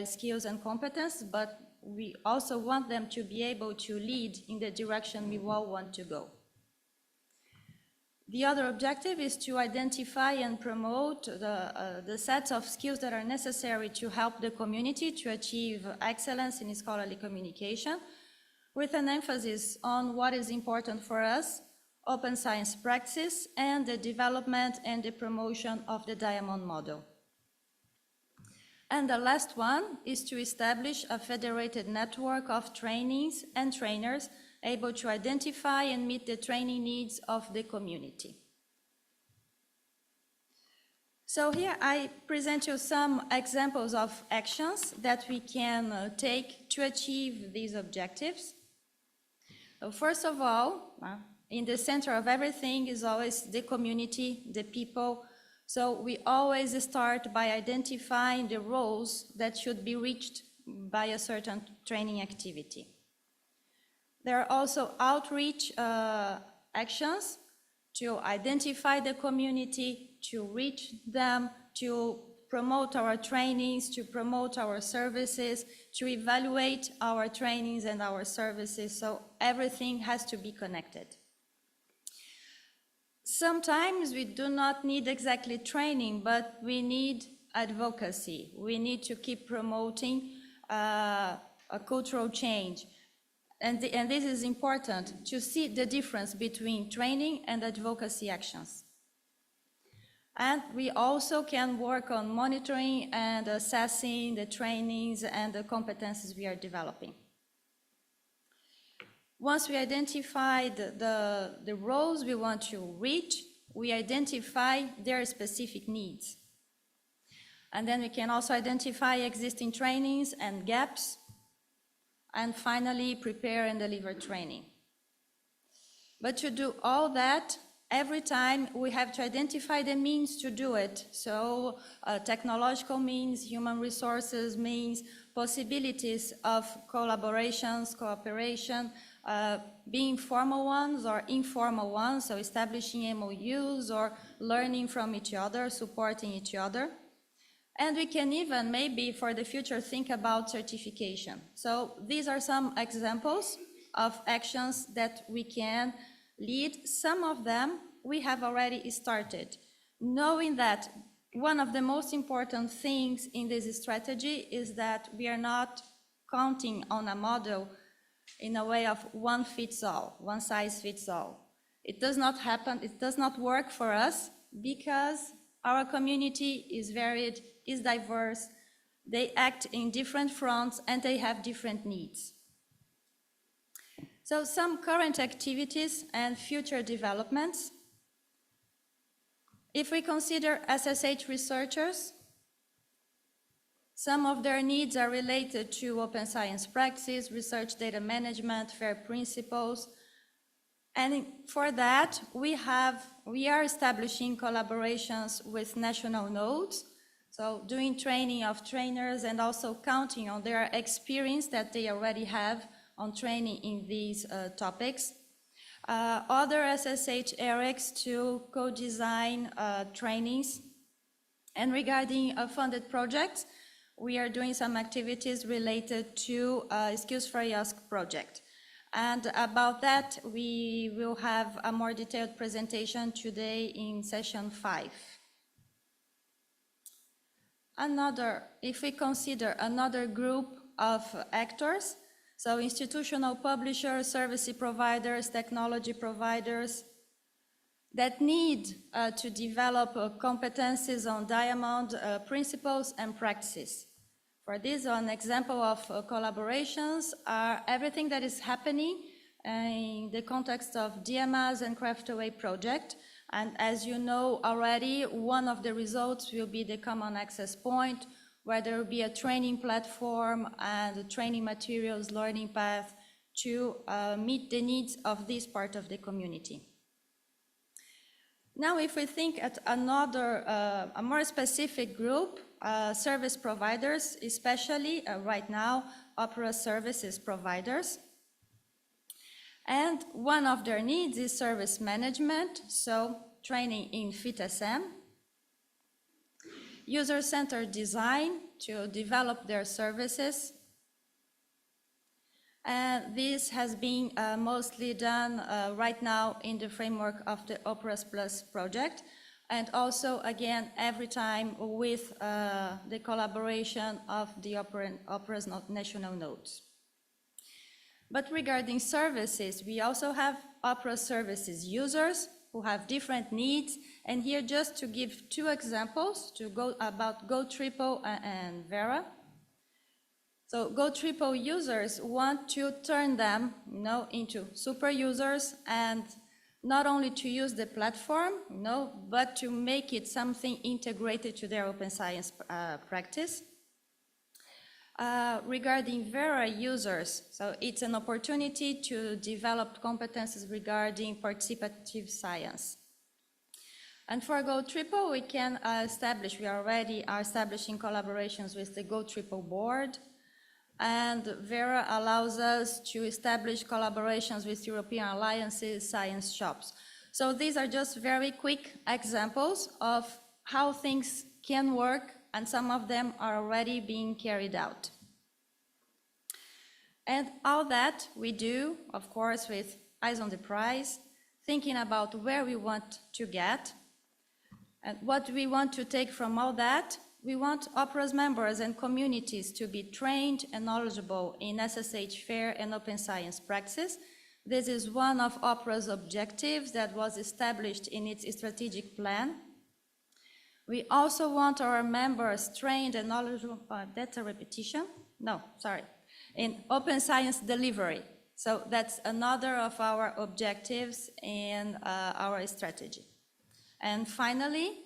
skills and competence, but we also want them to be able to lead in the direction we all want to go. The other objective is to identify and promote the sets of skills that are necessary to help the community to achieve excellence in scholarly communication, with an emphasis on what is important for us, open science practice, and the development and the promotion of the diamond model. And the last one is to establish a federated network of trainings and trainers able to identify and meet the training needs of the community. So here I present you some examples of actions that we can take to achieve these objectives. So first of all, in the center of everything is always the community, the people. So we always start by identifying the roles that should be reached by a certain training activity. There are also outreach actions to identify the community, to reach them, to promote our trainings, to promote our services, to evaluate our trainings and our services. So everything has to be connected. Sometimes we do not need exactly training, but we need advocacy. We need to keep promoting a cultural change. And this is important, to see the difference between training and advocacy actions. And we also can work on monitoring and assessing the trainings and the competences we are developing. Once we identify the roles we want to reach, we identify their specific needs. And then we can also identify existing trainings and gaps, and finally prepare and deliver training. But to do all that, every time we have to identify the means to do it. So technological means, human resources means, possibilities of collaborations, cooperation, being formal ones or informal ones, so establishing MOUs or learning from each other, supporting each other. And we can even maybe for the future think about certification. So these are some examples of actions that we can lead. Some of them we have already started, knowing that one of the most important things in this strategy is that we are not counting on a model in a way of one fits all, one size fits all. It does not happen, it does not work for us because our community is varied, is diverse, they act in different fronts and they have different needs. So some current activities and future developments. If we consider SSH researchers, some of their needs are related to open science practices, research data management, FAIR principles, And for that, we are establishing collaborations with national nodes, so doing training of trainers and also counting on their experience that they already have on training in these topics. Other SSH ERICs to co-design trainings. And regarding funded projects, we are doing some activities related to Skills for IOSC project. And about that, we will have a more detailed presentation today in session 5. If we consider another group of actors, so institutional publishers, service providers, technology providers, that need to develop competencies on diamond principles and practices. For this, an example of collaborations are everything that is happening in the context of DMAs and Craftaway project. And as you know already, one of the results will be the Common Access Point, where there will be a training platform and training materials, learning path to meet the needs of this part of the community. Now, if we think at another, a more specific group, service providers, especially right now, opera services providers. And one of their needs is service management, so training in FitSM, user-centered design to develop their services. And this has been mostly done right now in the framework of the OPERAS Plus project, and also, again, every time with the collaboration of the OPERAS national nodes. But regarding services, we also have OPERAS services users who have different needs. And here, just to give 2 examples about Go Triple and Vera. So Go Triple users want to turn them, into super users, and not only to use the platform, but to make it something integrated to their open science practice. Regarding Vera users, so it's an opportunity to develop competences regarding participative science. And for Go Triple, we can we already are establishing collaborations with the Go Triple board. And Vera allows us to establish collaborations with European alliances, science shops. So these are just very quick examples of how things can work, and some of them are already being carried out. And all that we do, of course, with eyes on the prize, thinking about where we want to get, and what we want to take from all that. We want OPERAS members and communities to be trained and knowledgeable in SSH fair and open science practice. This is one of OPERAS' objectives that was established in its strategic plan. We also want our members trained and knowledgeable, that's a repetition? No, sorry, in open science delivery. So that's another of our objectives in our strategy. And finally,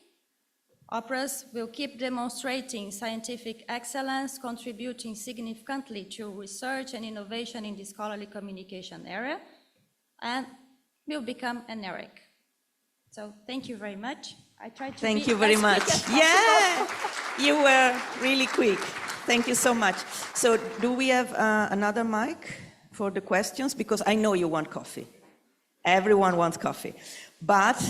OPERAS will keep demonstrating scientific excellence, contributing significantly to research and innovation in the scholarly communication area, and will become an ERIC. So thank you very much. I tried to Thank you very much. Yeah, you were really quick. Thank you so much. So do we have another mic for the questions? Because I know you want coffee. Everyone wants coffee. But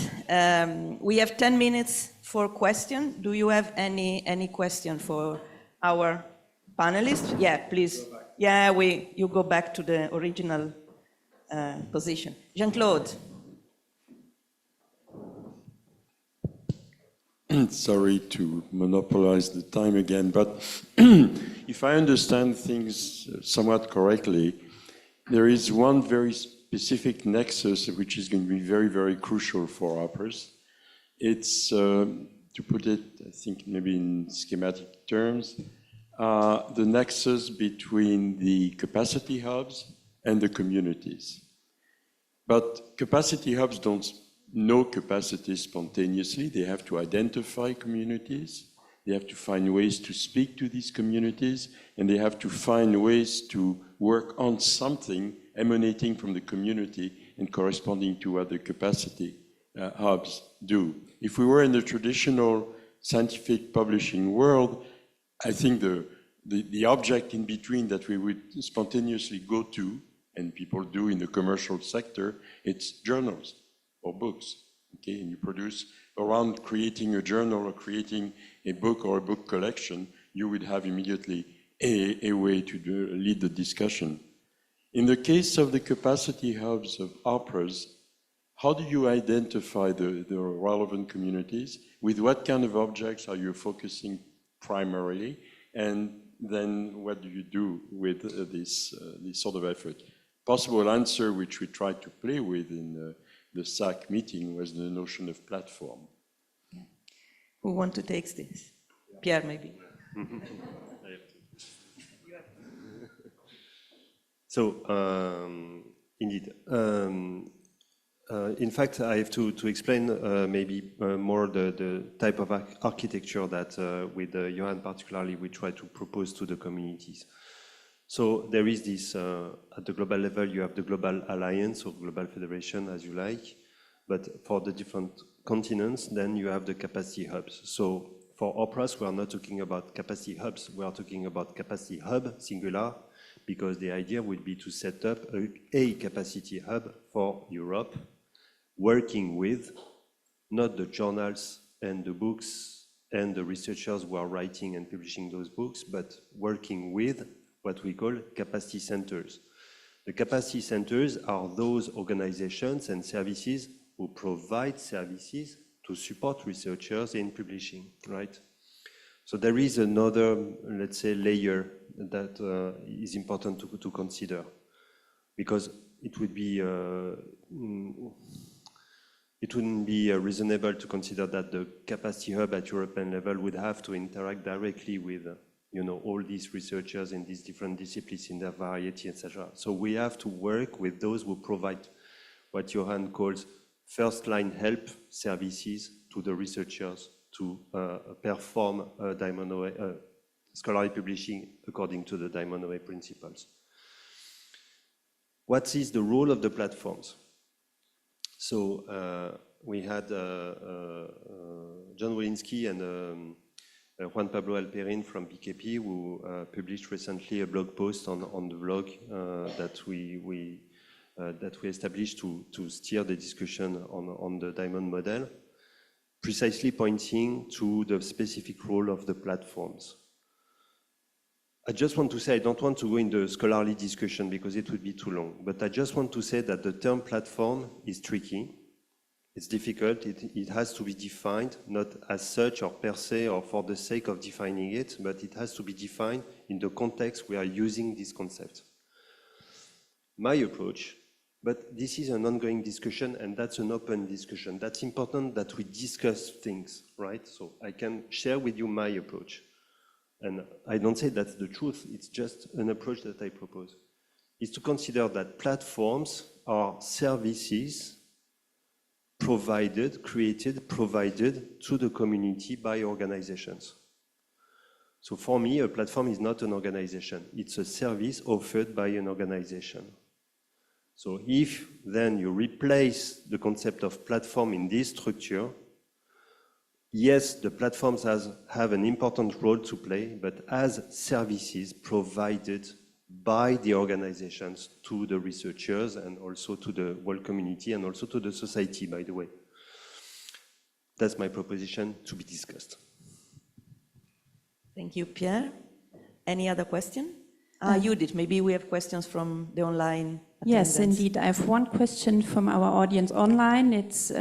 we have 10 minutes for question. Do you have any question for our panelists? Yeah, please. Yeah, you go back to the original position. Jean-Claude. Sorry to monopolize the time again, but if I understand things somewhat correctly, there is one very specific nexus which is going to be very, very crucial for OPERAS. It's, to put it, I think maybe in schematic terms, the nexus between the capacity hubs and the communities. But capacity hubs don't know capacity spontaneously. They have to identify communities. They have to find ways to speak to these communities, and they have to find ways to work on something emanating from the community and corresponding to what the capacity hubs do. If we were in the traditional scientific publishing world, I think the object in between that we would spontaneously go to, and people do in the commercial sector, it's journals or books, okay? And you produce, around creating a journal or creating a book or a book collection, you would have immediately a way to lead the discussion. In the case of the capacity hubs of OPERAS, how do you identify the relevant communities? With what kind of objects are you focusing primarily? And then what do you do with this sort of effort? Possible answer, which we tried to play with in the SAC meeting, was the notion of platform. Yeah. Who want to take this? Pierre, maybe. So, indeed. In fact, I have to explain maybe more the type of architecture that with Johan particularly we try to propose to the communities. So there is this, at the global level, you have the Global Alliance or Global Federation, as you like, but for the different continents, then you have the capacity hubs. So for OPERAS, we are not talking about capacity hubs, we are talking about capacity hub, singular, because the idea would be to set up a capacity hub for Europe, working with not the journals and the books and the researchers who are writing and publishing those books, but working with what we call capacity centers. The capacity centers are those organizations and services who provide services to support researchers in publishing, right? So there is another, let's say, layer that is important to consider, because it would be it wouldn't be reasonable to consider that the capacity hub at European level would have to interact directly with all these researchers in these different disciplines in their variety, etc. So we have to work with those who provide what Johan calls first-line help services to the researchers to perform scholarly publishing according to the Diamond Way principles. What is the role of the platforms? So we had John Wolinski and Juan Pablo Alperin from PKP who published recently a blog post on the blog that we established to steer the discussion on the diamond model, precisely pointing to the specific role of the platforms. I just want to say, I don't want to go in the scholarly discussion because it would be too long, but I just want to say that the term platform is tricky. It's difficult. It has to be defined, not as such or per se or for the sake of defining it, but it has to be defined in the context we are using this concept. My approach, but this is an ongoing discussion and that's an open discussion. That's important that we discuss things, right? So I can share with you my approach. And I don't say that's the truth, it's just an approach that I propose, is to consider that platforms are services provided to the community by organizations. So for me, a platform is not an organization, it's a service offered by an organization. So if then you replace the concept of platform in this structure, yes, the platforms have an important role to play, but as services provided by the organizations to the researchers and also to the world community and also to the society, by the way. That's my proposition to be discussed. Thank you, Pierre. Any other question? Judith, maybe we have questions from the online attendance. Yes, indeed. I have one question from our audience online. It's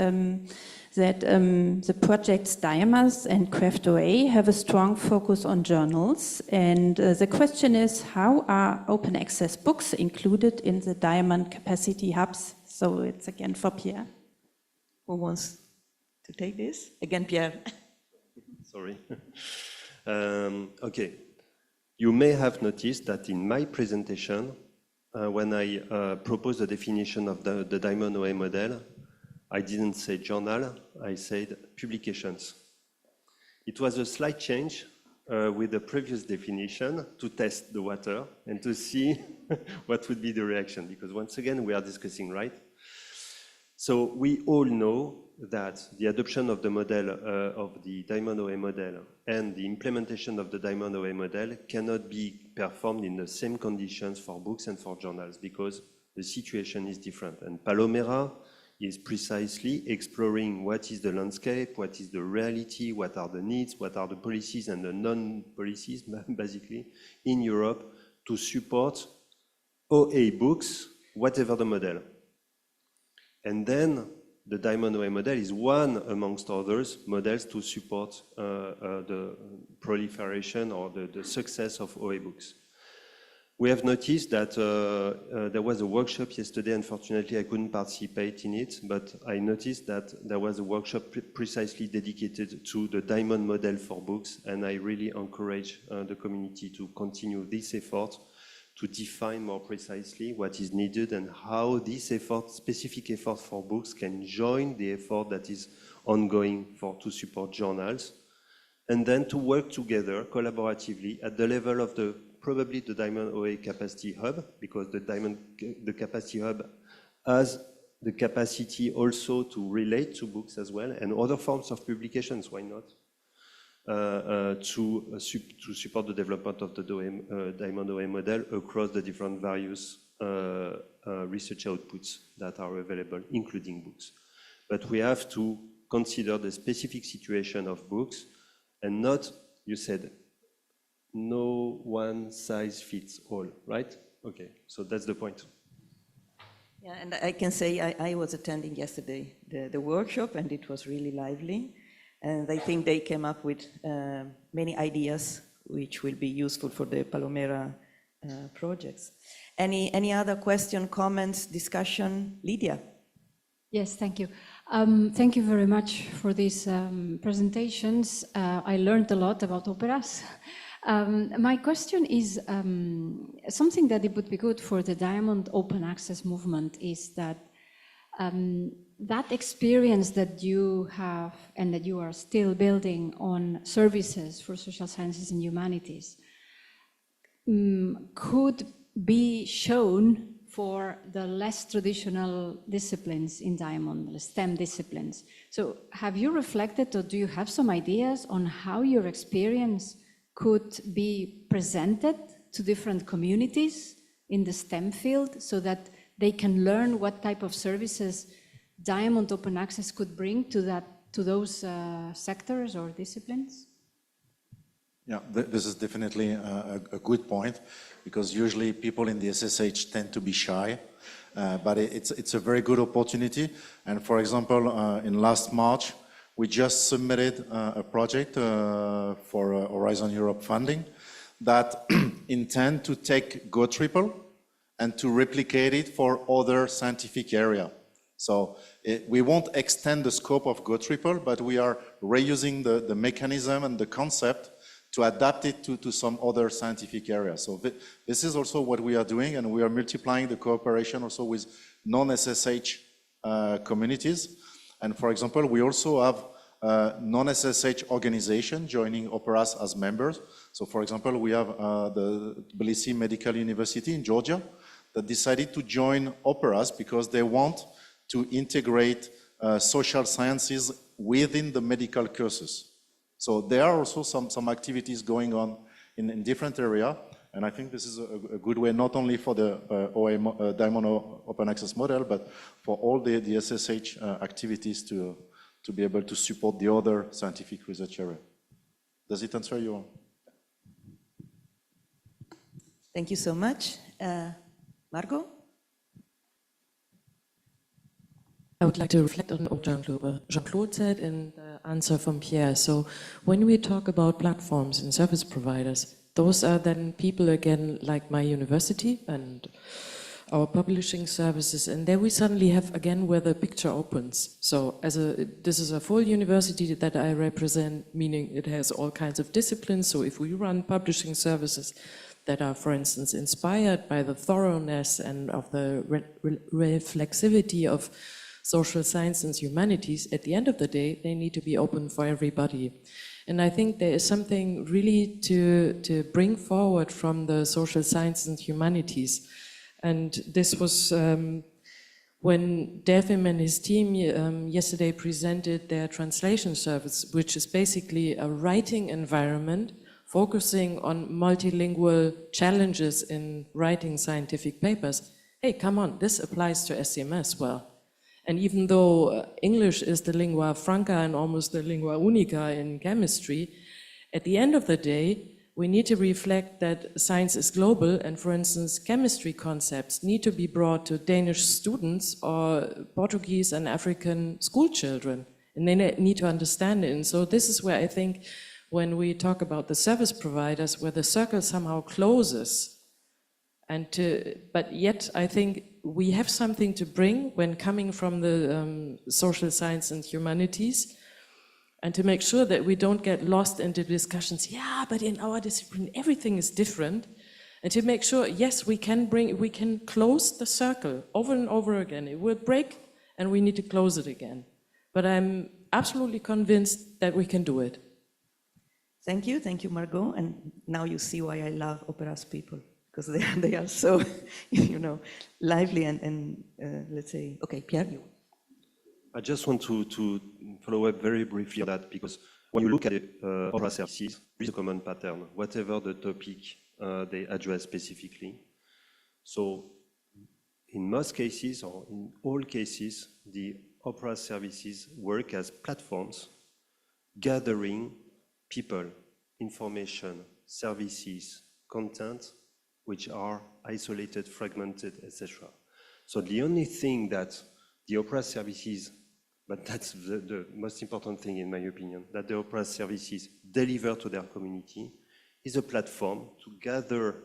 that the projects Diamas and Craft OA have a strong focus on journals. And the question is, how are open access books included in the Diamond capacity hubs? So it's again for Pierre. Who wants to take this? Again, Pierre. Sorry. Okay. You may have noticed that in my presentation, when I proposed the definition of the Diamond OA model, I didn't say journal, I said publications. It was a slight change with the previous definition to test the water and to see what would be the reaction, because once again, we are discussing, right? So we all know that the adoption of the model of the Diamond OA model and the implementation of the Diamond OA model cannot be performed in the same conditions for books and for journals because the situation is different. And Palomera is precisely exploring what is the landscape, what is the reality, what are the needs, what are the policies and the non-policies, basically, in Europe to support OA books, whatever the model. And then the Diamond OA model is one, amongst others, models to support the proliferation or the success of OA books. We have noticed that there was a workshop yesterday. Unfortunately, I couldn't participate in it, but I noticed that there was a workshop precisely dedicated to the Diamond model for books, and I really encourage the community to continue this effort to define more precisely what is needed and how this effort, specific effort for books, can join the effort that is ongoing to support journals, and then to work together collaboratively at the level of probably the Diamond OA Capacity Hub, because the Capacity Hub has the capacity also to relate to books as well and other forms of publications, why not? To support the development of the Diamond OA model across the different various research outputs that are available, including books. But we have to consider the specific situation of books and not, you said, no one size fits all, right? Okay, so that's the point. Yeah, and I can say I was attending yesterday the workshop, and it was really lively. And I think they came up with many ideas which will be useful for the Palomera projects. Any other question, comments, discussion? Lydia? Yes, thank you. Thank you very much for these presentations. I learned a lot about OPERAS. My question is something that it would be good for the Diamond Open Access movement is that that experience that you have and that you are still building on services for social sciences and humanities could be shown for the less traditional disciplines in Diamond, the STEM disciplines. So have you reflected, or do you have some ideas on how your experience could be presented to different communities in the STEM field so that they can learn what type of services Diamond Open Access could bring to those sectors or disciplines? Yeah, this is definitely a good point, because usually people in the SSH tend to be shy, but it's a very good opportunity. And for example, in last March, we just submitted a project for Horizon Europe funding that intend to take Go Triple and to replicate it for other scientific area. So we won't extend the scope of Go Triple, but we are reusing the mechanism and the concept to adapt it to some other scientific areas. So this is also what we are doing, and we are multiplying the cooperation also with non-SSH communities. And for example, we also have non-SSH organization joining OPERAS as members. So for example, we have the Tbilisi Medical University in Georgia that decided to join OPERAS because they want to integrate social sciences within the medical courses. So there are also some activities going on in different areas, and I think this is a good way not only for the Diamond Open Access model, but for all the SSH activities to be able to support the other scientific research area. Does it answer you? Thank you so much. Margot? I would like to reflect on what Jean-Claude said in the answer from Pierre. So when we talk about platforms and service providers, those are then people, again, like my university and our publishing services, and there we suddenly have, again, where the picture opens. So this is a full university that I represent, meaning it has all kinds of disciplines. So if we run publishing services that are, for instance, inspired by the thoroughness and of the reflexivity of social science and humanities, at the end of the day, they need to be open for everybody. And I think there is something really to bring forward from the social science and humanities. And this was when Devim and his team yesterday presented their translation service, which is basically a writing environment focusing on multilingual challenges in writing scientific papers. Hey, come on, this applies to SCM as well. And even though English is the lingua franca and almost the lingua unica in chemistry, at the end of the day, we need to reflect that science is global, and for instance, chemistry concepts need to be brought to Danish students or Portuguese and African school children, and they need to understand it. And so this is where I think when we talk about the service providers, where the circle somehow closes, but yet I think we have something to bring when coming from the social science and humanities, and to make sure that we don't get lost into discussions, yeah, but in our discipline, everything is different. And to make sure, yes, we can close the circle over and over again. It will break and we need to close it again. But I'm absolutely convinced that we can do it. Thank you, Margot. And now you see why I love OPERAS people, because they are so, lively and let's say, okay, Pierre, you. I just want to follow up very briefly on that, because when you look at OPERAS services, there is a common pattern, whatever the topic they address specifically. So in most cases, or in all cases, the OPERAS services work as platforms gathering people, information, services, content, which are isolated, fragmented, etc. So the only thing that the OPERAS services, but that's the most important thing in my opinion, that the OPERAS services deliver to their community is a platform to gather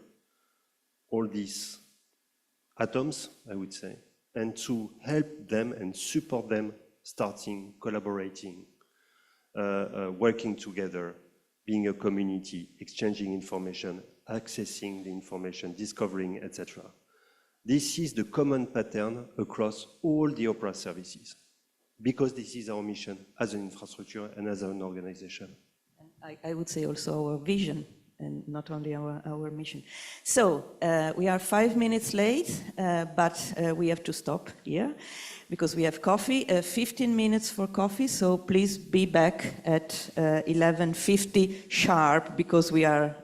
all these atoms, I would say, and to help them and support them starting, collaborating, working together, being a community, exchanging information, accessing the information, discovering, etc. This is the common pattern across all the OPERAS services, because this is our mission as an infrastructure and as an organization. I would say also our vision, and not only our mission. So we are 5 minutes late, but we have to stop here because we have coffee, 15 minutes for coffee, so please be back at 11:50 sharp, because we are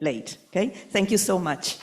late, okay? Thank you so much.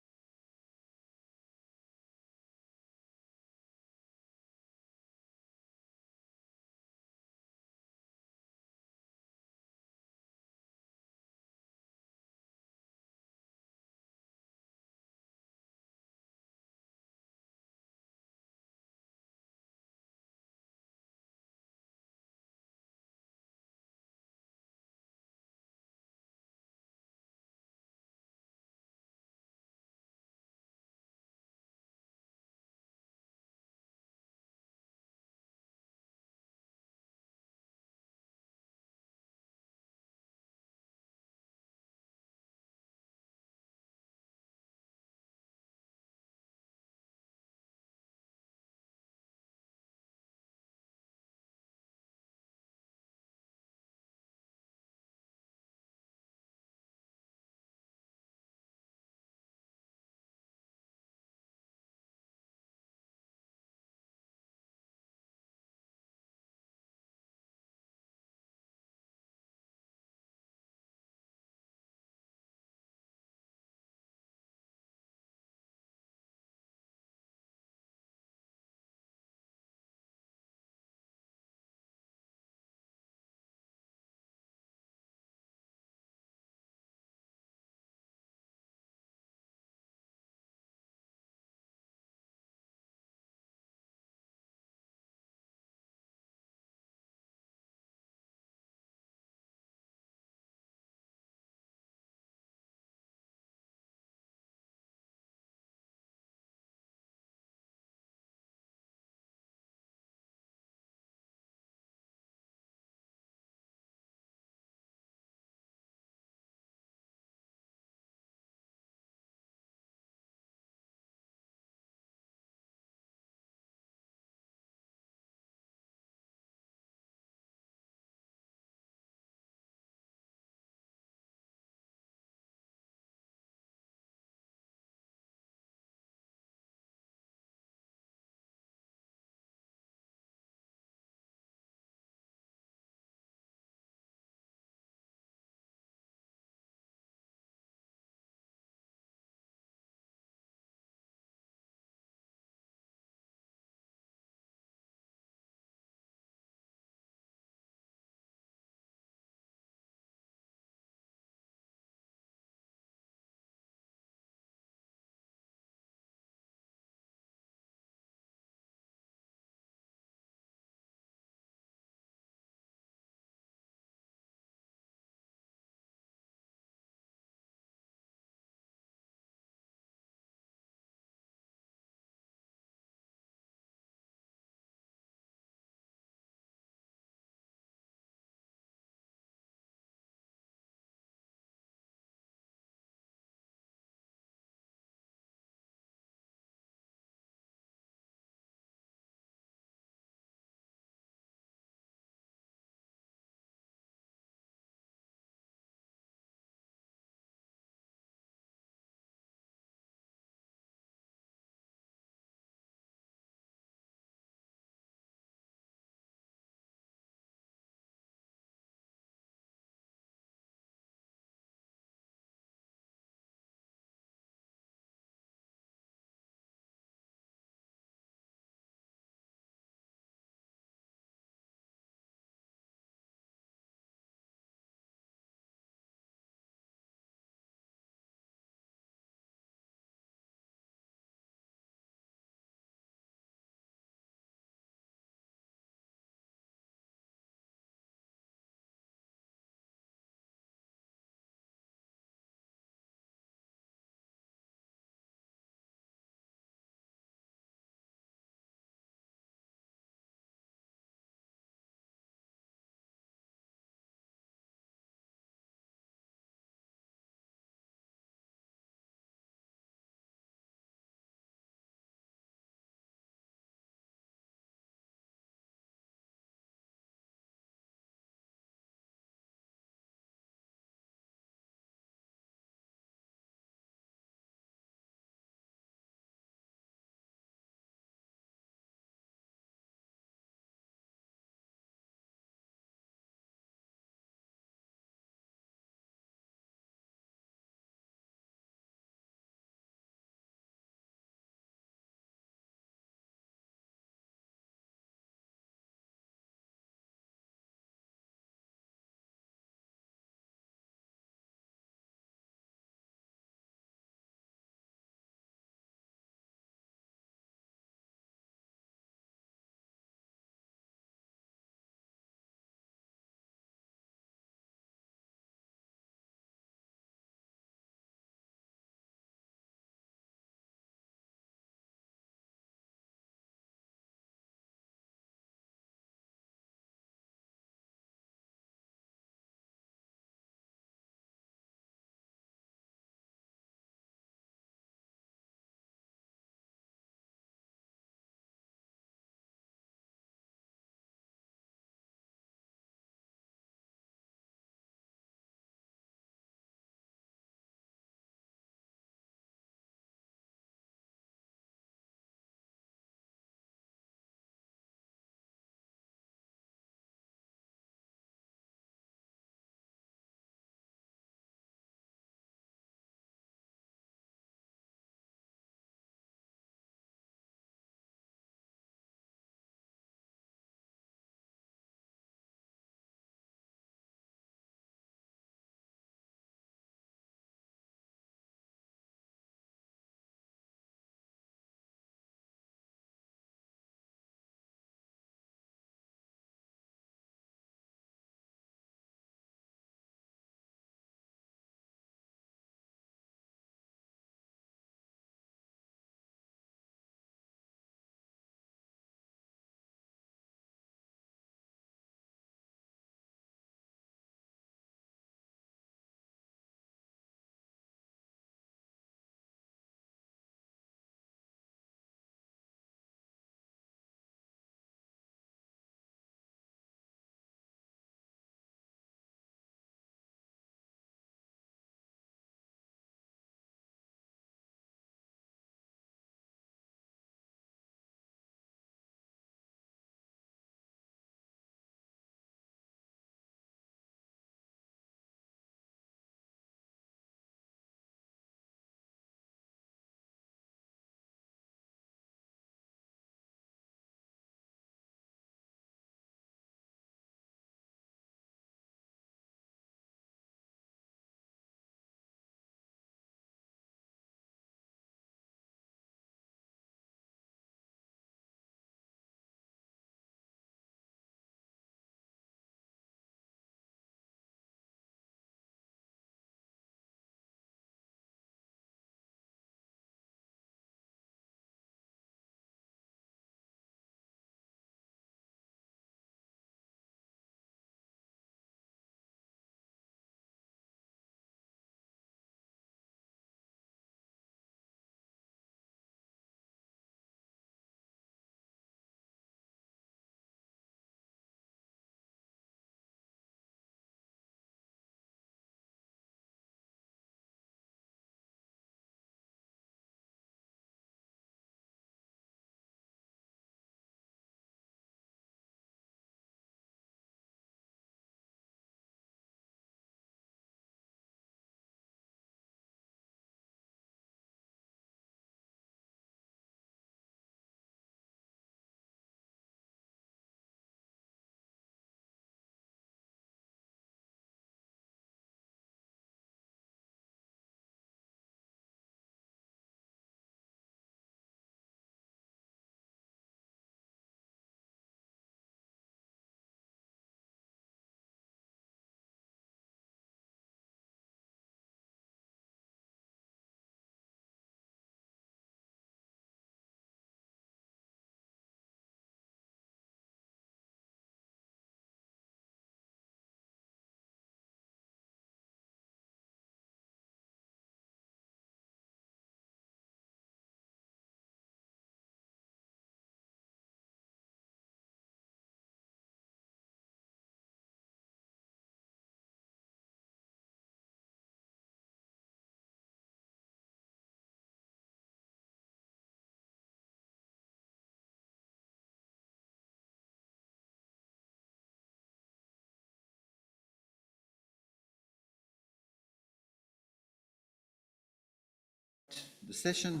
the session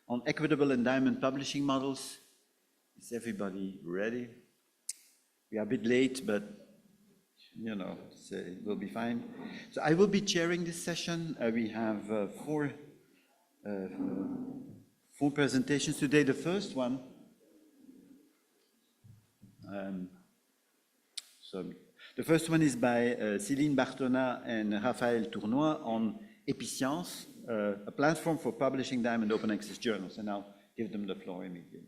on equitable and diamond publishing models. Is everybody ready? We are a bit late, but you know, it will be fine. So I will be chairing this session. We have four presentations today. The first one, the first one is by Céline, Barthonnat, and Raphaël Tournoy on Episciences, a platform for publishing diamond open access journals. And I'll give them the floor immediately.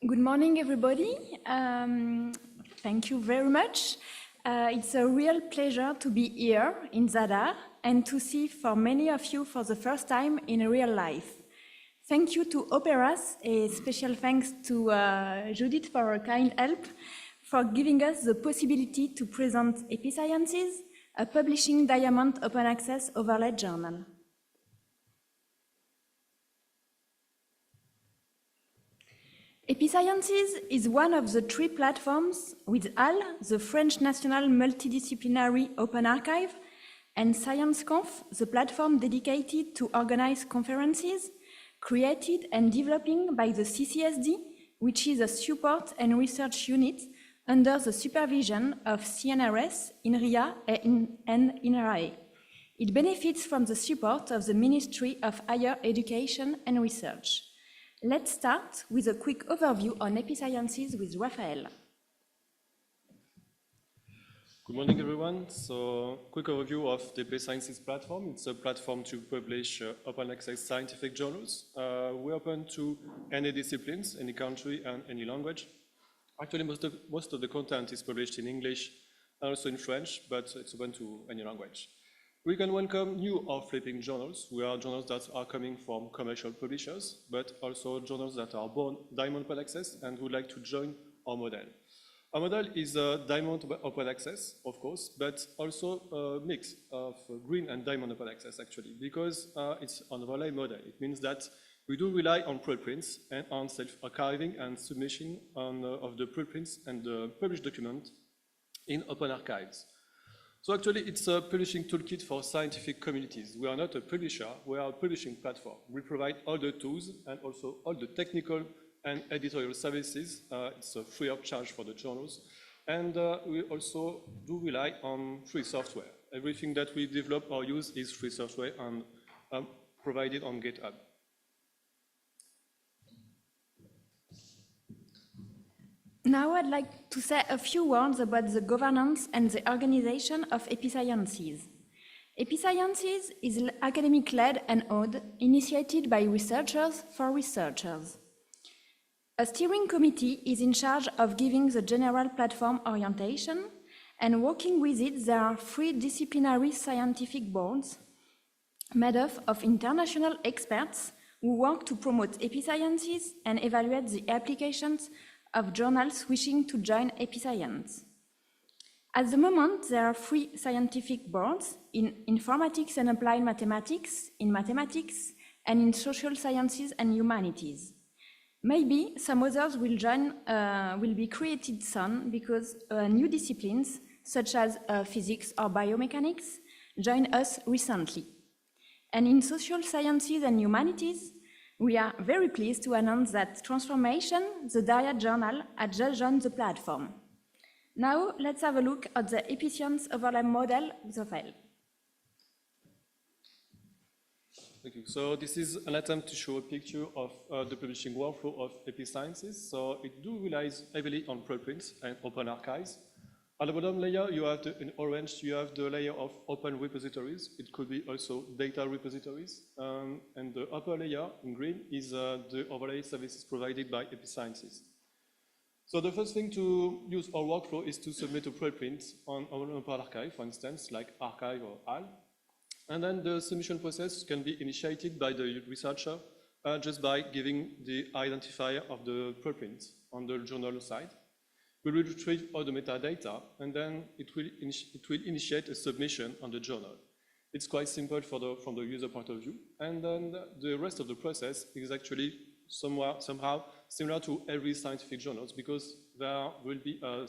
Good morning, everybody. Thank you very much. It's a real pleasure to be here in Zadar and to see for many of you for the first time in real life. Thank you to OPERAS, a special thanks to Judith for her kind help, for giving us the possibility to present Episciences, a publishing diamond open access overlay journal. Episciences is one of the three platforms with HAL, the French National Multidisciplinary Open Archive, and ScienceConf, the platform dedicated to organize conferences, created and developing by the CCSD, which is a support and research unit under the supervision of CNRS, INRIA, and INRAE. It benefits from the support of the Ministry of Higher Education and Research. Let's start with a quick overview on Episciences with Raphaël. Good morning, everyone. So, quick overview of the Episciences platform. It's a platform to publish open access scientific journals. We're open to any disciplines, any country, and any language. Actually, most of the content is published in English and also in French, but it's open to any language. We can welcome new or flipping journals. We are journals that are coming from commercial publishers, but also journals that are born diamond open access and would like to join our model. Our model is a diamond open access, of course, but also a mix of green and diamond open access, actually, because it's an overlay model. It means that we do rely on preprints and on self-archiving and submission of the preprints and the published document in open archives. So actually, it's a publishing toolkit for scientific communities. We are not a publisher, we are a publishing platform. We provide all the tools and also all the technical and editorial services. It's free of charge for the journals. And we also do rely on free software. Everything that we develop or use is free software and provided on GitHub. Now I'd like to say a few words about the governance and the organization of Episciences. Episciences is academic-led and owned, initiated by researchers for researchers. A steering committee is in charge of giving the general platform orientation, and working with it there are 3 disciplinary scientific boards made up of international experts who work to promote Episciences and evaluate the applications of journals wishing to join Episciences. At the moment, there are 3 scientific boards in informatics and applied mathematics, in mathematics, and in social sciences and humanities. Maybe some others will join, will be created soon because new disciplines, such as physics or biomechanics, joined us recently. And in social sciences and humanities, we are very pleased to announce that Transformation, the Diet journal, had just joined the platform. Now, let's have a look at the Episciences overlay model with Raphaël. Thank you. So this is an attempt to show a picture of the publishing workflow of Episciences. So it do relies heavily on preprints and open archives. At the bottom layer, you have in orange, you have the layer of open repositories. It could be also data repositories. And the upper layer in green is the overlay services provided by Episciences. So the first thing to use our workflow is to submit a preprint on an open archive, for instance, like Archive or HAL. And then the submission process can be initiated by the researcher just by giving the identifier of the preprint on the journal side. We will retrieve all the metadata, and then it will initiate a submission on the journal. It's quite simple from the user point of view. And then the rest of the process is actually somehow similar to every scientific journals, because there will be a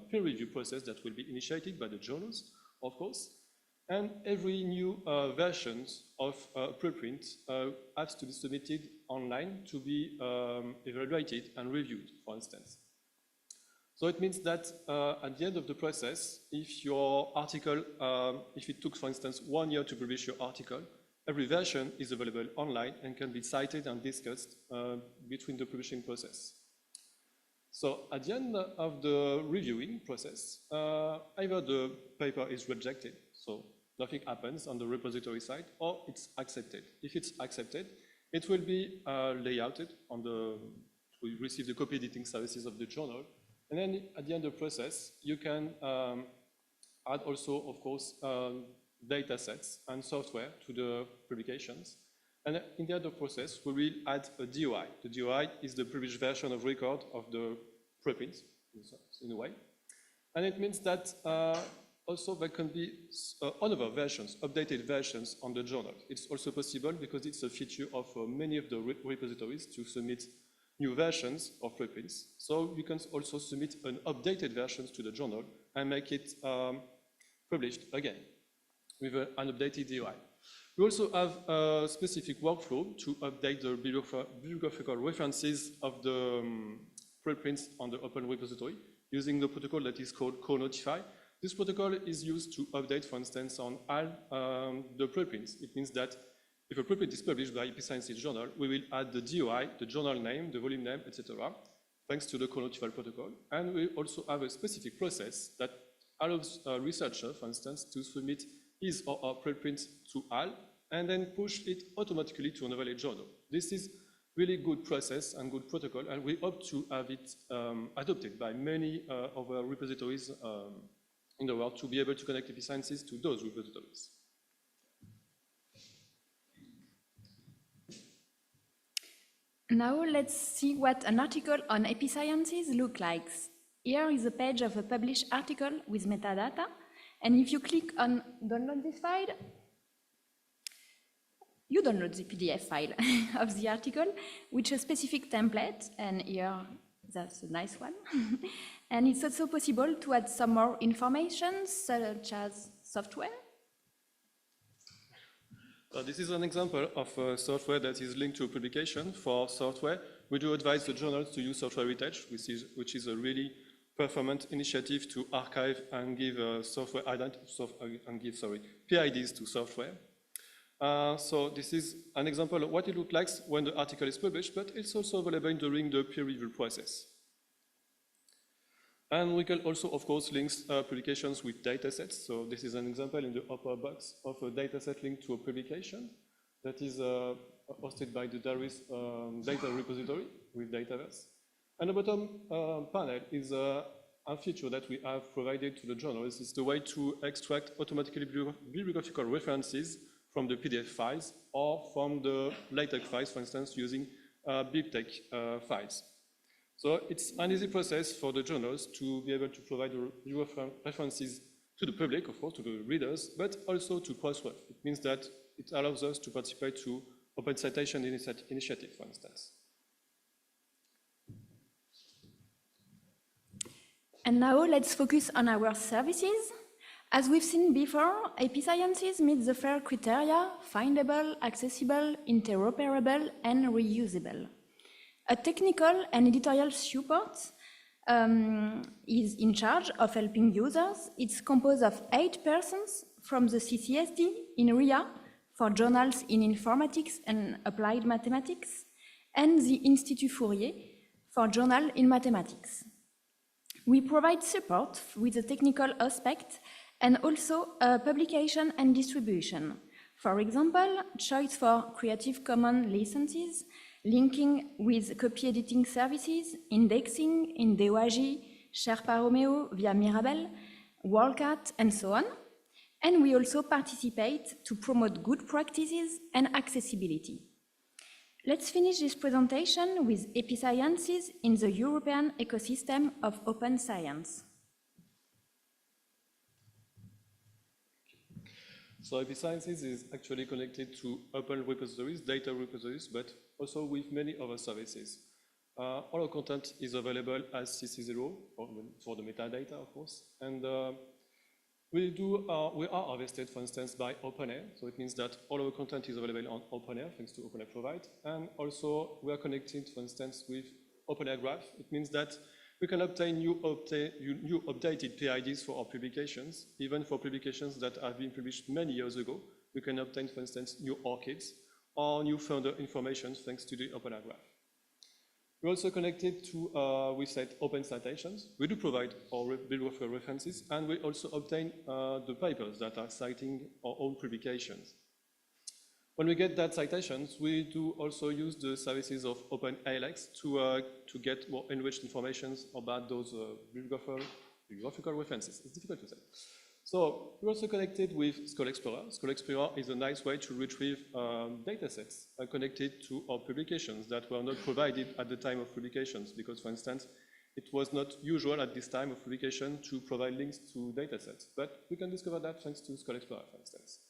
peer review process that will be initiated by the journals, of course. And every new versions of preprint has to be submitted online to be evaluated and reviewed, for instance. So it means that at the end of the process, if your article, if it took, for instance, 1 year to publish your article, every version is available online and can be cited and discussed between the publishing process. So at the end of the reviewing process, either the paper is rejected, so nothing happens on the repository side, or it's accepted. If it's accepted, it will be layouted on we receive the copy editing services of the journal. And then at the end of the process, you can add also, of course, data sets and software to the publications. And in the end of the process, we will add a DOI. The DOI is the published version of record of the preprint, in a way. And it means that also there can be other versions, updated versions on the journal. It's also possible because it's a feature of many of the repositories to submit new versions of preprints. So you can also submit an updated versions to the journal and make it published again with an updated DOI. We also have a specific workflow to update the bibliographical references of the preprints on the open repository using the protocol that is called co-notify. This protocol is used to update, for instance, on all the preprints. It means that if a preprint is published by Episciences journal, we will add the DOI, the journal name, the volume name, etc., thanks to the co-notify protocol. And we also have a specific process that allows a researcher, for instance, to submit his or her preprint to HAL and then push it automatically to an available journal. This is really good process and good protocol, and we hope to have it adopted by many of our repositories in the world to be able to connect Episciences to those repositories. Now let's see what an article on Episciences looks like. Here is a page of a published article with metadata, and if you click on download this file, you download the PDF file of the article with a specific template, and here that's a nice one. And it's also possible to add some more information, such as software. This is an example of software that is linked to a publication. For software, we do advise the journals to use Software Heritage, which is a really performant initiative to archive and give PIDs to software. So this is an example of what it looks like when the article is published, but it's also available during the peer review process. And we can also, of course, link publications with datasets. So this is an example in the upper box of a dataset linked to a publication that is hosted by the Darius data repository with Dataverse. And the bottom panel is a feature that we have provided to the journals. It's the way to extract automatically bibliographical references from the PDF files or from the LaTeX files, for instance, using BibTeX files. So it's an easy process for the journals to be able to provide references to the public, of course, to the readers, but also to cross-ref. It means that it allows us to participate to open citation initiative, for instance. And now let's focus on our services. As we've seen before, Episciences meets the FAIR criteria: findable, accessible, interoperable, and reusable. A technical and editorial support is in charge of helping users. It's composed of 8 persons from the CCSD in RIA for journals in informatics and applied mathematics, and the Institut Fourier for journal in mathematics. We provide support with the technical aspect and also publication and distribution. For example, choice for Creative Commons licenses, linking with copy editing services, indexing in DOAJ, Sherpa Romeo via Mirabel, WorldCat, and so on. And we also participate to promote good practices and accessibility. Let's finish this presentation with Episciences in the European ecosystem of open science. So Episciences is actually connected to open repositories, data repositories, but also with many other services. All our content is available as CC0 for the metadata, of course, and we are harvested, for instance, by OpenAir. So it means that all our content is available on OpenAir, thanks to OpenAir Provide, and also we are connected, for instance, with OpenAir Graph. It means that we can obtain new updated PIDs for our publications, even for publications that have been published many years ago. We can obtain, for instance, new ORCIDs or new further information thanks to the OpenAir Graph. We're also connected to, we said, open citations. We do provide our bibliographical references, and we also obtain the papers that are citing our own publications. When we get that citations, we do also use the services of OpenALX to get more enriched information about those bibliographical references. It's difficult to say. So we're also connected with Scholar Explorer. Scholar Explorer is a nice way to retrieve data sets connected to our publications that were not provided at the time of publications, because, for instance, it was not usual at this time of publication to provide links to data sets. But we can discover that thanks to Scholar Explorer, for instance.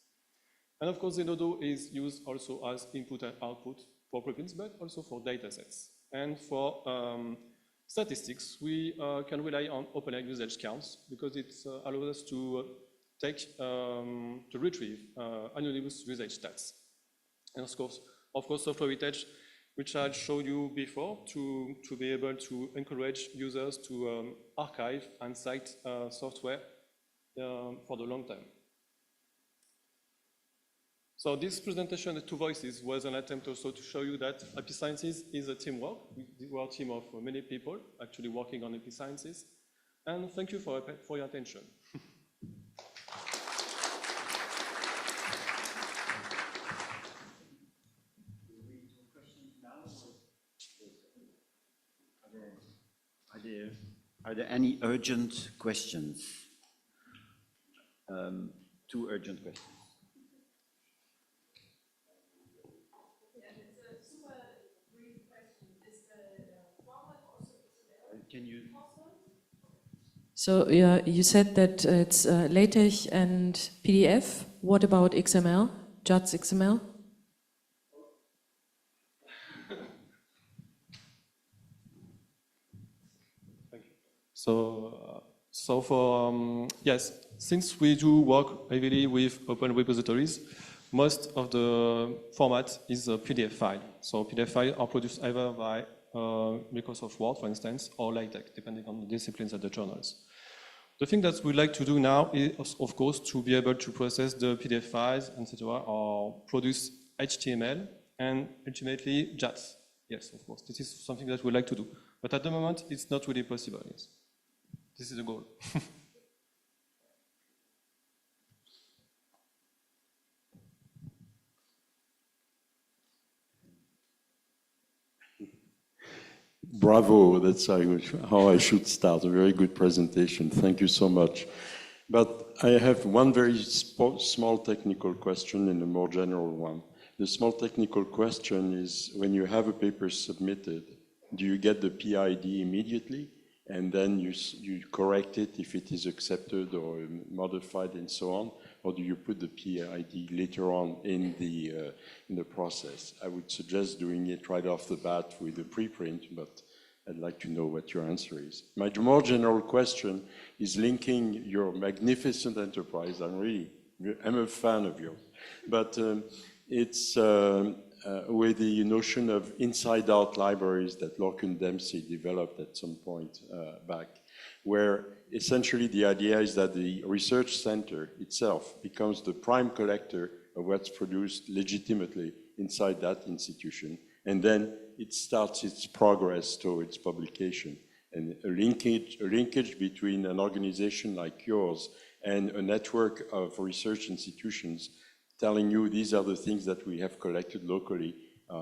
And of course, Zenodo is used also as input and output for preprints, but also for data sets. And for statistics, we can rely on OpenAir usage counts because it allows us to retrieve anonymous usage stats. And of course, software heritage, which I showed you before, to be able to encourage users to archive and cite software for the long time. So this presentation, the two voices, was an attempt also to show you that Episciences is a teamwork. We are a team of many people actually working on Episciences. And thank you for your attention. Are there any urgent questions? Two urgent questions. Can you? So yeah, you said that it's LaTeX and PDF. What about XML, JATS XML? Thank you. So for, yes, since we do work heavily with open repositories, most of the format is a PDF file. So PDF files are produced either by Microsoft Word, for instance, or LaTeX, depending on the disciplines of the journals. The thing that we'd like to do now is, of course, to be able to process the PDF files, etc., or produce HTML and ultimately JATS. Yes, of course, this is something that we'd like to do. But at the moment, it's not really possible. Yes. This is the goal. Bravo, that's how I should start. A very good presentation. Thank you so much. But I have one very small technical question and a more general one. The small technical question is, when you have a paper submitted, do you get the PID immediately? And then you correct it if it is accepted or modified and so on? Or do you put the PID later on in the process? I would suggest doing it right off the bat with the preprint, but I'd like to know what your answer is. My more general question is linking your magnificent enterprise. I'm a fan of yours, but it's with the notion of inside-out libraries that Lorcan Dempsey developed at some point back, where essentially the idea is that the research center itself becomes the prime collector of what's produced legitimately inside that institution, and then it starts its progress towards publication. And a linkage between an organization like yours and a network of research institutions telling you these are the things that we have collected locally.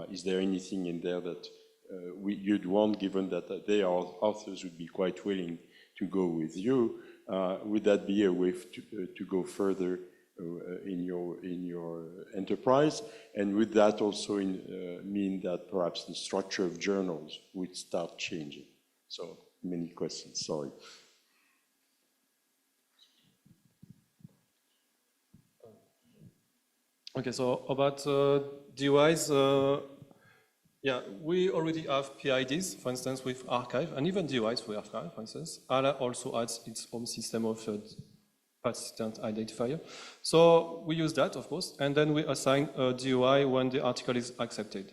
Is there anything in there that you'd want, given that they are authors would be quite willing to go with you? Would that be a way to go further in your enterprise, and would that also mean that perhaps the structure of journals would start changing? So many questions, sorry. Okay, so about DOIs, yeah, we already have PIDs, for instance, with archive, and even DOIs with archive, for instance. ALA also adds its own system of participant identifier. So we use that, of course, and then we assign a DOI when the article is accepted.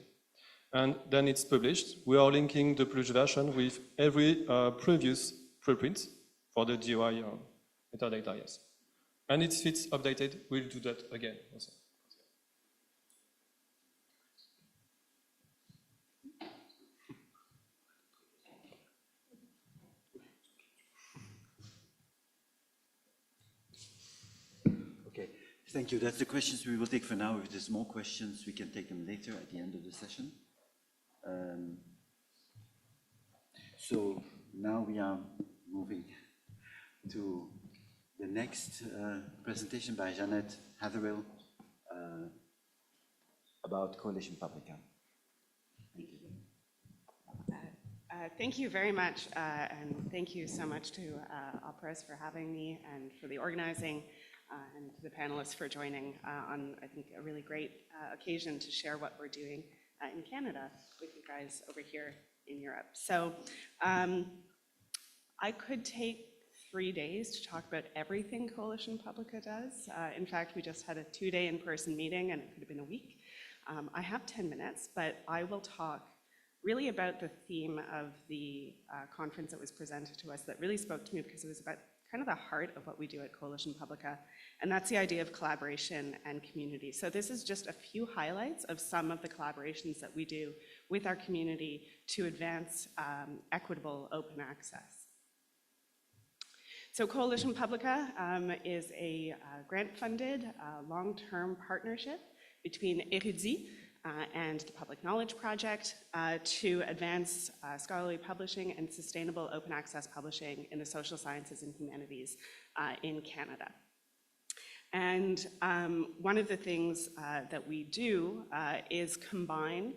And then it's published. We are linking the published version with every previous preprint for the DOI metadata, yes. And if it's updated, we'll do that again also. Thank you. That's the questions we will take for now. If there's more questions, we can take them later at the end of the session. So now we are moving to the next presentation by Jeanette Hatherill about Coalition Publica. Thank you. Thank you very much, and thank you so much to OPERAS for having me and for the organizing. And to the panelists for joining on, I think, a really great occasion to share what we're doing in Canada with you guys over here in Europe. So I could take 3 days to talk about everything Coalition Publica does. In fact, we just had a 2-day in-person meeting, and it could have been a week. I have 10 minutes, but I will talk really about the theme of the conference that was presented to us that really spoke to me because it was about kind of the heart of what we do at Coalition Publica, and that's the idea of collaboration and community. So this is just a few highlights of some of the collaborations that we do with our community to advance equitable open access. So Coalition Publica is a grant-funded long-term partnership between Érudits and the Public Knowledge Project to advance scholarly publishing and sustainable open access publishing in the social sciences and humanities in Canada. And one of the things that we do is combine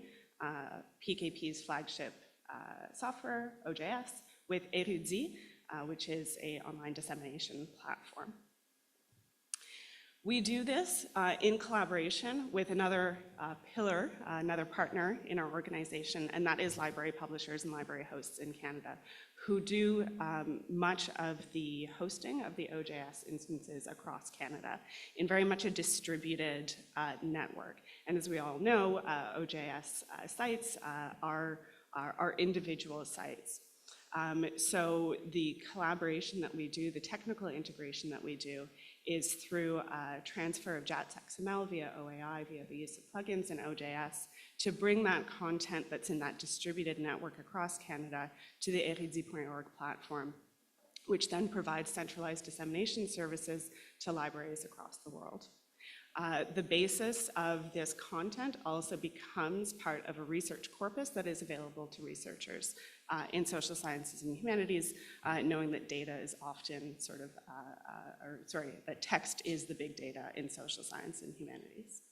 PKP's flagship software, OJS, with Érudits, which is an online dissemination platform. We do this in collaboration with another pillar, another partner in our organization, and that is library publishers and library hosts in Canada, who do much of the hosting of the OJS instances across Canada in very much a distributed network. And as we all know, OJS sites are individual sites. So the collaboration that we do, the technical integration that we do, is through transfer of JATS XML via OAI, via the use of plugins in OJS, to bring that content that's in that distributed network across Canada to the Érudits.org platform, which then provides centralized dissemination services to libraries across the world. The basis of this content also becomes part of a research corpus that is available to researchers in social sciences and humanities, knowing that data is often that text is the big data in social science and humanities.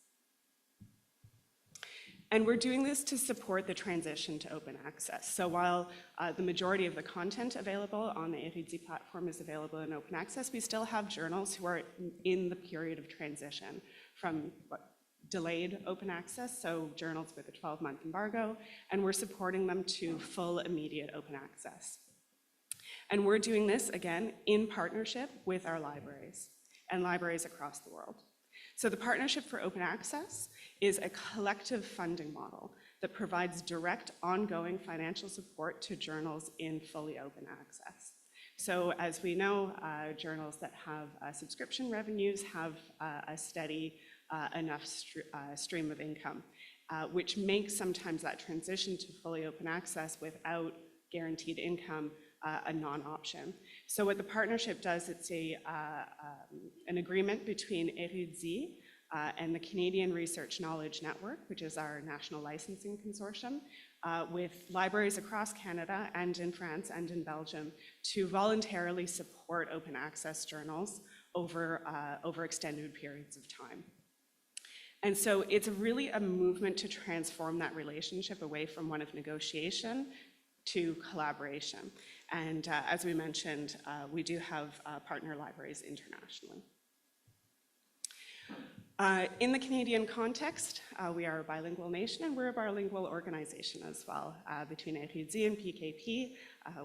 And we're doing this to support the transition to open access. So while the majority of the content available on the Érudits platform is available in open access, we still have journals who are in the period of transition from delayed open access, so journals with a 12-month embargo, and we're supporting them to full immediate open access. And we're doing this, again, in partnership with our libraries and libraries across the world. So the Partnership for Open Access is a collective funding model that provides direct ongoing financial support to journals in fully open access. So as we know, journals that have subscription revenues have a steady enough stream of income, which makes sometimes that transition to fully open access without guaranteed income a non-option. So what the partnership does, it's an agreement between Érudits and the Canadian Research Knowledge Network, which is our national licensing consortium, with libraries across Canada and in France and in Belgium to voluntarily support open access journals over extended periods of time. And so it's really a movement to transform that relationship away from one of negotiation to collaboration. And as we mentioned, we do have partner libraries internationally. In the Canadian context, we are a bilingual nation and we're a bilingual organization as well. Between Episciences and PKP,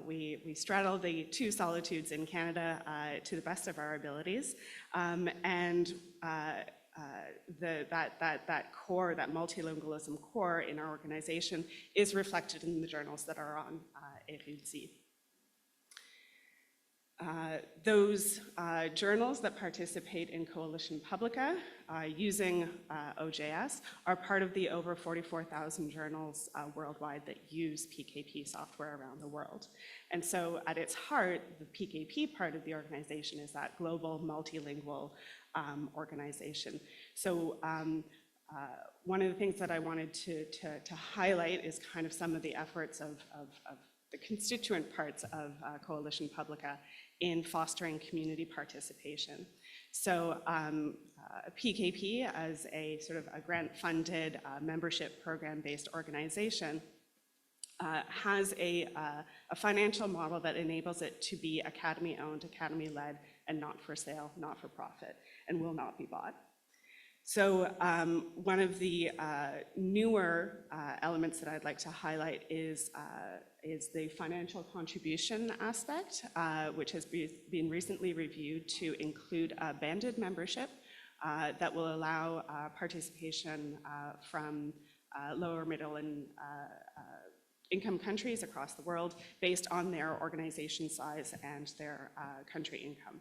we straddle the two solitudes in Canada to the best of our abilities. That core, that multilingualism core in our organization is reflected in the journals that are on Episciences. Those journals that participate in Coalition Publica using OJS are part of the over 44,000 journals worldwide that use PKP software around the world. And so at its heart, the PKP part of the organization is that global multilingual organization. So one of the things that I wanted to highlight is kind of some of the efforts of the constituent parts of Coalition Publica in fostering community participation. So PKP, as a sort of a grant-funded membership program-based organization, has a financial model that enables it to be academy-owned, academy-led, and not for sale, not for profit, and will not be bought. So one of the newer elements that I'd like to highlight is the financial contribution aspect, which has been recently reviewed to include a banded membership that will allow participation from lower, middle, and income countries across the world based on their organization size and their country income.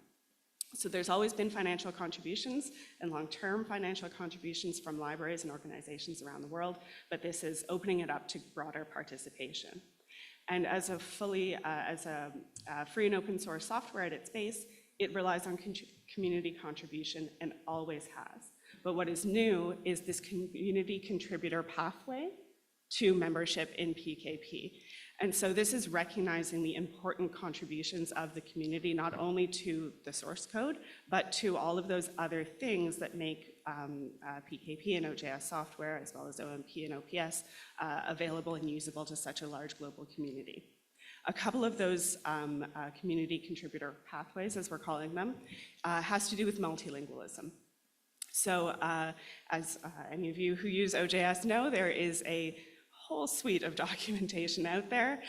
So there's always been financial contributions and long-term financial contributions from libraries and organizations around the world, but this is opening it up to broader participation. And as a free and open source software at its base, it relies on community contribution and always has. But what is new is this community contributor pathway to membership in PKP. And so this is recognizing the important contributions of the community, not only to the source code, but to all of those other things that make PKP and OJS software, as well as OMP and OPS, available and usable to such a large global community. A couple of those community contributor pathways, as we're calling them, has to do with multilingualism. So as any of you who use OJS know, there is a whole suite of documentation out there,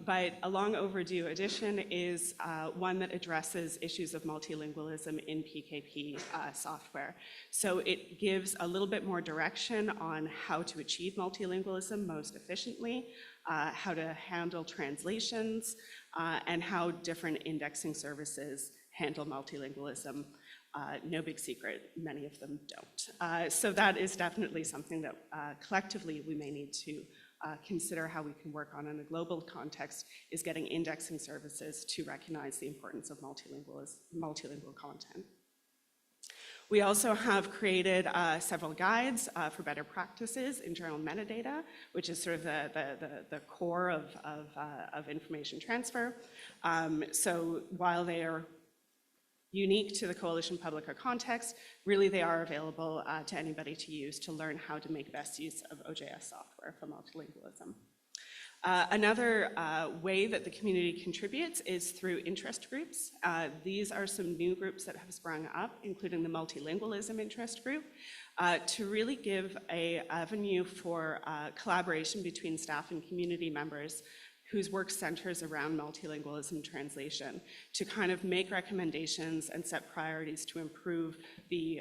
but a long overdue addition is one that addresses issues of multilingualism in PKP software. So it gives a little bit more direction on how to achieve multilingualism most efficiently, how to handle translations, and how different indexing services handle multilingualism. No big secret, many of them don't. So that is definitely something that collectively we may need to consider how we can work on in a global context, is getting indexing services to recognize the importance of multilingual content. We also have created several guides for better practices in journal metadata, which is sort of the core of information transfer. So while they are unique to the Coalition Publica context, really they are available to anybody to use to learn how to make best use of OJS software for multilingualism. Another way that the community contributes is through interest groups. These are some new groups that have sprung up, including the Multilingualism Interest Group, to really give an avenue for collaboration between staff and community members whose work centers around multilingualism translation, to kind of make recommendations and set priorities to improve the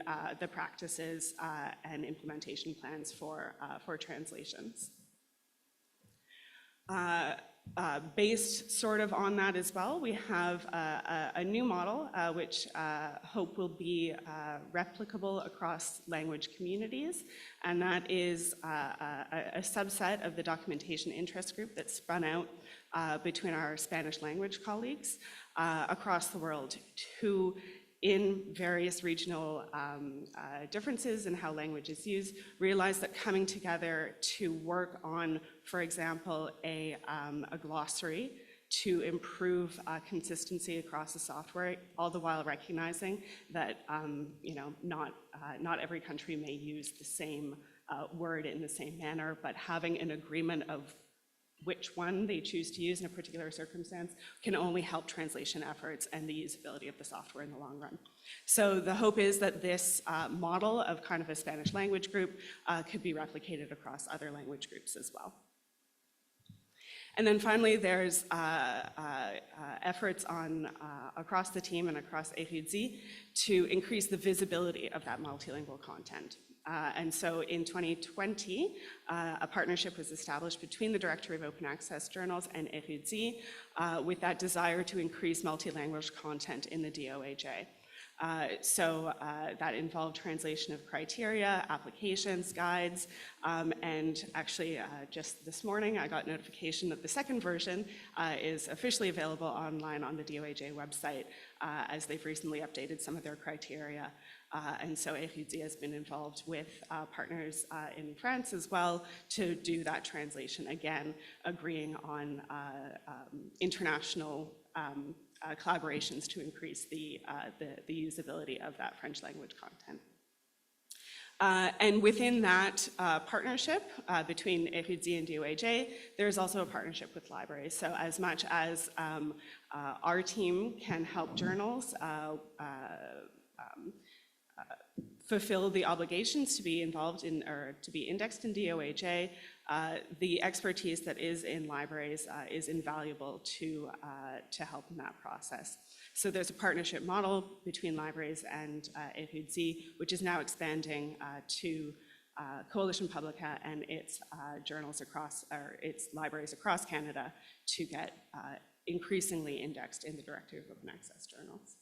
practices and implementation plans for translations. Based sort of on that as well, we have a new model which hope will be replicable across language communities, and that is a subset of the documentation interest group that spun out between our Spanish language colleagues across the world, who in various regional differences in how language is used, realize that coming together to work on, for example, a glossary to improve consistency across the software, all the while recognizing that not every country may use the same word in the same manner, but having an agreement of which one they choose to use in a particular circumstance can only help translation efforts and the usability of the software in the long run. So the hope is that this model of kind of a Spanish language group could be replicated across other language groups as well. And then finally, there's efforts on across the team and across Episciences to increase the visibility of that multilingual content. And so in 2020, a partnership was established between the Directory of Open Access Journals and Episciences with that desire to increase multilanguage content in the DOAJ. So that involved translation of criteria, applications, guides, and actually just this morning I got notification that the second version is officially available online on the DOAJ website as they've recently updated some of their criteria. And so Episciences has been involved with partners in France as well to do that translation, again, agreeing on international collaborations to increase the usability of that French language content. And within that partnership between Episciences and DOAJ, there's also a partnership with libraries. So as much as our team can help journals fulfill the obligations to be involved in or to be indexed in DOAJ, the expertise that is in libraries is invaluable to help in that process. So there's a partnership model between libraries and Episciences, which is now expanding to Coalition Publica and its journals across, or its libraries across Canada to get increasingly indexed in the Directory of Open Access Journals.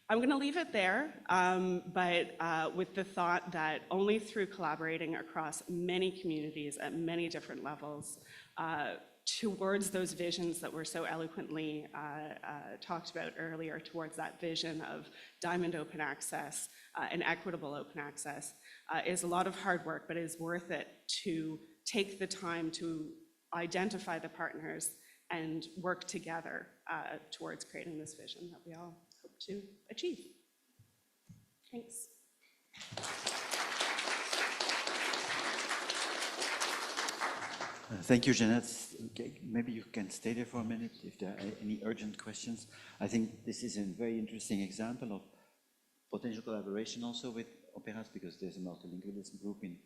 I'm going to leave it there, but with the thought that only through collaborating across many communities at many different levels towards those visions that were so eloquently talked about earlier, towards that vision of diamond open access and equitable open access, is a lot of hard work, but is worth it to take the time to identify the partners and work together towards creating this vision that we all hope to achieve. Thanks. Thank you, Jeanette. Okay, maybe you can stay there for a minute if there are any urgent questions. I think this is a very interesting example of potential collaboration also with OPERAS, because there's a multilingualism group in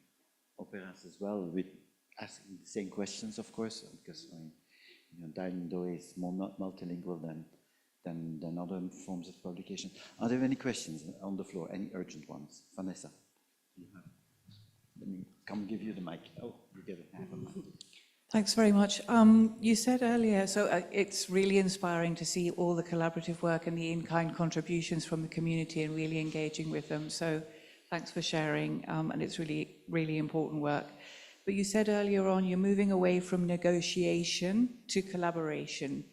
OPERAS as well, with asking the same questions, of course, because Diamond is more multilingual than other forms of publication. Are there any questions on the floor? Any urgent ones? Vanessa, you have. Let me come give you the mic. Oh, you get it. I have a mic. Thanks very much. You said earlier, so it's really inspiring to see all the collaborative work and the in-kind contributions from the community and really engaging with them. So thanks for sharing, and it's really, really important work. But you said earlier on you're moving away from negotiation to collaboration.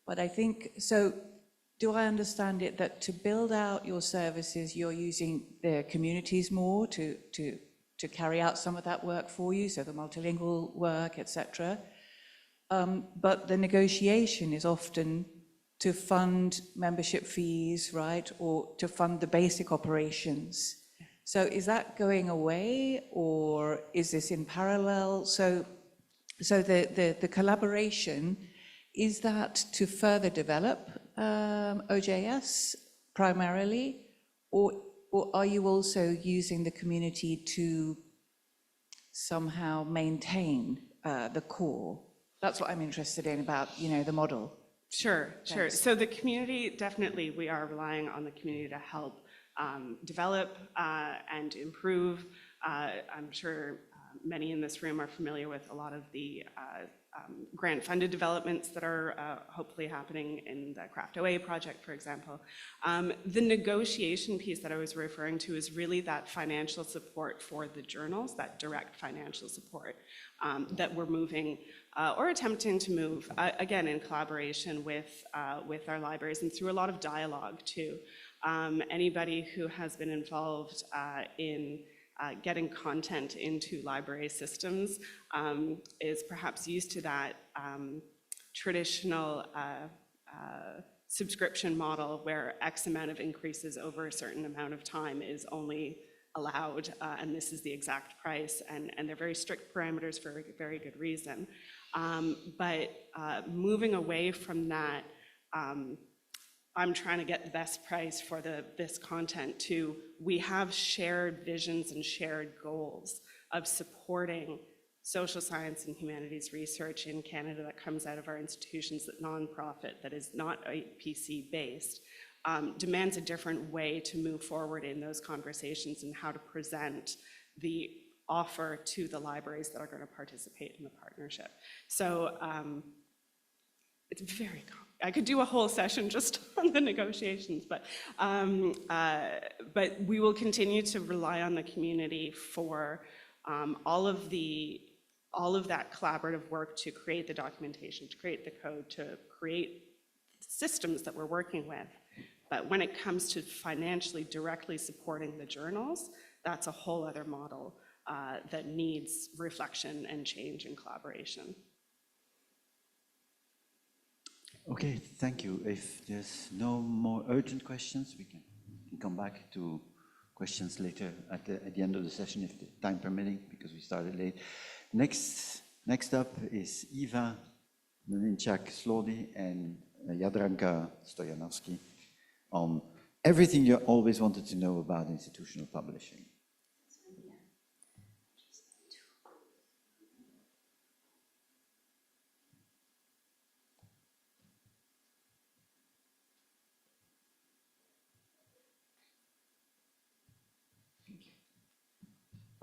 But I think, so do I understand it that to build out your services, you're using the communities more to carry out some of that work for you, so the multilingual work, etc. But the negotiation is often to fund membership fees, right, or to fund the basic operations. So is that going away, or is this in parallel? So the collaboration, is that to further develop OJS primarily, or are you also using the community to somehow maintain the core? That's what I'm interested in about, the model. Sure. So the community, definitely, we are relying on the community to help develop and improve. I'm sure many in this room are familiar with a lot of the grant-funded developments that are hopefully happening in the Craft OA project, for example. The negotiation piece that I was referring to is really that financial support for the journals, that direct financial support that we're moving or attempting to move, again, in collaboration with our libraries and through a lot of dialogue, too. Anybody who has been involved in getting content into library systems is perhaps used to that traditional subscription model where X amount of increases over a certain amount of time is only allowed, and this is the exact price, and they're very strict parameters for a very good reason. But moving away from that, I'm trying to get the best price for this content to, we have shared visions and shared goals of supporting social science and humanities research in Canada that comes out of our institutions, that nonprofit, that is not APC based, demands a different way to move forward in those conversations and how to present the offer to the libraries that are going to participate in the partnership. So it's very complicated. I could do a whole session just on the negotiations, but we will continue to rely on the community for all of that collaborative work to create the documentation, to create the code, to create systems that we're working with. But when it comes to financially directly supporting the journals, that's a whole other model that needs reflection and change and collaboration. Okay, thank you. If there's no more urgent questions, we can come back to questions later at the end of the session, if the time permitting, because we started late. Next up is Eva Mlinčák-Slody and Jadranka Stojanovski on everything you always wanted to know about institutional publishing.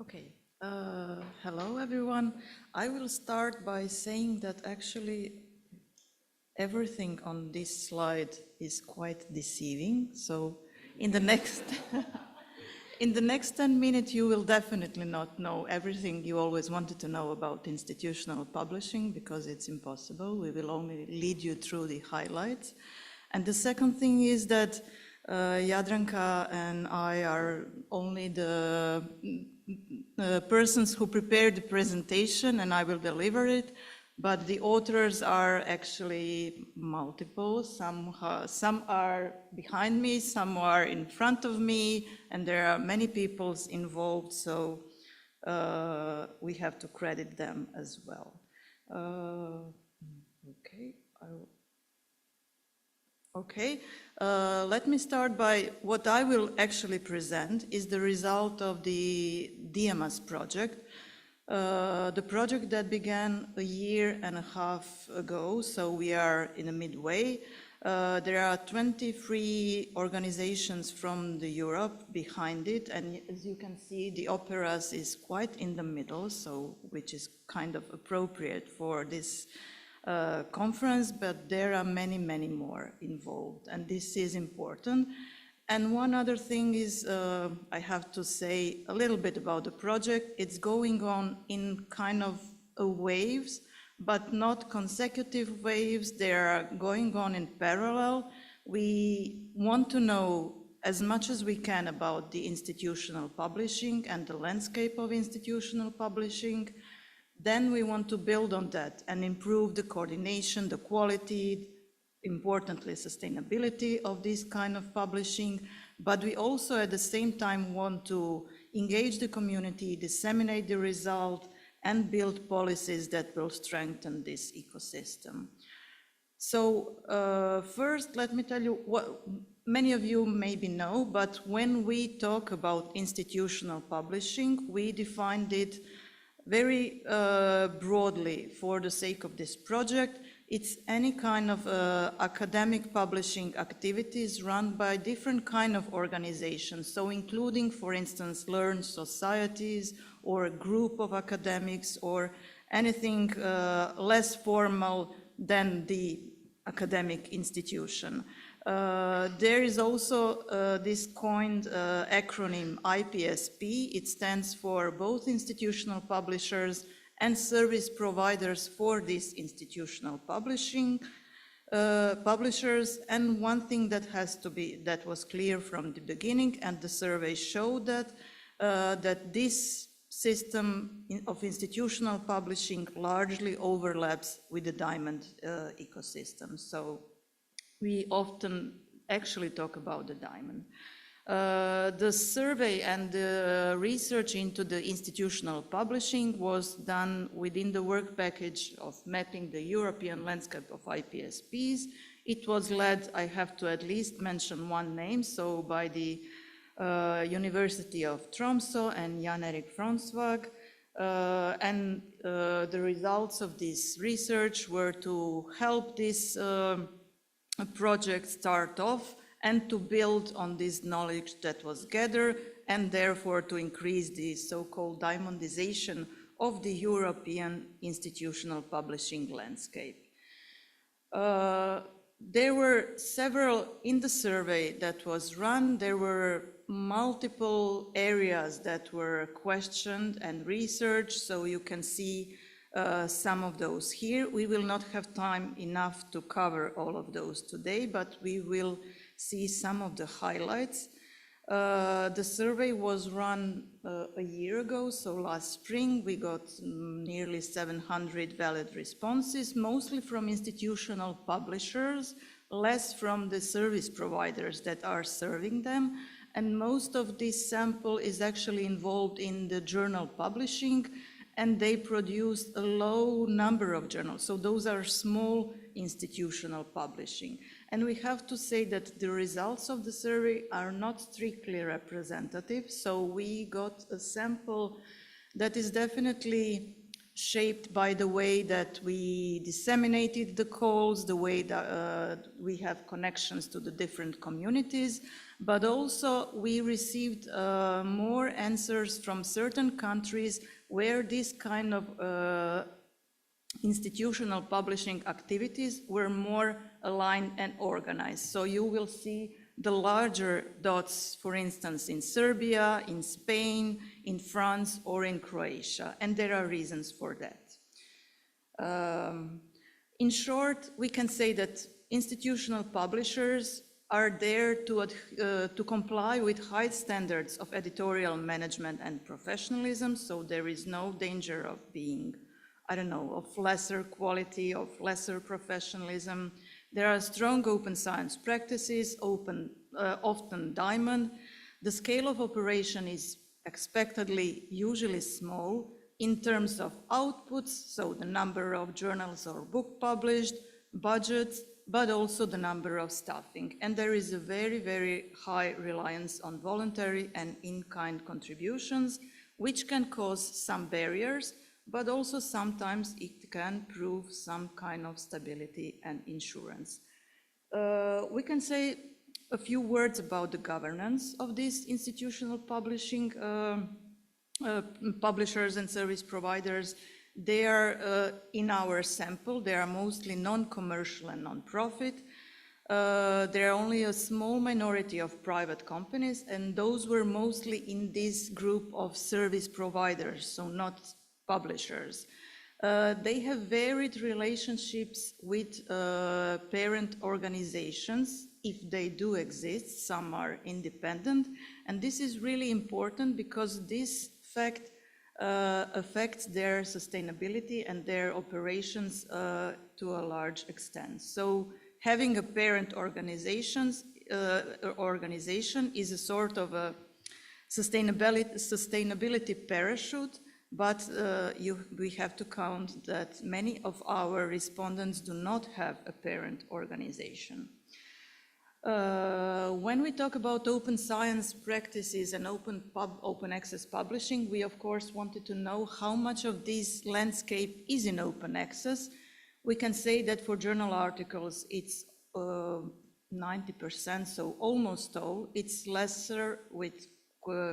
Okay, hello everyone. I will start by saying that actually everything on this slide is quite deceiving. So in the next in the next 10 minutes, you will definitely not know everything you always wanted to know about institutional publishing, because it's impossible. We will only lead you through the highlights. And the second thing is that Jadranka and I are only the persons who prepared the presentation, and I will deliver it, but the authors are actually multiple. Some are behind me, some are in front of me, and there are many people involved, so we have to credit them as well. Let me start by what I will actually present is the result of the DMAS project. The project that began a year and a half ago, so we are in the midway. There are 23 organizations from Europe behind it, and as you can see, the OPERAS is quite in the middle, so which is kind of appropriate for this conference, but there are many, many more involved, and this is important. And one other thing is, I have to say a little bit about the project. It's going on in kind of waves, but not consecutive waves. They are going on in parallel. We want to know as much as we can about the institutional publishing and the landscape of institutional publishing. Then we want to build on that and improve the coordination, the quality, importantly, sustainability of this kind of publishing. But we also at the same time want to engage the community, disseminate the result, and build policies that will strengthen this ecosystem. So first, let me tell you what many of you maybe know, but when we talk about institutional publishing, we defined it very broadly for the sake of this project. It's any kind of academic publishing activities run by different kind of organizations, so including, for instance, learned societies or a group of academics or anything less formal than the academic institution. There is also this coined acronym IPSP. It stands for both institutional publishers and service providers for these institutional publishers. And one thing that was clear from the beginning, and the survey showed that, that these system of institutional publishing largely overlaps with the diamond ecosystem. So we often actually talk about the diamond. The survey and the research into the institutional publishing was done within the work package of mapping the European landscape of IPSPs. It was led, I have to at least mention one name, so by the University of Tromsø and Jan-Erik Fronsvag. And the results of this research were to help this project start off and to build on this knowledge that was gathered, and therefore to increase the so-called diamondization of the European institutional publishing landscape. There were several, in the survey that was run, there were multiple areas that were questioned and researched, so you can see some of those here. We will not have time enough to cover all of those today, but we will see some of the highlights. The survey was run a year ago, so last spring we got nearly 700 valid responses, mostly from institutional publishers, less from the service providers that are serving them, and most of this sample is actually involved in the journal publishing, and they produced a low number of journals, so those are small institutional publishing. And we have to say that the results of the survey are not strictly representative, so we got a sample that is definitely shaped by the way that we disseminated the calls, the way that we have connections to the different communities, but also we received more answers from certain countries where this kind of institutional publishing activities were more aligned and organized. So you will see the larger dots, for instance, in Serbia, in Spain, in France, or in Croatia, and there are reasons for that. In short, we can say that institutional publishers are there to comply with high standards of editorial management and professionalism, so there is no danger of being, I don't know, of lesser quality, of lesser professionalism. There are strong open science practices, often diamond. The scale of operation is expectedly usually small in terms of outputs, so the number of journals or book published, budgets, but also the number of staffing. And there is a very, very high reliance on voluntary and in-kind contributions, which can cause some barriers, but also sometimes it can prove some kind of stability and insurance. We can say a few words about the governance of these institutional publishing publishers and service providers. They are, in our sample, they are mostly non-commercial and non-profit. There are only a small minority of private companies, and those were mostly in this group of service providers, so not publishers. They have varied relationships with parent organizations, if they do exist. Some are independent, and this is really important because this fact affects their sustainability and their operations to a large extent. So having a parent organization is a sort of a sustainability parachute, but we have to count that many of our respondents do not have a parent organization. When we talk about open science practices and open access publishing, we of course wanted to know how much of this landscape is in open access. We can say that for journal articles it's 90%, so almost all. It's lesser with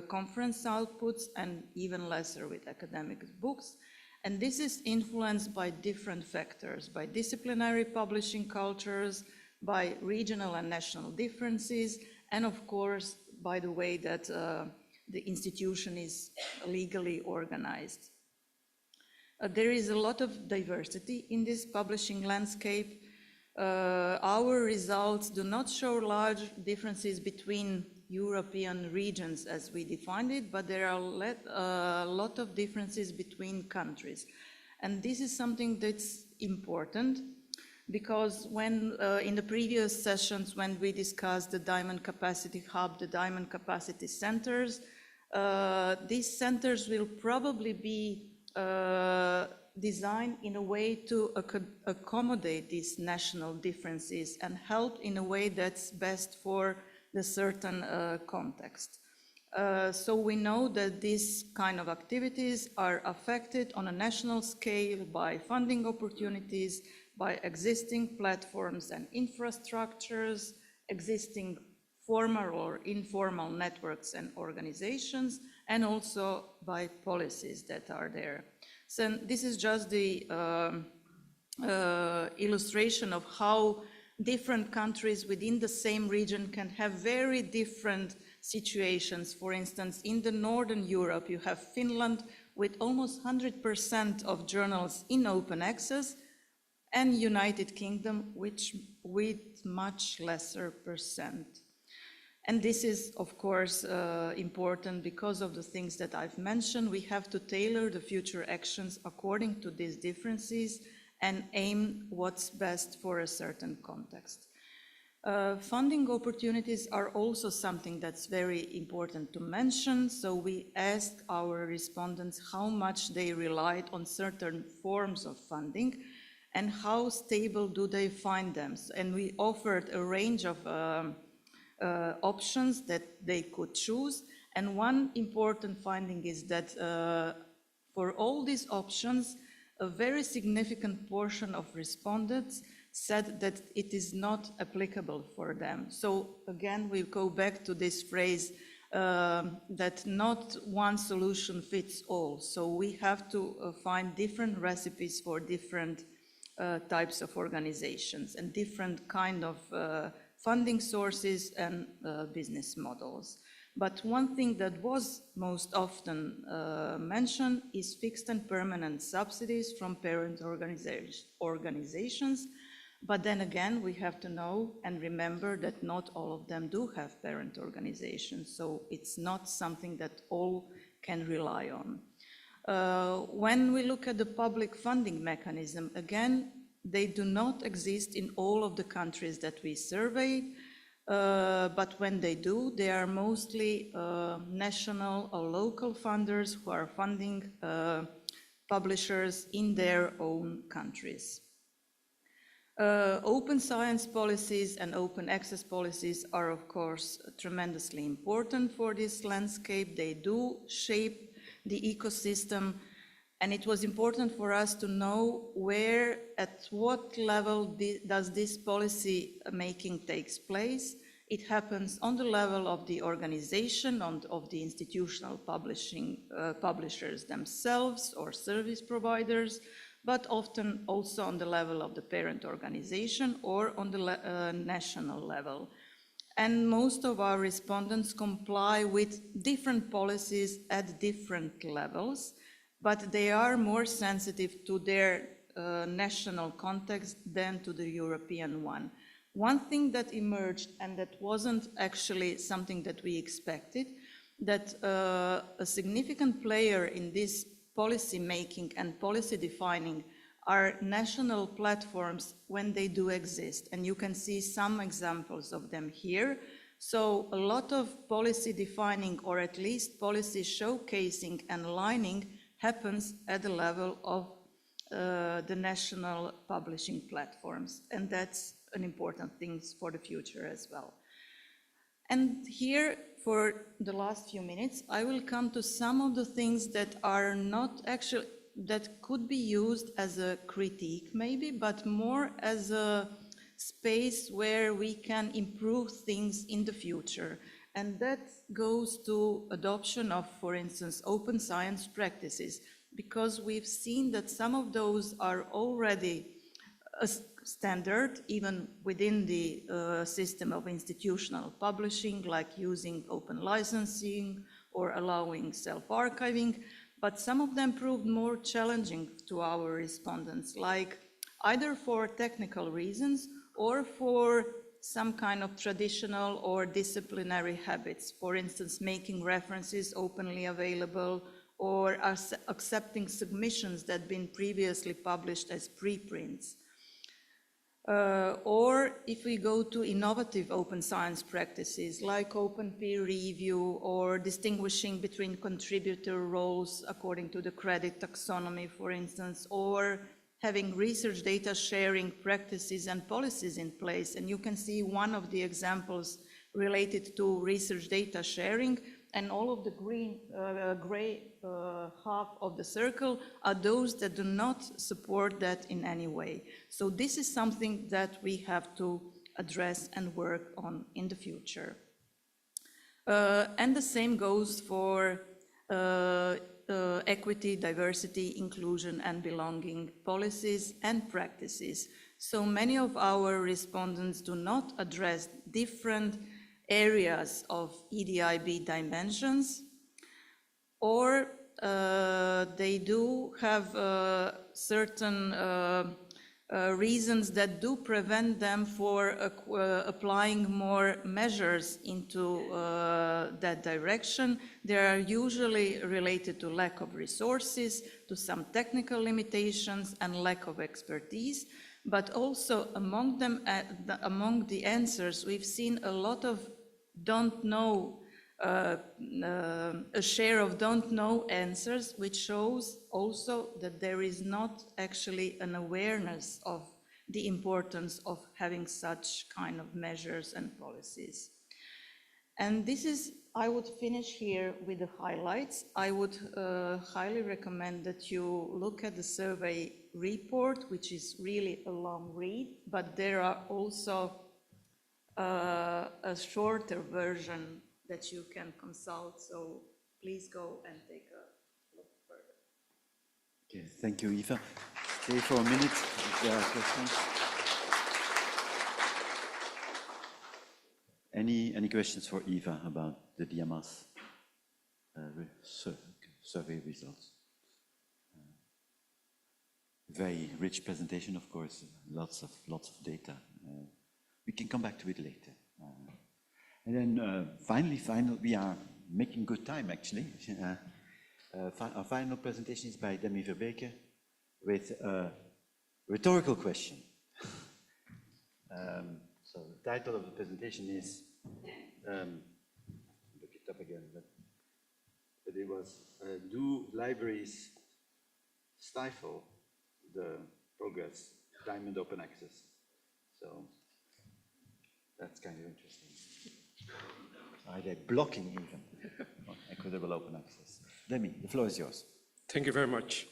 conference outputs and even lesser with academic books. And this is influenced by different factors, by disciplinary publishing cultures, by regional and national differences, and of course by the way that the institution is legally organized. There is a lot of diversity in this publishing landscape. Our results do not show large differences between European regions as we defined it, but there are a lot of differences between countries. And this is something that's important, because when in the previous sessions, when we discussed the Diamond Capacity Hub, the Diamond Capacity Centers, these centers will probably be designed in a way to accommodate these national differences and help in a way that's best for the certain context. So we know that these kind of activities are affected on a national scale by funding opportunities, by existing platforms and infrastructures, existing formal or informal networks and organizations, and also by policies that are there. So this is just the illustration of how different countries within the same region can have very different situations. For instance, in the Northern Europe, you have Finland with almost 100% of journals in open access, and United Kingdom with much lesser percent. And this is, of course, important because of the things that I've mentioned. We have to tailor the future actions according to these differences and aim what's best for a certain context. Funding opportunities are also something that's very important to mention. So we asked our respondents how much they relied on certain forms of funding and how stable do they find them. And we offered a range of options that they could choose. And one important finding is that for all these options, a very significant portion of respondents said that it is not applicable for them. So again, we go back to this phrase that not one solution fits all. So we have to find different recipes for different types of organizations and different kind of funding sources and business models. But one thing that was most often mentioned is fixed and permanent subsidies from parent organizations. But then again, we have to know and remember that not all of them do have parent organizations. So it's not something that all can rely on. When we look at the public funding mechanism, again, they do not exist in all of the countries that we surveyed. But when they do, they are mostly national or local funders who are funding publishers in their own countries. Open science policies and open access policies are, of course, tremendously important for this landscape. They do shape the ecosystem, and it was important for us to know where, at what level does this policy making takes place. It happens on the level of the organization, of the institutional publishers themselves or service providers, but often also on the level of the parent organization or on the national level. And most of our respondents comply with different policies at different levels, but they are more sensitive to their national context than to the European one. One thing that emerged, and that wasn't actually something that we expected, that a significant player in this policy making and policy defining are national platforms when they do exist. And you can see some examples of them here. So a lot of policy defining, or at least policy showcasing and aligning, happens at the level of the national publishing platforms. And that's an important thing for the future as well. And here, for the last few minutes, I will come to some of the things that are not actually, that could be used as a critique maybe, but more as a space where we can improve things in the future. And that goes to adoption of, for instance, open science practices, because we've seen that some of those are already a standard, even within the system of institutional publishing, like using open licensing or allowing self-archiving, but some of them proved more challenging to our respondents, like either for technical reasons or for some kind of traditional or disciplinary habits, for instance, making references openly available or accepting submissions that had been previously published as preprints. Or if we go to innovative open science practices like open peer review or distinguishing between contributor roles according to the credit taxonomy, for instance, or having research data sharing practices and policies in place. And you can see one of the examples related to research data sharing, and all of the green, gray half of the circle are those that do not support that in any way. So this is something that we have to address and work on in the future. And the same goes for equity, diversity, inclusion, and belonging policies and practices. So many of our respondents do not address different areas of EDIB dimensions, or they do have certain reasons that do prevent them for applying more measures into that direction. They are usually related to lack of resources, to some technical limitations, and lack of expertise. But also among them, among the answers, we've seen a lot of don't know, a share of don't know answers, which shows also that there is not actually an awareness of the importance of having such kind of measures and policies. And this is, I would finish here with the highlights. I would highly recommend that you look at the survey report, which is really a long read, but there are also a shorter version that you can consult, so please go and take a look further. Okay, thank you, Eva. Stay for a minute if there are questions. Any questions for Eva about the DMS survey results? Very rich presentation, of course, lots of data. We can come back to it later. And then finally, we are making good time, actually. Our final presentation is by Demi Verbeke with a rhetorical question. So the title of the presentation is, look it up again, but it was, do libraries stifle the progress, diamond open access? So that's kind of interesting. Are they blocking even equitable open access? Demi, the floor is yours. Thank you very much.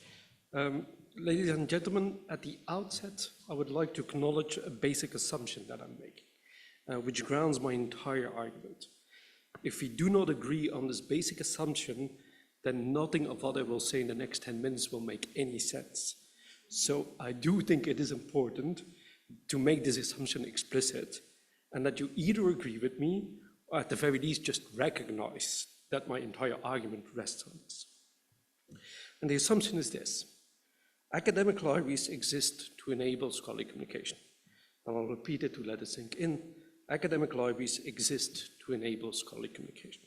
Ladies and gentlemen, at the outset, I would like to acknowledge a basic assumption that I'm making, which grounds my entire argument. If we do not agree on this basic assumption, then nothing of what I will say in the next 10 minutes will make any sense. So I do think it is important to make this assumption explicit, and that you either agree with me, or at the very least just recognize that my entire argument rests on this. And the assumption is this: academic libraries exist to enable scholarly communication. And I'll repeat it to let it sink in. Academic libraries exist to enable scholarly communication.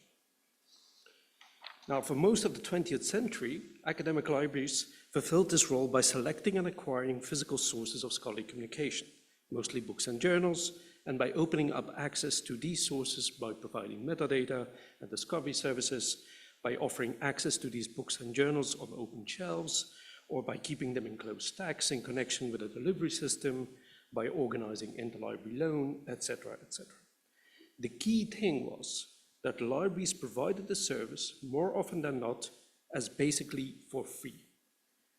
Now, for most of the 20th century, academic libraries fulfilled this role by selecting and acquiring physical sources of scholarly communication, mostly books and journals, and by opening up access to these sources by providing metadata and discovery services, by offering access to these books and journals on open shelves, or by keeping them in closed stacks in connection with a delivery system, by organizing interlibrary loan, etc., etc. The key thing was that libraries provided the service more often than not as basically for free,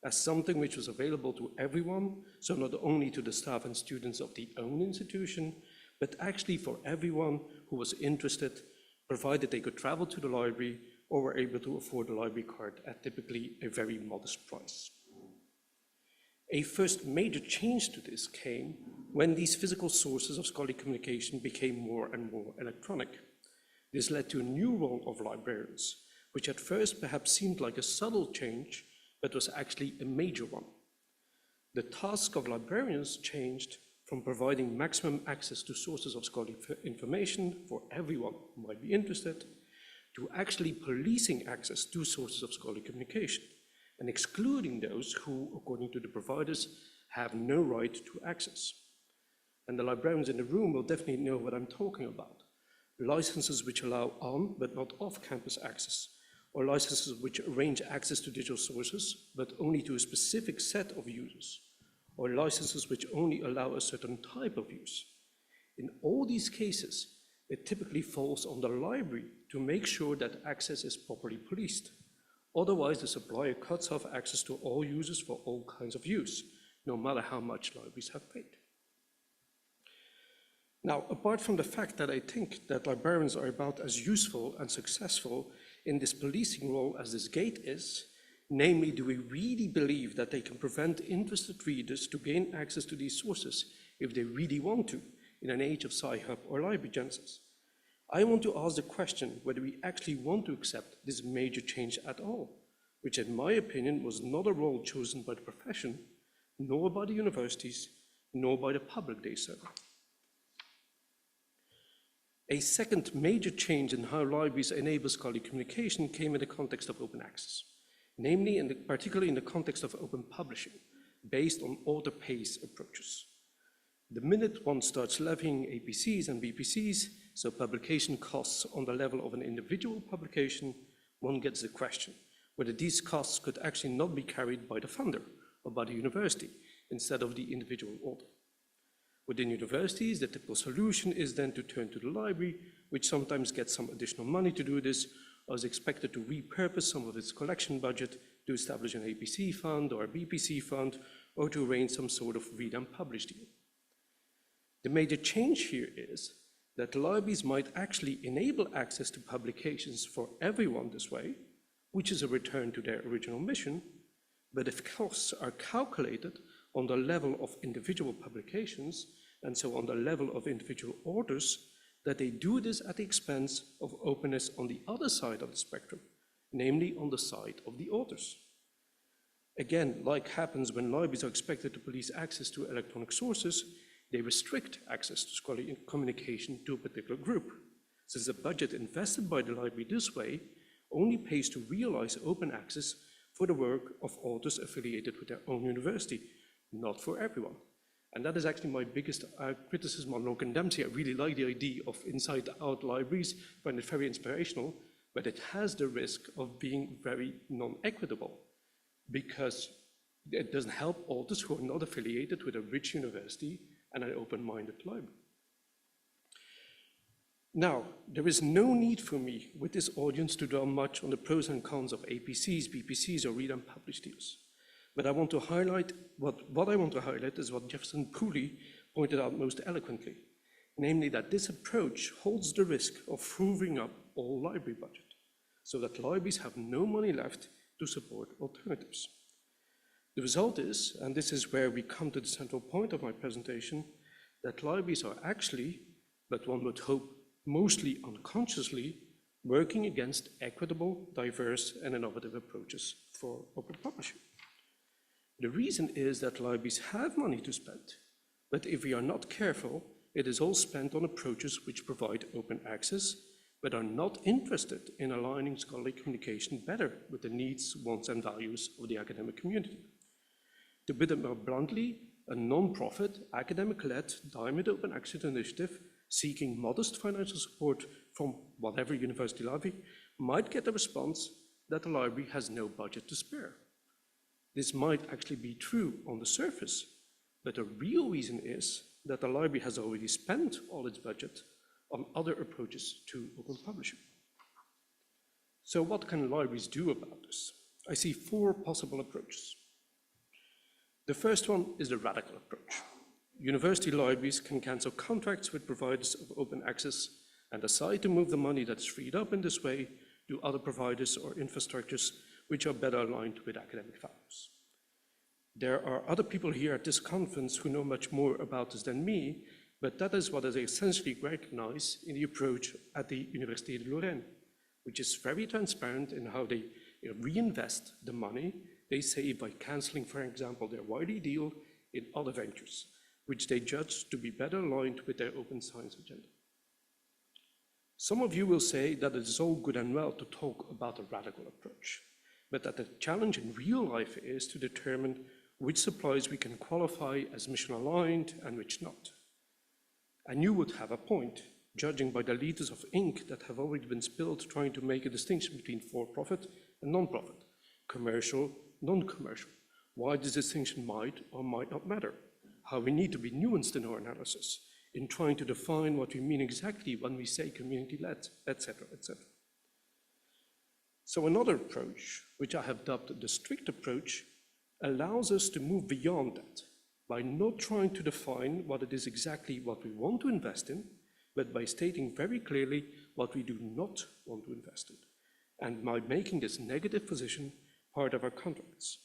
as something which was available to everyone, so not only to the staff and students of the own institution, but actually for everyone who was interested, provided they could travel to the library or were able to afford a library card at typically a very modest price. A first major change to this came when these physical sources of scholarly communication became more and more electronic. This led to a new role of librarians, which at first perhaps seemed like a subtle change, but was actually a major one. The task of librarians changed from providing maximum access to sources of scholarly information for everyone who might be interested, to actually policing access to sources of scholarly communication and excluding those who, according to the providers, have no right to access. And the librarians in the room will definitely know what I'm talking about. Licenses which allow on but not off-campus access, or licenses which arrange access to digital sources but only to a specific set of users, or licenses which only allow a certain type of use. In all these cases, it typically falls on the library to make sure that access is properly policed. Otherwise, the supplier cuts off access to all users for all kinds of use, no matter how much libraries have paid. Now, apart from the fact that I think that librarians are about as useful and successful in this policing role as this gate is, namely, do we really believe that they can prevent interested readers to gain access to these sources if they really want to, in an age of Sci-Hub or library genesis? I want to ask the question whether we actually want to accept this major change at all, which in my opinion was not a role chosen by the profession, nor by the universities, nor by the public they serve. A second major change in how libraries enable scholarly communication came in the context of open access, namely, particularly in the context of open publishing, based on author-pays approaches. The minute one starts levying APCs and BPCs, so publication costs on the level of an individual publication, one gets the question whether these costs could actually not be carried by the funder or by the university instead of the individual author. Within universities, the typical solution is then to turn to the library, which sometimes gets some additional money to do this, or is expected to repurpose some of its collection budget to establish an APC fund or a BPC fund, or to arrange some sort of read and publish deal. The major change here is that libraries might actually enable access to publications for everyone this way, which is a return to their original mission, but if costs are calculated on the level of individual publications, and so on the level of individual authors, that they do this at the expense of openness on the other side of the spectrum, namely on the side of the authors. Again, like happens when libraries are expected to police access to electronic sources, they restrict access to scholarly communication to a particular group, since the budget invested by the library this way only pays to realize open access for the work of authors affiliated with their own university, not for everyone. And that is actually my biggest criticism on Logan Dempsey. I really like the idea of inside-out libraries, find it very inspirational, but it has the risk of being very non-equitable because it doesn't help authors who are not affiliated with a rich university and an open-minded library. Now, there is no need for me with this audience to dwell much on the pros and cons of APCs, BPCs, or read and publish deals. But I want to highlight, what I want to highlight is what Jefferson Pooley pointed out most eloquently, namely that this approach holds the risk of hoovering up all library budget, so that libraries have no money left to support alternatives. The result is, and this is where we come to the central point of my presentation, that libraries are actually, but one would hope mostly unconsciously, working against equitable, diverse, and innovative approaches for open publishing. The reason is that libraries have money to spend, but if we are not careful, it is all spent on approaches which provide open access, but are not interested in aligning scholarly communication better with the needs, wants, and values of the academic community. To put it more bluntly, a non-profit, academic-led, diamond open access initiative seeking modest financial support from whatever university library might get a response that the library has no budget to spare. This might actually be true on the surface, but the real reason is that the library has already spent all its budget on other approaches to open publishing. So what can libraries do about this? I see 4 possible approaches. The first one is the radical approach. University libraries can cancel contracts with providers of open access and decide to move the money that's freed up in this way to other providers or infrastructures which are better aligned with academic values. There are other people here at this conference who know much more about this than me, but that is what I essentially recognize in the approach at the Université de Lorraine, which is very transparent in how they reinvest the money they save by canceling, for example, their Wiley deal in other ventures, which they judge to be better aligned with their open science agenda. Some of you will say that it is all good and well to talk about a radical approach, but that the challenge in real life is to determine which supplies we can qualify as mission aligned and which not. And you would have a point, judging by the liters of ink that have already been spilled trying to make a distinction between for-profit and non-profit, commercial, non-commercial, why this distinction might or might not matter, how we need to be nuanced in our analysis, in trying to define what we mean exactly when we say community-led, etc., etc. So another approach, which I have dubbed the strict approach, allows us to move beyond that by not trying to define what it is exactly what we want to invest in, but by stating very clearly what we do not want to invest in, and by making this negative position part of our contracts.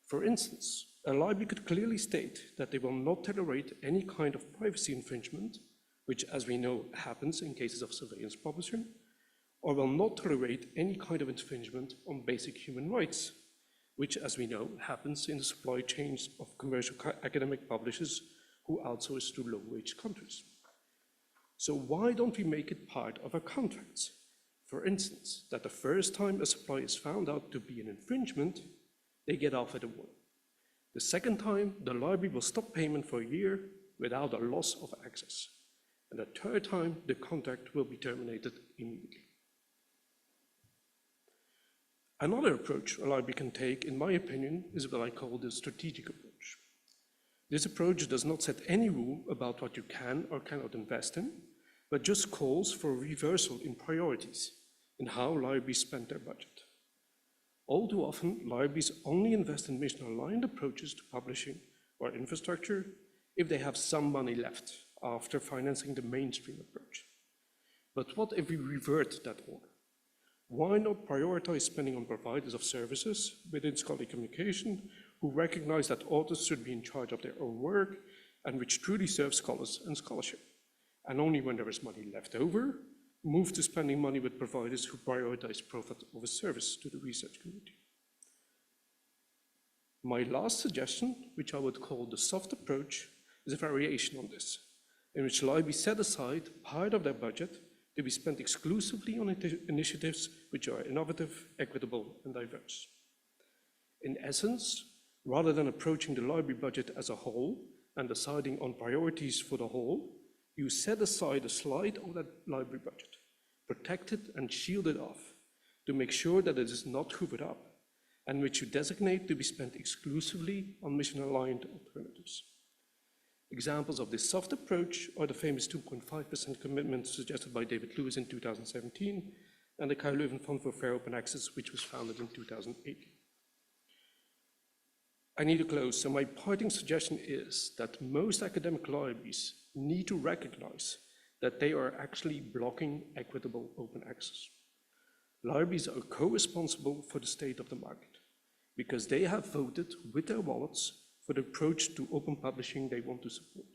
For instance, a library could clearly state that they will not tolerate any kind of privacy infringement, which, as we know, happens in cases of surveillance publishing, or will not tolerate any kind of infringement on basic human rights, which, as we know, happens in the supply chains of commercial academic publishers who outsource to low-wage countries. So why don't we make it part of our contracts? For instance, that the first time a supply is found out to be an infringement, they get off at a one. The second time, the library will stop payment for a year without a loss of access. And the third time, the contract will be terminated immediately. Another approach a library can take, in my opinion, is what I call the strategic approach. This approach does not set any rule about what you can or cannot invest in, but just calls for a reversal in priorities in how libraries spend their budget. All too often, libraries only invest in mission-aligned approaches to publishing or infrastructure if they have some money left after financing the mainstream approach. But what if we revert that order? Why not prioritize spending on providers of services within scholarly communication who recognize that authors should be in charge of their own work and which truly serve scholars and scholarship? And only when there is money left over, move to spending money with providers who prioritize profit over service to the research community. My last suggestion, which I would call the soft approach, is a variation on this, in which libraries set aside part of their budget to be spent exclusively on initiatives which are innovative, equitable, and diverse. In essence, rather than approaching the library budget as a whole and deciding on priorities for the whole, you set aside a slide of that library budget, protect it and shield it off to make sure that it is not hoovered up, and which you designate to be spent exclusively on mission-aligned alternatives. Examples of this soft approach are the famous 2.5% commitment suggested by David Lewis in 2017 and the Carl Leuven Fund for Fair Open Access, which was founded in 2008. I need to close, so my parting suggestion is that most academic libraries need to recognize that they are actually blocking equitable open access. Libraries are co-responsible for the state of the market because they have voted with their wallets for the approach to open publishing they want to support.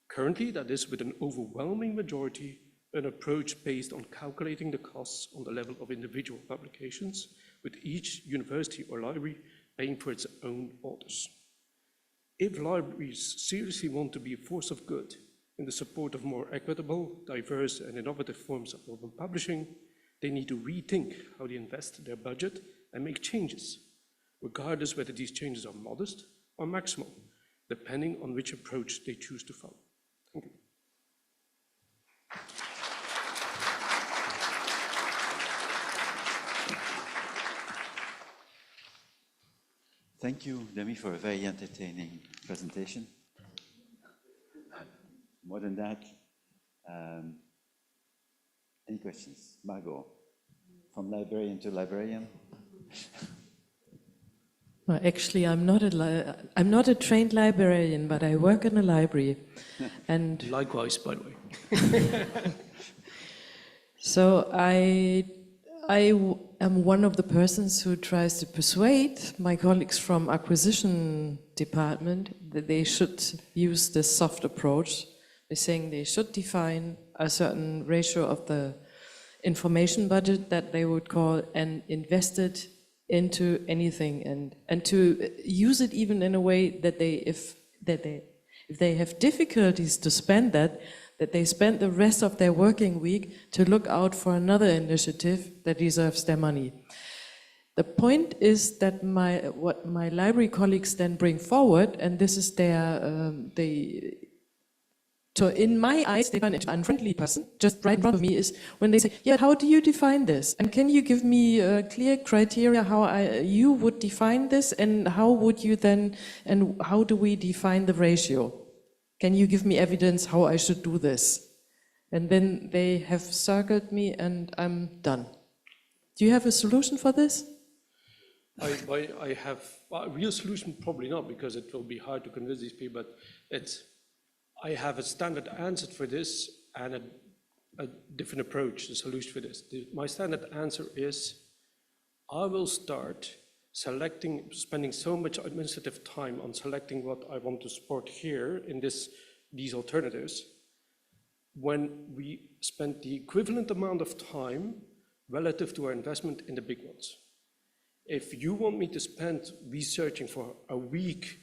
Currently, that is with an overwhelming majority, an approach based on calculating the costs on the level of individual publications, with each university or library paying for its own authors. If libraries seriously want to be a force of good in the support of more equitable, diverse, and innovative forms of open publishing, they need to rethink how they invest their budget and make changes, regardless whether these changes are modest or maximal, depending on which approach they choose to follow. Thank you. Thank you, Demi, for a very entertaining presentation. More than that, any questions? Margot, from librarian to librarian. Well, actually, I'm not a trained librarian, but I work in a library, and likewise, by the way. So I am one of the persons who tries to persuade my colleagues from acquisition department that they should use this soft approach. They're saying they should define a certain ratio of the information budget that they would call and invest it into anything, and to use it even in a way that they if they have difficulties to spend that they spend the rest of their working week to look out for another initiative that deserves their money. The point is that what my library colleagues then bring forward, and this is their, so in my eyes, they find an unfriendly person, just right in front of me, is when they say, yeah, how do you define this? And can you give me clear criteria how you would define this, and how would you then, and how do we define the ratio? Can you give me evidence how I should do this? And then they have circled me and I'm done. Do you have a solution for this? I have a real solution, probably not, because it will be hard to convince these people, but I have a standard answer for this and a different approach, a solution for this. My standard answer is, I will start spending so much administrative time on selecting what I want to support here in these alternatives, when we spend the equivalent amount of time relative to our investment in the big ones. If you want me to spend researching for a week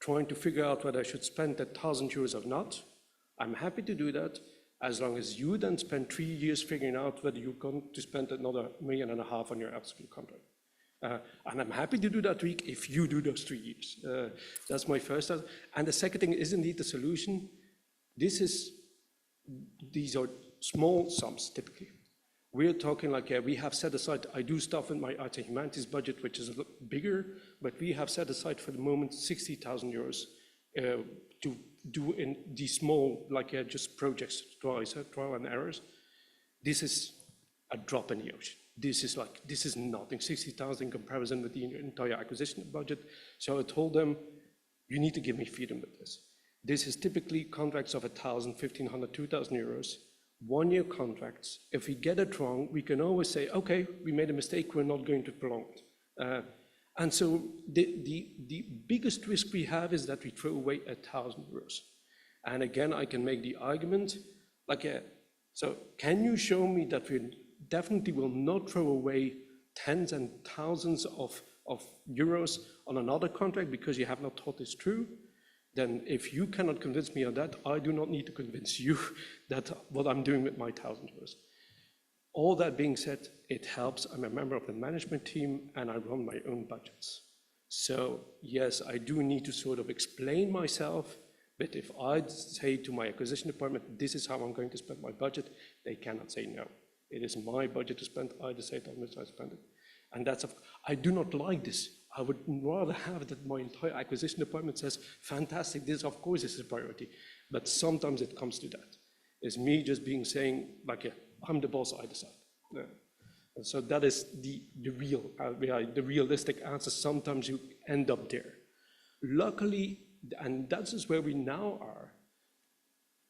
trying to figure out whether I should spend that 1,000 euros or not, I'm happy to do that, as long as you then spend 3 years figuring out whether you're going to spend another 1.5 million on your absolute contract. And I'm happy to do that week if you do those 3 years. That's my first answer. And the second thing is indeed the solution. These are small sums typically. We're talking like, we have set aside, I do stuff in my arts and humanities budget, which is a little bigger, but we have set aside for the moment 60,000 euros to do in these small, just projects, trial and errors. This is a drop in the ocean. This is nothing, 60,000 in comparison with the entire acquisition budget. So I told them, you need to give me freedom with this. This is typically contracts of 1,000, 1,500, 2,000 euros. 1-year contracts. If we get it wrong, we can always say, okay, we made a mistake, we're not going to prolong it. And so the biggest risk we have is that we throw away 1,000 euros. And again, I can make the argument, so can you show me that we definitely will not throw away tens and thousands of euros on another contract because you have not thought this through? Then if you cannot convince me of that, I do not need to convince you that what I'm doing with my 1,000 euros. All that being said, it helps. I'm a member of the management team and I run my own budgets. So yes, I do need to sort of explain myself, but if I say to my acquisition department, this is how I'm going to spend my budget, they cannot say no. It is my budget to spend, I decide how much I spend it. And I do not like this. I would rather have that my entire acquisition department says, fantastic, this of course is a priority. But sometimes it comes to that. It's me just saying, I'm the boss, I decide. Yeah. And so that is the realistic answer. Sometimes you end up there. Luckily, and that's just where we now are.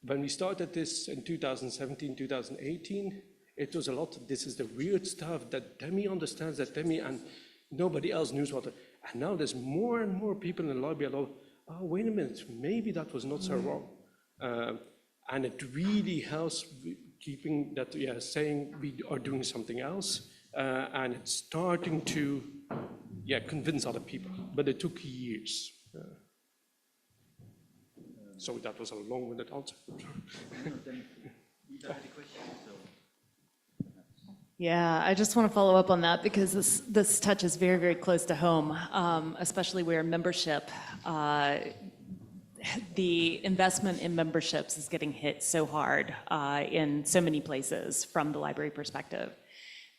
When we started this in 2017, 2018, it was a lot of, this is the weird stuff that Demi understands, that Demi and nobody else knows what. And now there's more and more people in the library are like, oh, wait a minute, maybe that was not so wrong. And it really helps keeping that, saying we are doing something else. And it's starting to, convince other people. But it took years. So that was a long-winded answer. Yeah, I just want to follow up on that because this touches very, very close to home, especially where membership, the investment in memberships is getting hit so hard in so many places from the library perspective.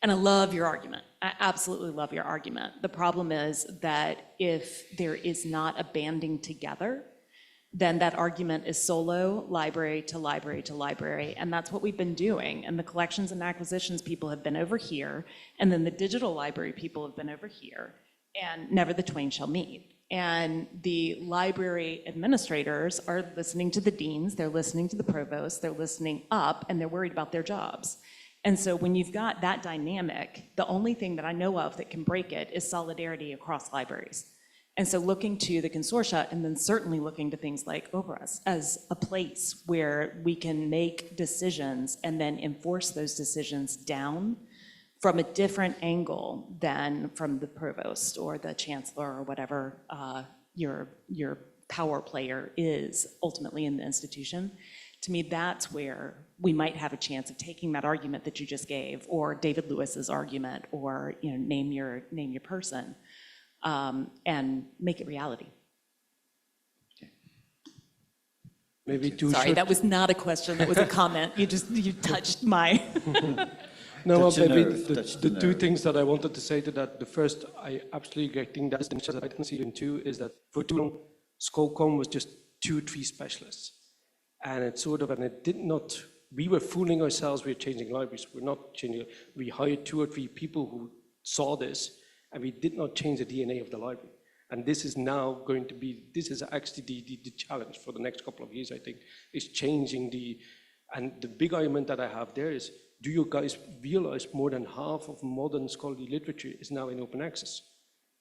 And I love your argument. I absolutely love your argument. The problem is that if there is not a banding together, then that argument is solo, library to library to library, and that's what we've been doing. And the collections and acquisitions people have been over here, and then the digital library people have been over here, and never the twain shall meet. And the library administrators are listening to the deans, they're listening to the provosts, they're listening up, and they're worried about their jobs. And so when you've got that dynamic, the only thing that I know of that can break it is solidarity across libraries. And so looking to the consortia, and then certainly looking to things like OPERAS as a place where we can make decisions and then enforce those decisions down from a different angle than from the provost or the chancellor or whatever your power player is ultimately in the institution, to me, that's where we might have a chance of taking that argument that you just gave, or David Lewis's argument, or name your person, and make it reality. Maybe two Sorry, that was not a question, that was a comment. You touched my... No, well, Touch a maybe nerve, the two things that I wanted to say to that, the first, I absolutely think that's the issue that I can see in two, is that for too long, Skolcom was just 2 or 3 specialists. And it did not, we were fooling ourselves, we were changing libraries, we're not changing, we hired 2 or 3 people who saw this, and we did not change the DNA of the library. And this is now going to be, this is actually the challenge for the next couple of years, I think, is changing and the big argument that I have there is, do you guys realize more than half of modern scholarly literature is now in open access?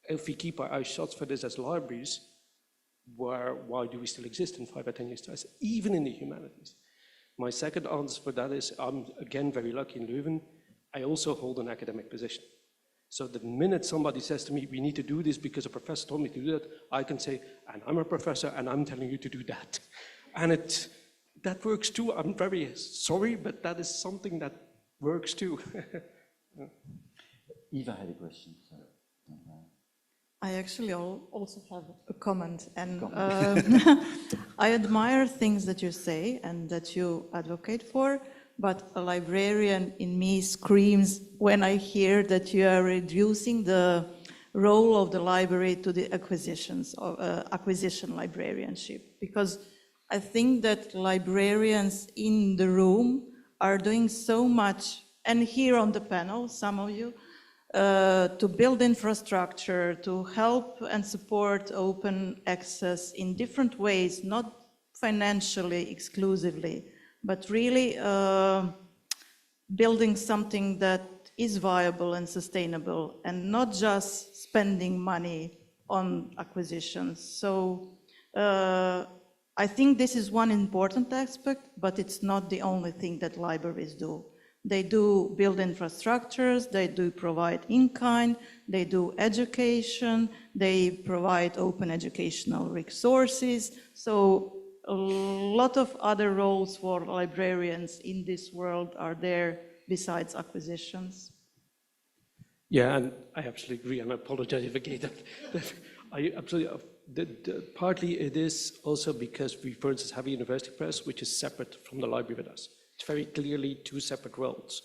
If we keep our eyes shut for this as libraries, why do we still exist in 5 or 10 years' time, even in the humanities? My second answer for that is, I'm again very lucky in Leuven, I also hold an academic position. So the minute somebody says to me, we need to do this because a professor told me to do that, I can say, and I'm a professor and I'm telling you to do that. And that works too. I'm very sorry, but that is something that works too. Eva had a question. Sorry. I actually also have a comment, and I admire things that you say and that you advocate for, but a librarian in me screams when I hear that you are reducing the role of the library to the acquisition librarianship, because I think that librarians in the room are doing so much, and here on the panel, some of you, to build infrastructure, to help and support open access in different ways, not financially exclusively, but really building something that is viable and sustainable, and not just spending money on acquisitions. So I think this is one important aspect, but it's not the only thing that libraries do. They do build infrastructures, they do provide in-kind, they do education, they provide open educational resources. So a lot of other roles for librarians in this world are there besides acquisitions. Yeah, and I absolutely agree, and I apologize if I gave that. I absolutely, partly it is also because we, for instance, have a university press, which is separate from the library with us. It's very clearly 2 separate roles.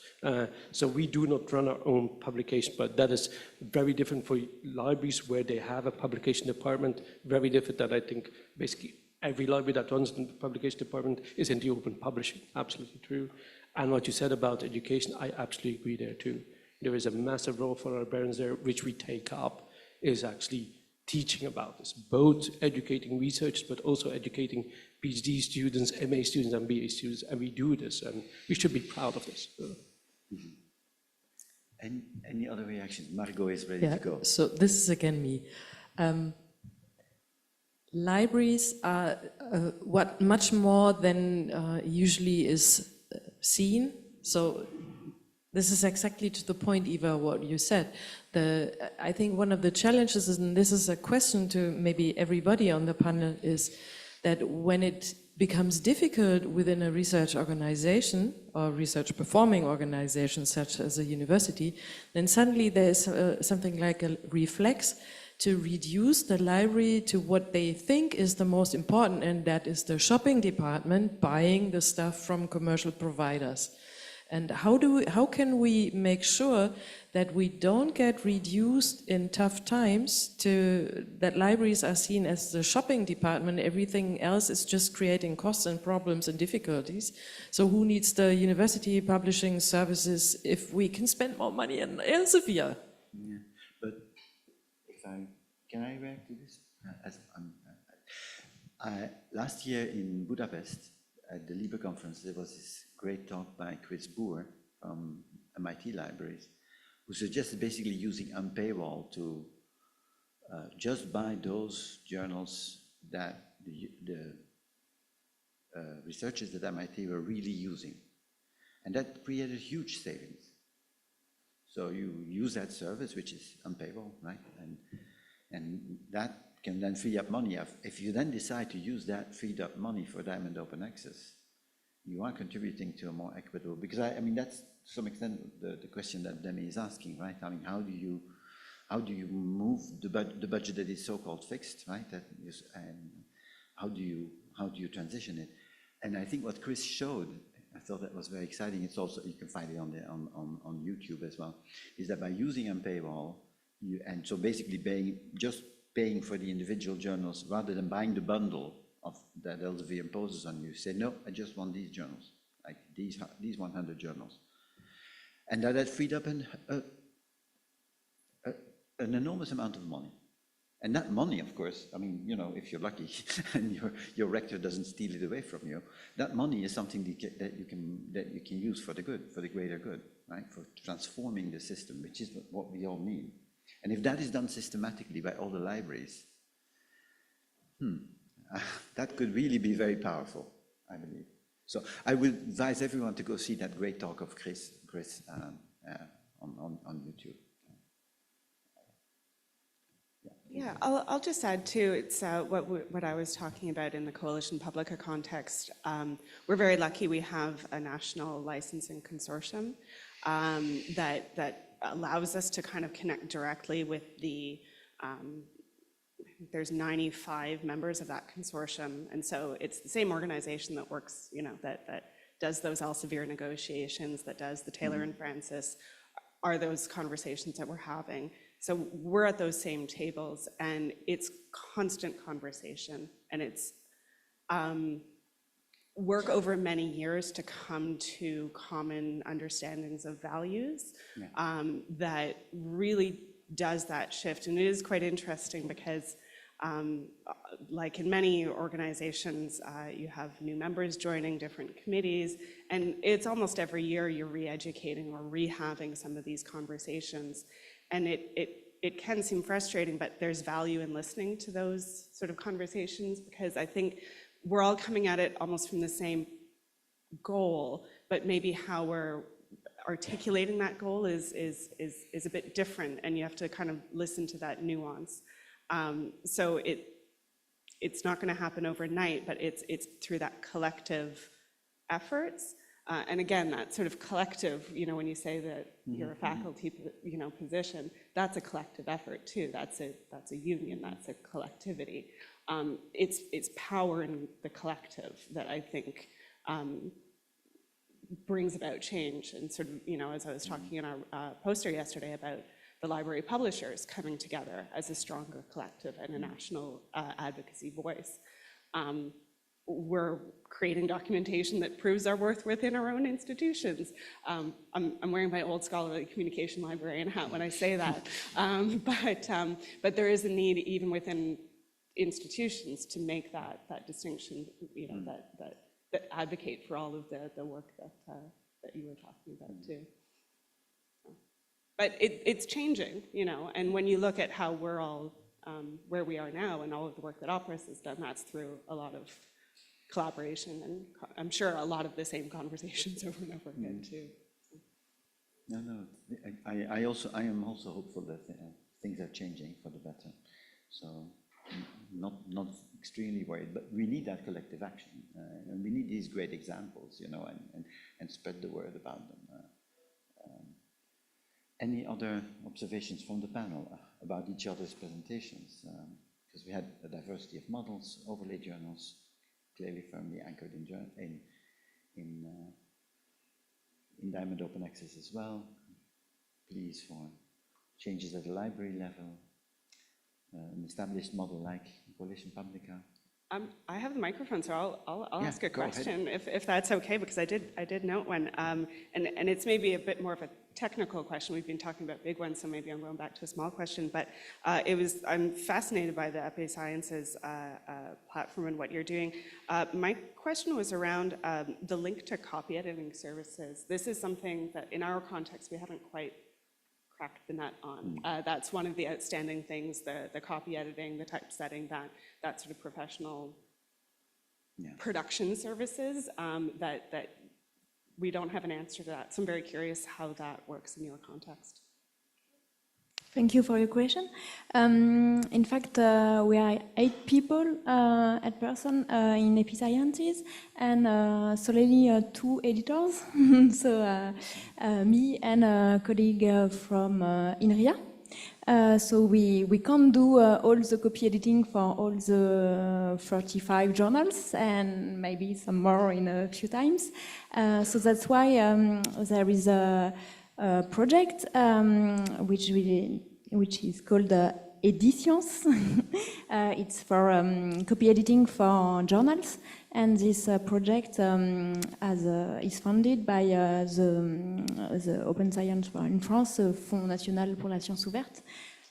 So we do not run our own publication, but that is very different for libraries where they have a publication department, very different that I think basically every library that runs the publication department is in the open publishing, absolutely true. And what you said about education, I absolutely agree there too. There is a massive role for librarians there, which we take up, is actually teaching about this, both educating researchers, but also educating PhD students, MA students, and BA students, and we do this, and we should be proud of this. Any other reactions? Margot is ready to go. So this is again me. Libraries are what much more than usually is seen. So this is exactly to the point, Eva, what you said. I think one of the challenges, and this is a question to maybe everybody on the panel, is that when it becomes difficult within a research organization or research performing organization such as a university, then suddenly there's something like a reflex to reduce the library to what they think is the most important, and that is the shopping department buying the stuff from commercial providers. And how can we make sure that we don't get reduced in tough times to that libraries are seen as the shopping department, everything else is just creating costs and problems and difficulties. So who needs the university publishing services if we can spend more money on Elsevier? Yeah, but can I react to this? Last year in Budapest, at the LIBE conference, there was this great talk by Chris Boer from MIT Libraries, who suggested basically using unpaywall to just buy those journals that the researchers at MIT were really using. And that created huge savings. So you use that service, which is unpaywall, right? And that can then free up money. If you then decide to use that freed up money for Diamond Open Access, you are contributing to a more equitable, because I mean, that's to some extent the question that Demi is asking, right? I mean, how do you move the budget that is so-called fixed, right? And how do you transition it? And I think what Chris showed, I thought that was very exciting. It's also, you can find it on YouTube as well, is that by using unpaywall, and so basically just paying for the individual journals rather than buying the bundle that Elsevier imposes on you, say, no, I just want these journals, like these 100 journals. And that freed up an enormous amount of money. And that money, of course, I mean, you know, if you're lucky and your rector doesn't steal it away from you, that money is something that you can use for the good, for the greater good, right? For transforming the system, which is what we all need. And if that is done systematically by all the libraries, that could really be very powerful, I believe. So I will advise everyone to go see that great talk of Chris on YouTube. Yeah, I'll just add too, it's what I was talking about in the Coalition Publica context. We're very lucky we have a national licensing consortium that allows us to kind of connect directly with the, there's 95 members of that consortium, and so it's the same organization that works, you know, that does those Elsevier negotiations, that does the Taylor and Francis, are those conversations that we're having. So we're at those same tables, and it's constant conversation, and it's work over many years to come to common understandings of values that really does that shift. And it is quite interesting because like in many organizations, you have new members joining different committees, and it's almost every year you're re-educating or rehaving some of these conversations. And it can seem frustrating, but there's value in listening to those sort of conversations, because I think we're all coming at it almost from the same goal, but maybe how we're articulating that goal is a bit different, and you have to kind of listen to that nuance. So it's not going to happen overnight, but it's through that collective efforts. And again, that sort of collective, you know, when you say that you're a faculty, you know, position, that's a collective effort too. That's a union. That's a collectivity. It's power in the collective that I think brings about change. And sort of, you know, as I was talking in our poster yesterday about the library publishers coming together as a stronger collective and a national advocacy voice. We're creating documentation that proves our worth within our own institutions. I'm wearing my old scholarly communication librarian hat when I say that, but there is a need even within institutions to make that distinction, you know, that advocate for all of the work that you were talking about too. But it's changing, you know, and when you look at how we're all where we are now and all of the work that OPERAS has done, that's through a lot of collaboration, and I'm sure a lot of the same conversations over and over again too. No, I am also hopeful that things are changing for the better. So not extremely worried, but we need that collective action, and we need these great examples, you know, and spread the word about them. Any other observations from the panel about each other's presentations? Because we had a diversity of models, overlay journals, clearly firmly anchored in Diamond Open Access as well. Pleas for changes at the library level, an established model like Coalition Publica. I have the microphone, so I'll ask a go ahead. question if that's okay, because I did note one, and it's maybe a bit more of a technical question. We've been talking about big ones, so maybe I'm going back to a small question. But I'm fascinated by the Episciences platform and what you're doing. My question was around the link to copy editing services. This is something that, in our context, we haven't quite cracked the nut on. That's one of the outstanding things: the copy editing, the typesetting, that sort of professional production services that we don't have an answer to that. So I'm very curious how that works in your context. Thank you for your question. In fact, we are 8 people at person in Episciences, and solely 2 editors. So me and a colleague from INRIA. So we can't do all the copy editing for all the 35 journals, and maybe some more in a few times. So that's why there is a project which is called Episciences. It's for copy editing for journals, and this project is funded by the Open Science in France, Fonds National pour la Science Ouverte.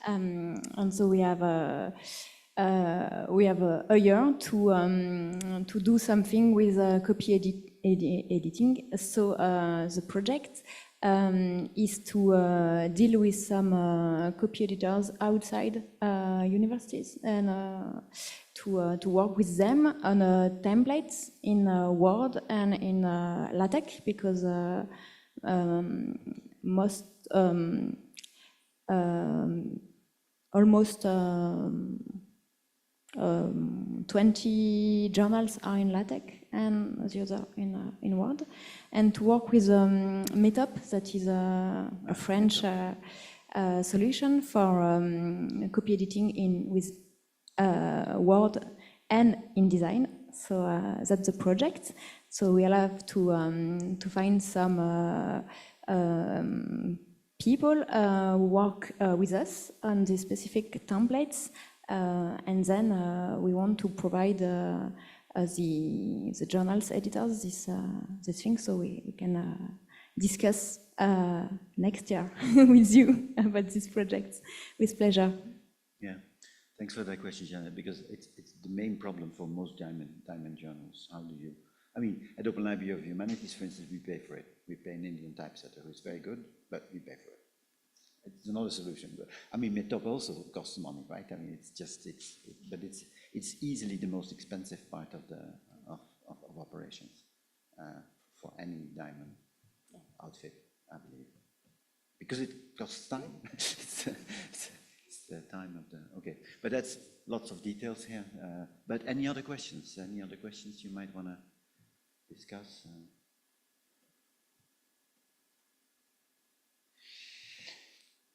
And so we have a year to do something with copy editing. So the project is to deal with some copy editors outside universities, and to work with them on templates in Word and in LaTeX, because almost 20 journals are in LaTeX and the other in Word, and to work with Meetup, that is a French solution for copy editing with Word and InDesign. So that's the project. So we'll have to find some people who work with us on the specific templates, and then we want to provide the journals editors this thing, so we can discuss next year with you about these projects with pleasure. Yeah, thanks for that question, Jeanette, because it's the main problem for most diamond journals. How do you, I mean, at Open Library of Humanities, for instance, we pay for it. We pay an Indian typesetter who's very good, but we pay for it. It's another solution. But I mean, Meetup also costs money, right? I mean, but it's easily the most expensive part of operations for any diamond outfit, I believe, because it costs time. it's the time of the, okay. But that's lots of details here. But any other questions? Any other questions you might want to discuss?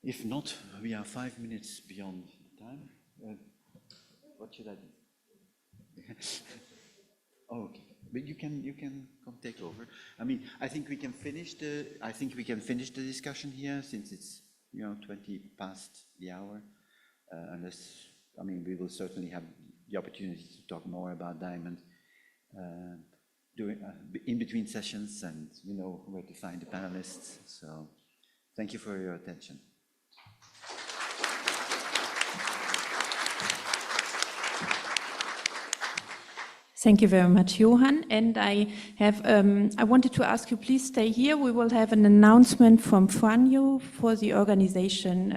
If not, we are 5 minutes beyond time. What should I do? Oh, okay, but you can come take over. I mean, I think we can finish the discussion here, since it's 20 past the hour. Unless, I mean, we will certainly have the opportunity to talk more about diamond in between sessions, and you know where to find the panelists. So, thank you for your attention. Thank you very much, Johan. And I wanted to ask you, please stay here. We will have an announcement from Franjo for the organization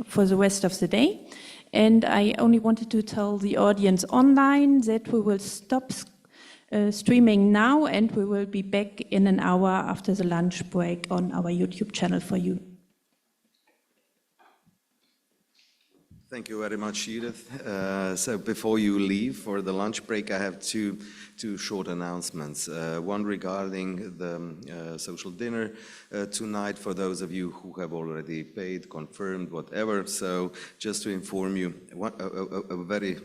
for the rest of the day. And I only wanted to tell the audience online that we will stop streaming now, and we will be back in an hour after the lunch break on our YouTube channel for you. Thank you very much, Judith. So before you leave for the lunch break, I have two short announcements. One regarding the social dinner tonight for those of you who have already paid, confirmed, whatever. So just to inform you, a very